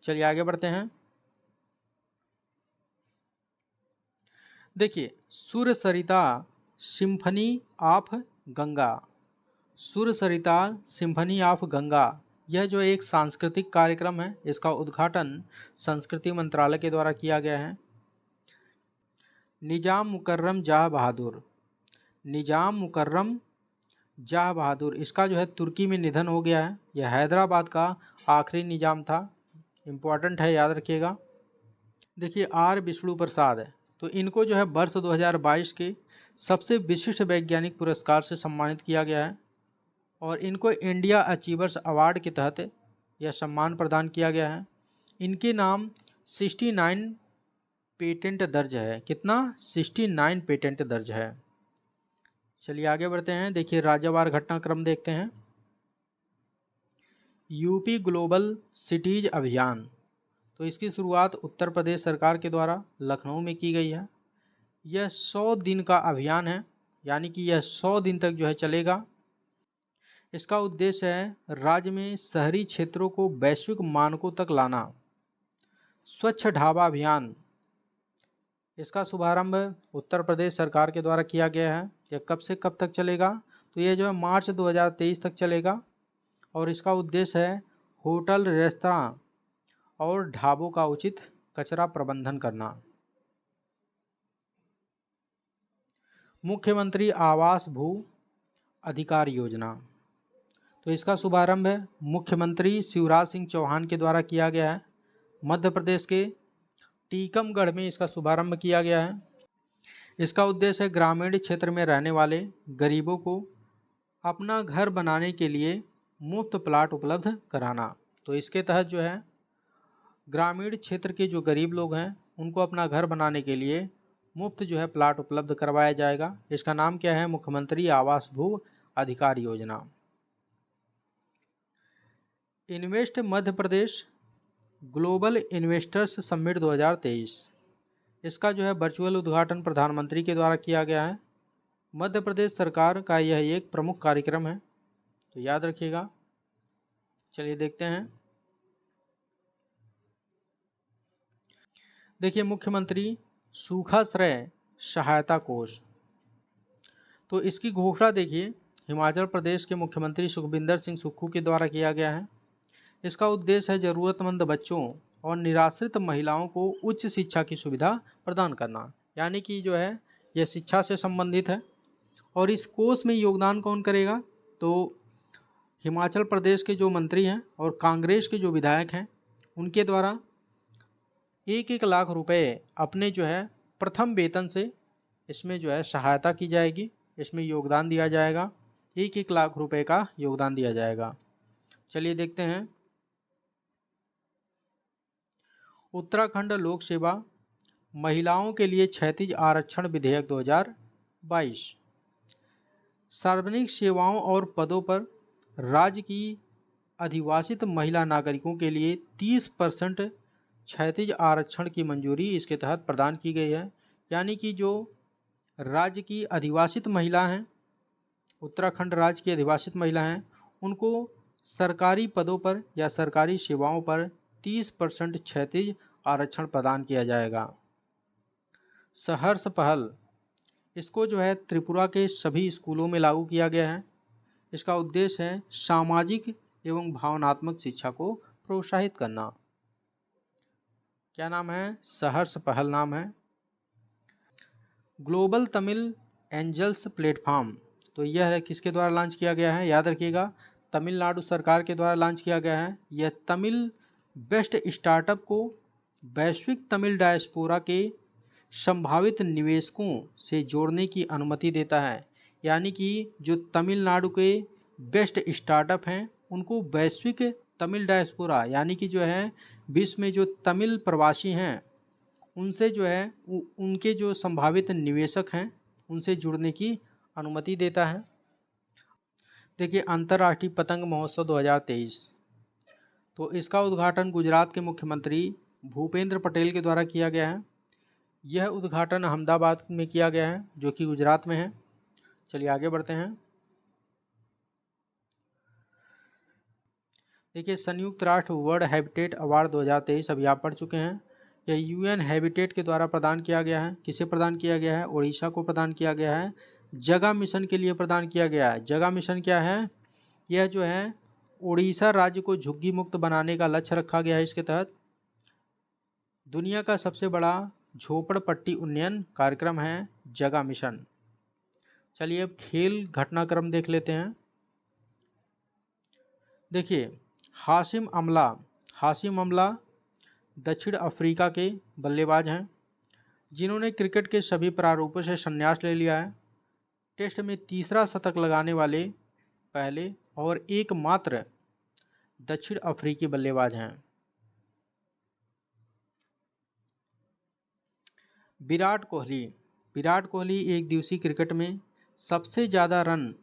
Speaker 1: चलिए आगे बढ़ते हैं। देखिए Surya Sarita symphony of Ganga, Surya Sarita symphony of Ganga, यह जो एक सांस्कृतिक कार्यक्रम है, इसका उद्घाटन संस्कृति मंत्रालय के द्वारा किया गया है। निजाम मुकर्रम जहाँ बहादुर, निजाम मुकर्रम जहाँ बहादुर, इसका जो है तुर्की में निधन हो गया है। यह हैदराबाद का आखिरी निजाम था। इम्पोर्टेंट है, याद रखिएगा। देखिए आर विष्णु प्रसाद है, तो इनको जो है वर्ष 2022 के सबसे विशिष्ट वैज्ञानिक पुरस्कार से सम्मानित किया गया है और इनको इंडिया अचीवर्स अवार्ड के तहत यह सम्मान प्रदान किया गया है। इनके नाम 69 पेटेंट दर्ज है। कितना? 69 पेटेंट दर्ज है। चलिए आगे बढ़ते हैं। देखिए राज्यवार घटनाक्रम देखते हैं। यूपी ग्लोबल सिटीज अभियान, तो इसकी शुरुआत उत्तर प्रदेश सरकार के द्वारा लखनऊ में की गई है। यह 100 दिन का अभियान है, यानी कि यह 100 दिन तक जो है चलेगा। इसका उद्देश्य है राज्य में शहरी क्षेत्रों को वैश्विक मानकों तक लाना। स्वच्छ ढाबा अभियान, इसका शुभारंभ उत्तर प्रदेश सरकार के द्वारा किया गया है। यह कब से कब तक चलेगा? तो ये जो है मार्च 2023 तक चलेगा और इसका उद्देश्य है होटल, रेस्तरां और ढाबों का उचित कचरा प्रबंधन करना। मुख्यमंत्री आवास भू अधिकार योजना, तो इसका शुभारंभ मुख्यमंत्री शिवराज सिंह चौहान के द्वारा किया गया है। मध्य प्रदेश के टीकमगढ़ में इसका शुभारंभ किया गया है। इसका उद्देश्य है ग्रामीण क्षेत्र में रहने वाले गरीबों को अपना घर बनाने के लिए मुफ्त प्लाट उपलब्ध कराना। तो इसके तहत जो है ग्रामीण क्षेत्र के जो गरीब लोग हैं उनको अपना घर बनाने के लिए मुफ्त जो है प्लाट उपलब्ध करवाया जाएगा। इसका नाम क्या है? मुख्यमंत्री आवास भू अधिकार योजना। Invest Madhya Pradesh global investors summit 2023, इसका जो है वर्चुअल उद्घाटन प्रधानमंत्री के द्वारा किया गया है। मध्य प्रदेश सरकार का यह एक प्रमुख कार्यक्रम है, तो याद रखिएगा। चलिए देखते हैं। देखिए, मुख्यमंत्री सूखाश्रय सहायता कोष, तो इसकी घोषणा देखिए हिमाचल प्रदेश के मुख्यमंत्री सुखविंदर सिंह सुक्खू के द्वारा किया गया है। इसका उद्देश्य है ज़रूरतमंद बच्चों और निराश्रित महिलाओं को उच्च शिक्षा की सुविधा प्रदान करना, यानी कि जो है यह शिक्षा से संबंधित है। और इस कोष में योगदान कौन करेगा? तो हिमाचल प्रदेश के जो मंत्री हैं और कांग्रेस के जो विधायक हैं उनके द्वारा 1-1 लाख रुपए अपने जो है प्रथम वेतन से इसमें जो है सहायता की जाएगी, इसमें योगदान दिया जाएगा। 1-1 लाख रुपए का योगदान दिया जाएगा। चलिए देखते हैं। उत्तराखंड लोक सेवा महिलाओं के लिए क्षैतिज आरक्षण विधेयक 2022, सार्वजनिक सेवाओं और पदों पर राज्य की अधिवासित महिला नागरिकों के लिए 30% क्षैतिज आरक्षण की मंजूरी इसके तहत प्रदान की गई है। यानी कि जो राज्य की अधिवासित महिला हैं, उत्तराखंड राज्य की अधिवासित महिला हैं, उनको सरकारी पदों पर या सरकारी सेवाओं पर 30% क्षैतिज आरक्षण प्रदान किया जाएगा। सहर्ष पहल, इसको जो है त्रिपुरा के सभी स्कूलों में लागू किया गया है। इसका उद्देश्य है सामाजिक एवं भावनात्मक शिक्षा को प्रोत्साहित करना। क्या नाम है? सहर्ष पहल नाम है। ग्लोबल तमिल एंजल्स प्लेटफॉर्म, तो यह है किसके द्वारा लॉन्च किया गया है? याद रखिएगा, तमिलनाडु सरकार के द्वारा लॉन्च किया गया है। यह तमिल बेस्ट स्टार्टअप को वैश्विक तमिल डायस्पोरा के संभावित निवेशकों से जोड़ने की अनुमति देता है। यानी कि जो तमिलनाडु के बेस्ट स्टार्टअप हैं उनको वैश्विक तमिल डायस्पोरा, यानी कि जो है विश्व में जो तमिल प्रवासी हैं उनसे जो है उनके जो संभावित निवेशक हैं उनसे जुड़ने की अनुमति देता है। देखिए, अंतर्राष्ट्रीय पतंग महोत्सव 2023, तो इसका उद्घाटन गुजरात के मुख्यमंत्री भूपेंद्र पटेल के द्वारा किया गया है। यह उद्घाटन अहमदाबाद में किया गया है जो कि गुजरात में है। चलिए आगे बढ़ते हैं। देखिए, संयुक्त राष्ट्र वर्ल्ड हैबिटेट अवार्ड 2023 अभी आप पढ़ चुके हैं। यह यूएन हैबिटेट के द्वारा प्रदान किया गया है। किसे प्रदान किया गया है? ओडिशा को प्रदान किया गया है। जगह मिशन के लिए प्रदान किया गया है। जगह मिशन क्या है? यह जो है ओडिशा राज्य को झुग्गी मुक्त बनाने का लक्ष्य रखा गया है। इसके तहत दुनिया का सबसे बड़ा झोपड़पट्टी उन्नयन कार्यक्रम है जगह मिशन। चलिए अब खेल घटनाक्रम देख लेते हैं। देखिए, हाशिम अमला दक्षिण अफ्रीका के बल्लेबाज हैं जिन्होंने क्रिकेट के सभी प्रारूपों से संन्यास ले लिया है। टेस्ट में तीसरा शतक लगाने वाले पहले और एकमात्र दक्षिण अफ्रीकी बल्लेबाज हैं। विराट कोहली एक दिवसीय क्रिकेट में सबसे ज़्यादा रन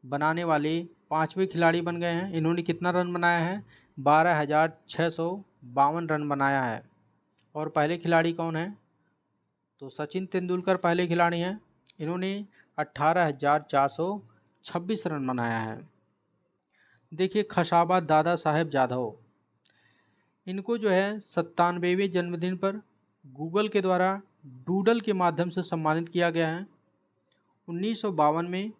Speaker 1: बनाने वाले 5वें खिलाड़ी बन गए हैं। इन्होंने कितना रन बनाया है? 12,652 रन बनाया है। और पहले खिलाड़ी कौन है? तो सचिन तेंदुलकर पहले खिलाड़ी हैं। इन्होंने 18,426 रन बनाया है। देखिए खशाबा दादा साहेब जाधव, इनको जो है 97वें जन्मदिन पर गूगल के द्वारा डूडल के माध्यम से सम्मानित किया गया है। 1952 में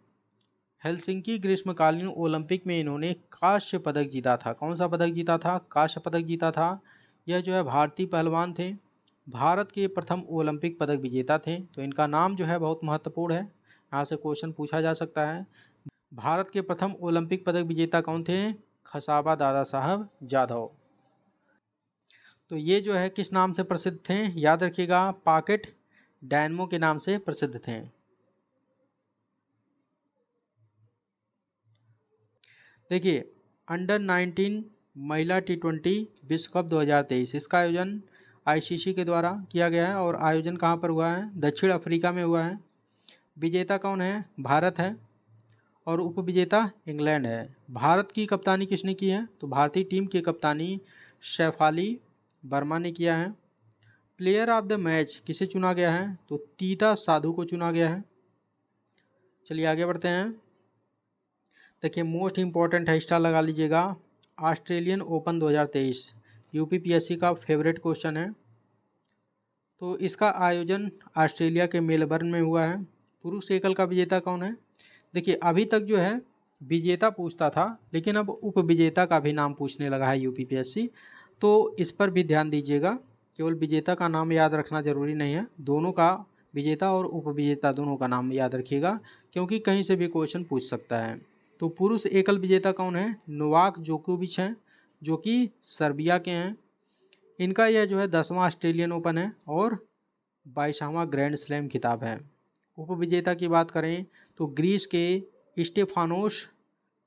Speaker 1: हेलसिंकी ग्रीष्मकालीन ओलंपिक में इन्होंने कांस्य पदक जीता था। कौन सा पदक जीता था? कांस्य पदक जीता था। यह जो है भारतीय पहलवान थे, भारत के प्रथम ओलंपिक पदक विजेता थे। तो इनका नाम जो है बहुत महत्वपूर्ण है, यहाँ से क्वेश्चन पूछा जा सकता है। भारत के प्रथम ओलंपिक पदक विजेता कौन थे? खशाबा दादा साहब जाधव। तो ये जो है किस नाम से प्रसिद्ध थे? याद रखिएगा, पॉकेट डायनमो के नाम से प्रसिद्ध थे। देखिए अंडर 19 महिला T20 विश्व कप 2023, इसका आयोजन आईसीसी के द्वारा किया गया है और आयोजन कहाँ पर हुआ है? दक्षिण अफ्रीका में हुआ है। विजेता कौन है? भारत है और उपविजेता इंग्लैंड है। भारत की कप्तानी किसने की है? तो भारतीय टीम की कप्तानी शेफाली वर्मा ने किया है। प्लेयर ऑफ द मैच किसे चुना गया है? तो तीता साधु को चुना गया है। चलिए आगे बढ़ते हैं। देखिए मोस्ट इम्पॉर्टेंट है, स्टार लगा लीजिएगा। ऑस्ट्रेलियन ओपन 2023 यूपीपीएससी का फेवरेट क्वेश्चन है। तो इसका आयोजन ऑस्ट्रेलिया के मेलबर्न में हुआ है। पुरुष एकल का विजेता कौन है? देखिए अभी तक जो है विजेता पूछता था, लेकिन अब उपविजेता का भी नाम पूछने लगा है यूपीपीएससी, तो इस पर भी ध्यान दीजिएगा। केवल विजेता का नाम याद रखना जरूरी नहीं है, दोनों का, विजेता और उपविजेता दोनों का नाम याद रखिएगा, क्योंकि कहीं से भी क्वेश्चन पूछ सकता है। तो पुरुष एकल विजेता कौन है? नोवाक जोकोविच हैं, जो कि सर्बिया के हैं। इनका यह जो है 10वां ऑस्ट्रेलियन ओपन है और 22वां ग्रैंड स्लैम खिताब है। उपविजेता की बात करें तो ग्रीस के स्टेफानोस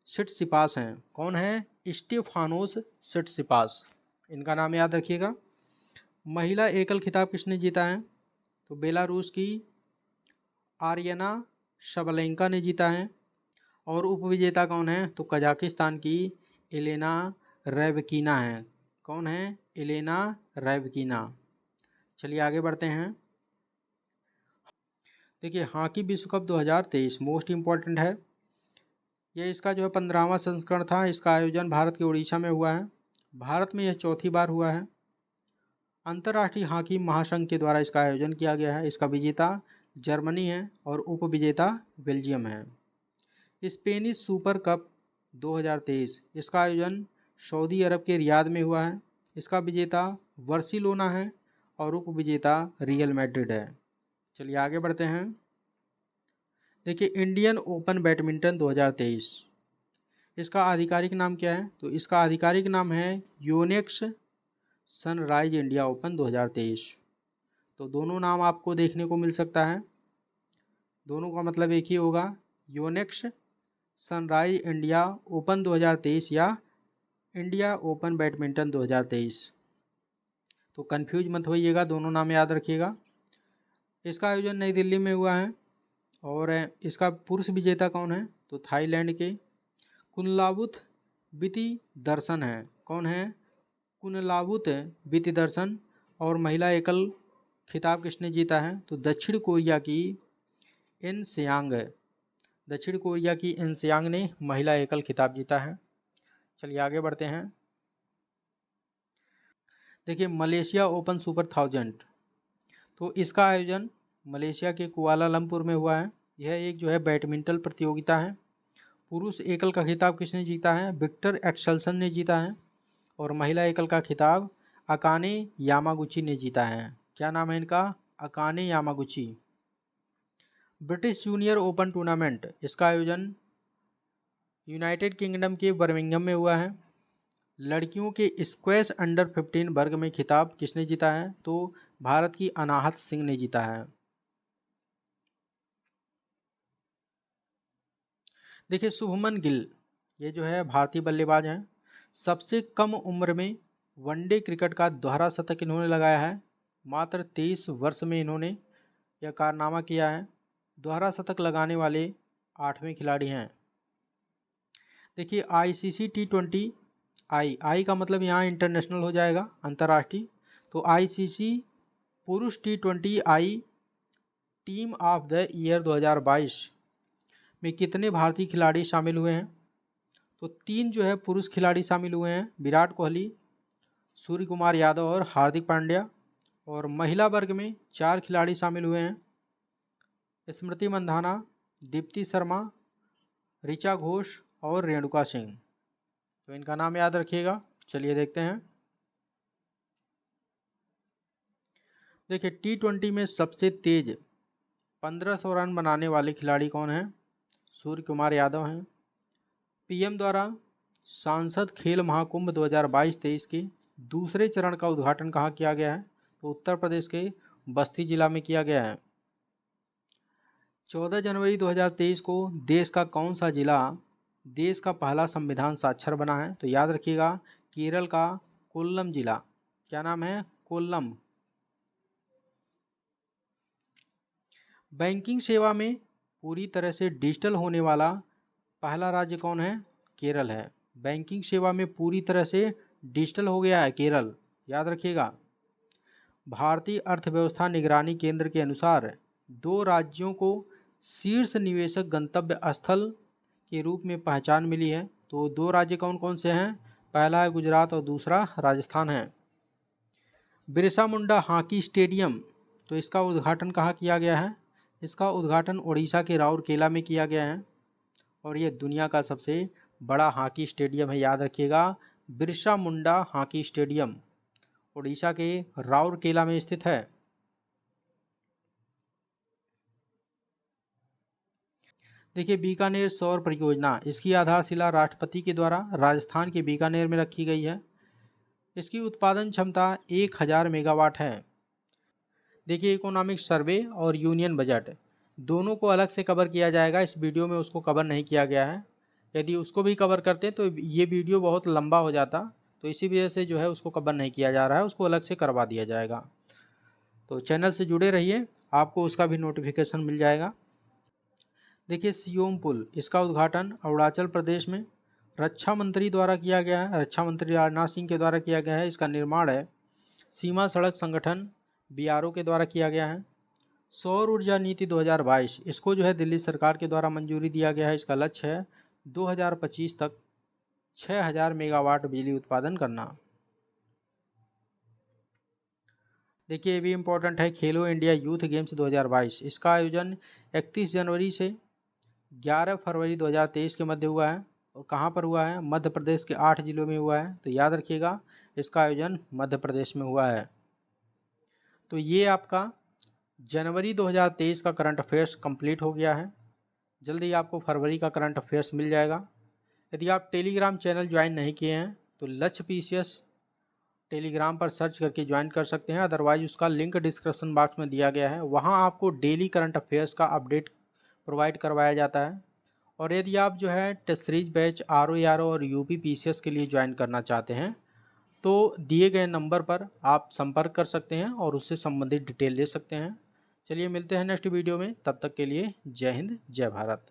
Speaker 1: सिटसिपास हैं। कौन है? स्टेफानोस सिटसिपास, इनका नाम याद रखिएगा। महिला एकल खिताब किसने जीता है? तो बेलारूस की आर्यना शबलेंका ने जीता है। और उपविजेता कौन है? तो कजाकिस्तान की एलेना रैवकीना है। कौन है? एलेना रैवकीना। चलिए आगे बढ़ते हैं। देखिए हॉकी विश्व कप 2023 मोस्ट इम्पॉर्टेंट है। यह इसका जो है 15वां संस्करण था। इसका आयोजन भारत के उड़ीसा में हुआ है। भारत में यह चौथी बार हुआ है। अंतर्राष्ट्रीय हॉकी महासंघ के द्वारा इसका आयोजन किया गया है। इसका विजेता जर्मनी है और उपविजेता बेल्जियम है। स्पेनिश सुपर कप 2023, इसका आयोजन सऊदी अरब के रियाद में हुआ है। इसका विजेता बार्सिलोना है और उपविजेता रियल मैड्रिड है। चलिए आगे बढ़ते हैं। देखिए इंडियन ओपन बैडमिंटन 2023, इसका आधिकारिक नाम क्या है? तो इसका आधिकारिक नाम है योनेक्स सनराइज इंडिया ओपन 2023। तो दोनों नाम आपको देखने को मिल सकता है, दोनों का मतलब एक ही होगा, योनेक्स सनराइज इंडिया ओपन 2023 या इंडिया ओपन बैडमिंटन 2023। तो कंफ्यूज मत होइएगा, दोनों नाम याद रखिएगा। इसका आयोजन नई दिल्ली में हुआ है और इसका पुरुष विजेता कौन है? तो थाईलैंड के कुनलावुत विति दर्शन है। कौन है? कुनलावुत विति दर्शन। और महिला एकल खिताब किसने जीता है? तो दक्षिण कोरिया की एन सियांग, दक्षिण कोरिया की एन सियांग ने महिला एकल खिताब जीता है। चलिए आगे बढ़ते हैं। देखिए मलेशिया ओपन सुपर 1000, तो इसका आयोजन मलेशिया के कुआलालंपुर में हुआ है। यह एक जो है बैडमिंटन प्रतियोगिता है। पुरुष एकल का खिताब किसने जीता है? विक्टर एक्सेल्सन ने जीता है। और महिला एकल का खिताब अकाने यामागुची ने जीता है। क्या नाम है इनका? Akane Yamaguchi. British junior open tournament, इसका आयोजन यूनाइटेड किंगडम के बर्मिंघम में हुआ है। लड़कियों के स्क्वैश अंडर 15 वर्ग में खिताब किसने जीता है? तो भारत की अनाहत सिंह ने जीता है। देखिए शुभमन गिल, ये जो है भारतीय बल्लेबाज हैं। सबसे कम उम्र में वनडे क्रिकेट का दोहरा शतक इन्होंने लगाया है। मात्र 23 वर्ष में इन्होंने यह कारनामा किया है। दोहरा शतक लगाने वाले 8वें खिलाड़ी हैं। देखिए आईसीसी T20, आई का मतलब यहाँ इंटरनेशनल हो जाएगा, अंतर्राष्ट्रीय। तो आईसीसी पुरुष T20 I team of the year 2022 में कितने भारतीय खिलाड़ी शामिल हुए हैं? तो 3 जो है पुरुष खिलाड़ी शामिल हुए हैं, विराट कोहली, सूर्य कुमार यादव और हार्दिक पांड्या। और महिला वर्ग में 4 खिलाड़ी शामिल हुए हैं, स्मृति मंधाना, दीप्ति शर्मा, ऋचा घोष और रेणुका सिंह। तो इनका नाम याद रखिएगा। चलिए देखते हैं। देखिए T20 में सबसे तेज 1500 रन बनाने वाले खिलाड़ी कौन हैं? सूर्य कुमार यादव हैं। पीएम द्वारा सांसद खेल महाकुंभ 2022-23 के दूसरे चरण का उद्घाटन कहाँ किया गया है? तो उत्तर प्रदेश के बस्ती जिला में किया गया है। 14 जनवरी 2023 को देश का कौन सा जिला देश का पहला संविधान साक्षर बना है? तो याद रखिएगा, केरल का कोल्लम जिला। क्या नाम है? कोल्लम। बैंकिंग सेवा में पूरी तरह से डिजिटल होने वाला पहला राज्य कौन है? केरल है। बैंकिंग सेवा में पूरी तरह से डिजिटल हो गया है केरल, याद रखिएगा। भारतीय अर्थव्यवस्था निगरानी केंद्र के अनुसार 2 राज्यों को शीर्ष निवेशक गंतव्य स्थल के रूप में पहचान मिली है। तो 2 राज्य कौन कौन से हैं? पहला है गुजरात और दूसरा राजस्थान है। बिरसा मुंडा हॉकी स्टेडियम, तो इसका उद्घाटन कहाँ किया गया है? इसका उद्घाटन उड़ीसा के राउरकेला में किया गया है और ये दुनिया का सबसे बड़ा हॉकी स्टेडियम है, याद रखिएगा। बिरसा मुंडा हॉकी स्टेडियम उड़ीसा के राउरकेला में स्थित है। देखिए बीकानेर सौर परियोजना, इसकी आधारशिला राष्ट्रपति के द्वारा राजस्थान के बीकानेर में रखी गई है। इसकी उत्पादन क्षमता 1000 मेगावाट है। देखिए इकोनॉमिक सर्वे और यूनियन बजट दोनों को अलग से कवर किया जाएगा, इस वीडियो में उसको कवर नहीं किया गया है। यदि उसको भी कवर करते तो ये वीडियो बहुत लंबा हो जाता, तो इसी वजह से जो है उसको कवर नहीं किया जा रहा है, उसको अलग से करवा दिया जाएगा। तो चैनल से जुड़े रहिए, आपको उसका भी नोटिफिकेशन मिल जाएगा। देखिए सियोम पुल, इसका उद्घाटन अरुणाचल प्रदेश में रक्षा मंत्री द्वारा किया गया है, रक्षा मंत्री राजनाथ सिंह के द्वारा किया गया है। इसका निर्माण है सीमा सड़क संगठन BRO के द्वारा किया गया है। सौर ऊर्जा नीति 2022, इसको जो है दिल्ली सरकार के द्वारा मंजूरी दिया गया है। इसका लक्ष्य है 2025 तक 6000 मेगावाट बिजली उत्पादन करना। देखिए ये भी इम्पोर्टेंट है, खेलो इंडिया यूथ गेम्स 2022, इसका आयोजन 31 जनवरी से 11 फरवरी 2023 के मध्य हुआ है। और कहाँ पर हुआ है? मध्य प्रदेश के 8 जिलों में हुआ है। तो याद रखिएगा, इसका आयोजन मध्य प्रदेश में हुआ है। तो ये आपका जनवरी 2023 का करंट अफेयर्स कंप्लीट हो गया है। जल्दी आपको फरवरी का करंट अफेयर्स मिल जाएगा। यदि आप टेलीग्राम चैनल ज्वाइन नहीं किए हैं तो लक्ष्य PCS टेलीग्राम पर सर्च करके ज्वाइन कर सकते हैं, अदरवाइज उसका लिंक डिस्क्रिप्शन बॉक्स में दिया गया है। वहाँ आपको डेली करंट अफेयर्स का अपडेट प्रोवाइड करवाया जाता है। और यदि आप जो है टेस्ट सीरीज बैच RO और UP PCS के लिए ज्वाइन करना चाहते हैं तो दिए गए नंबर पर आप संपर्क कर सकते हैं और उससे संबंधित डिटेल ले सकते हैं। चलिए मिलते हैं नेक्स्ट वीडियो में, तब तक के लिए जय हिंद जय भारत।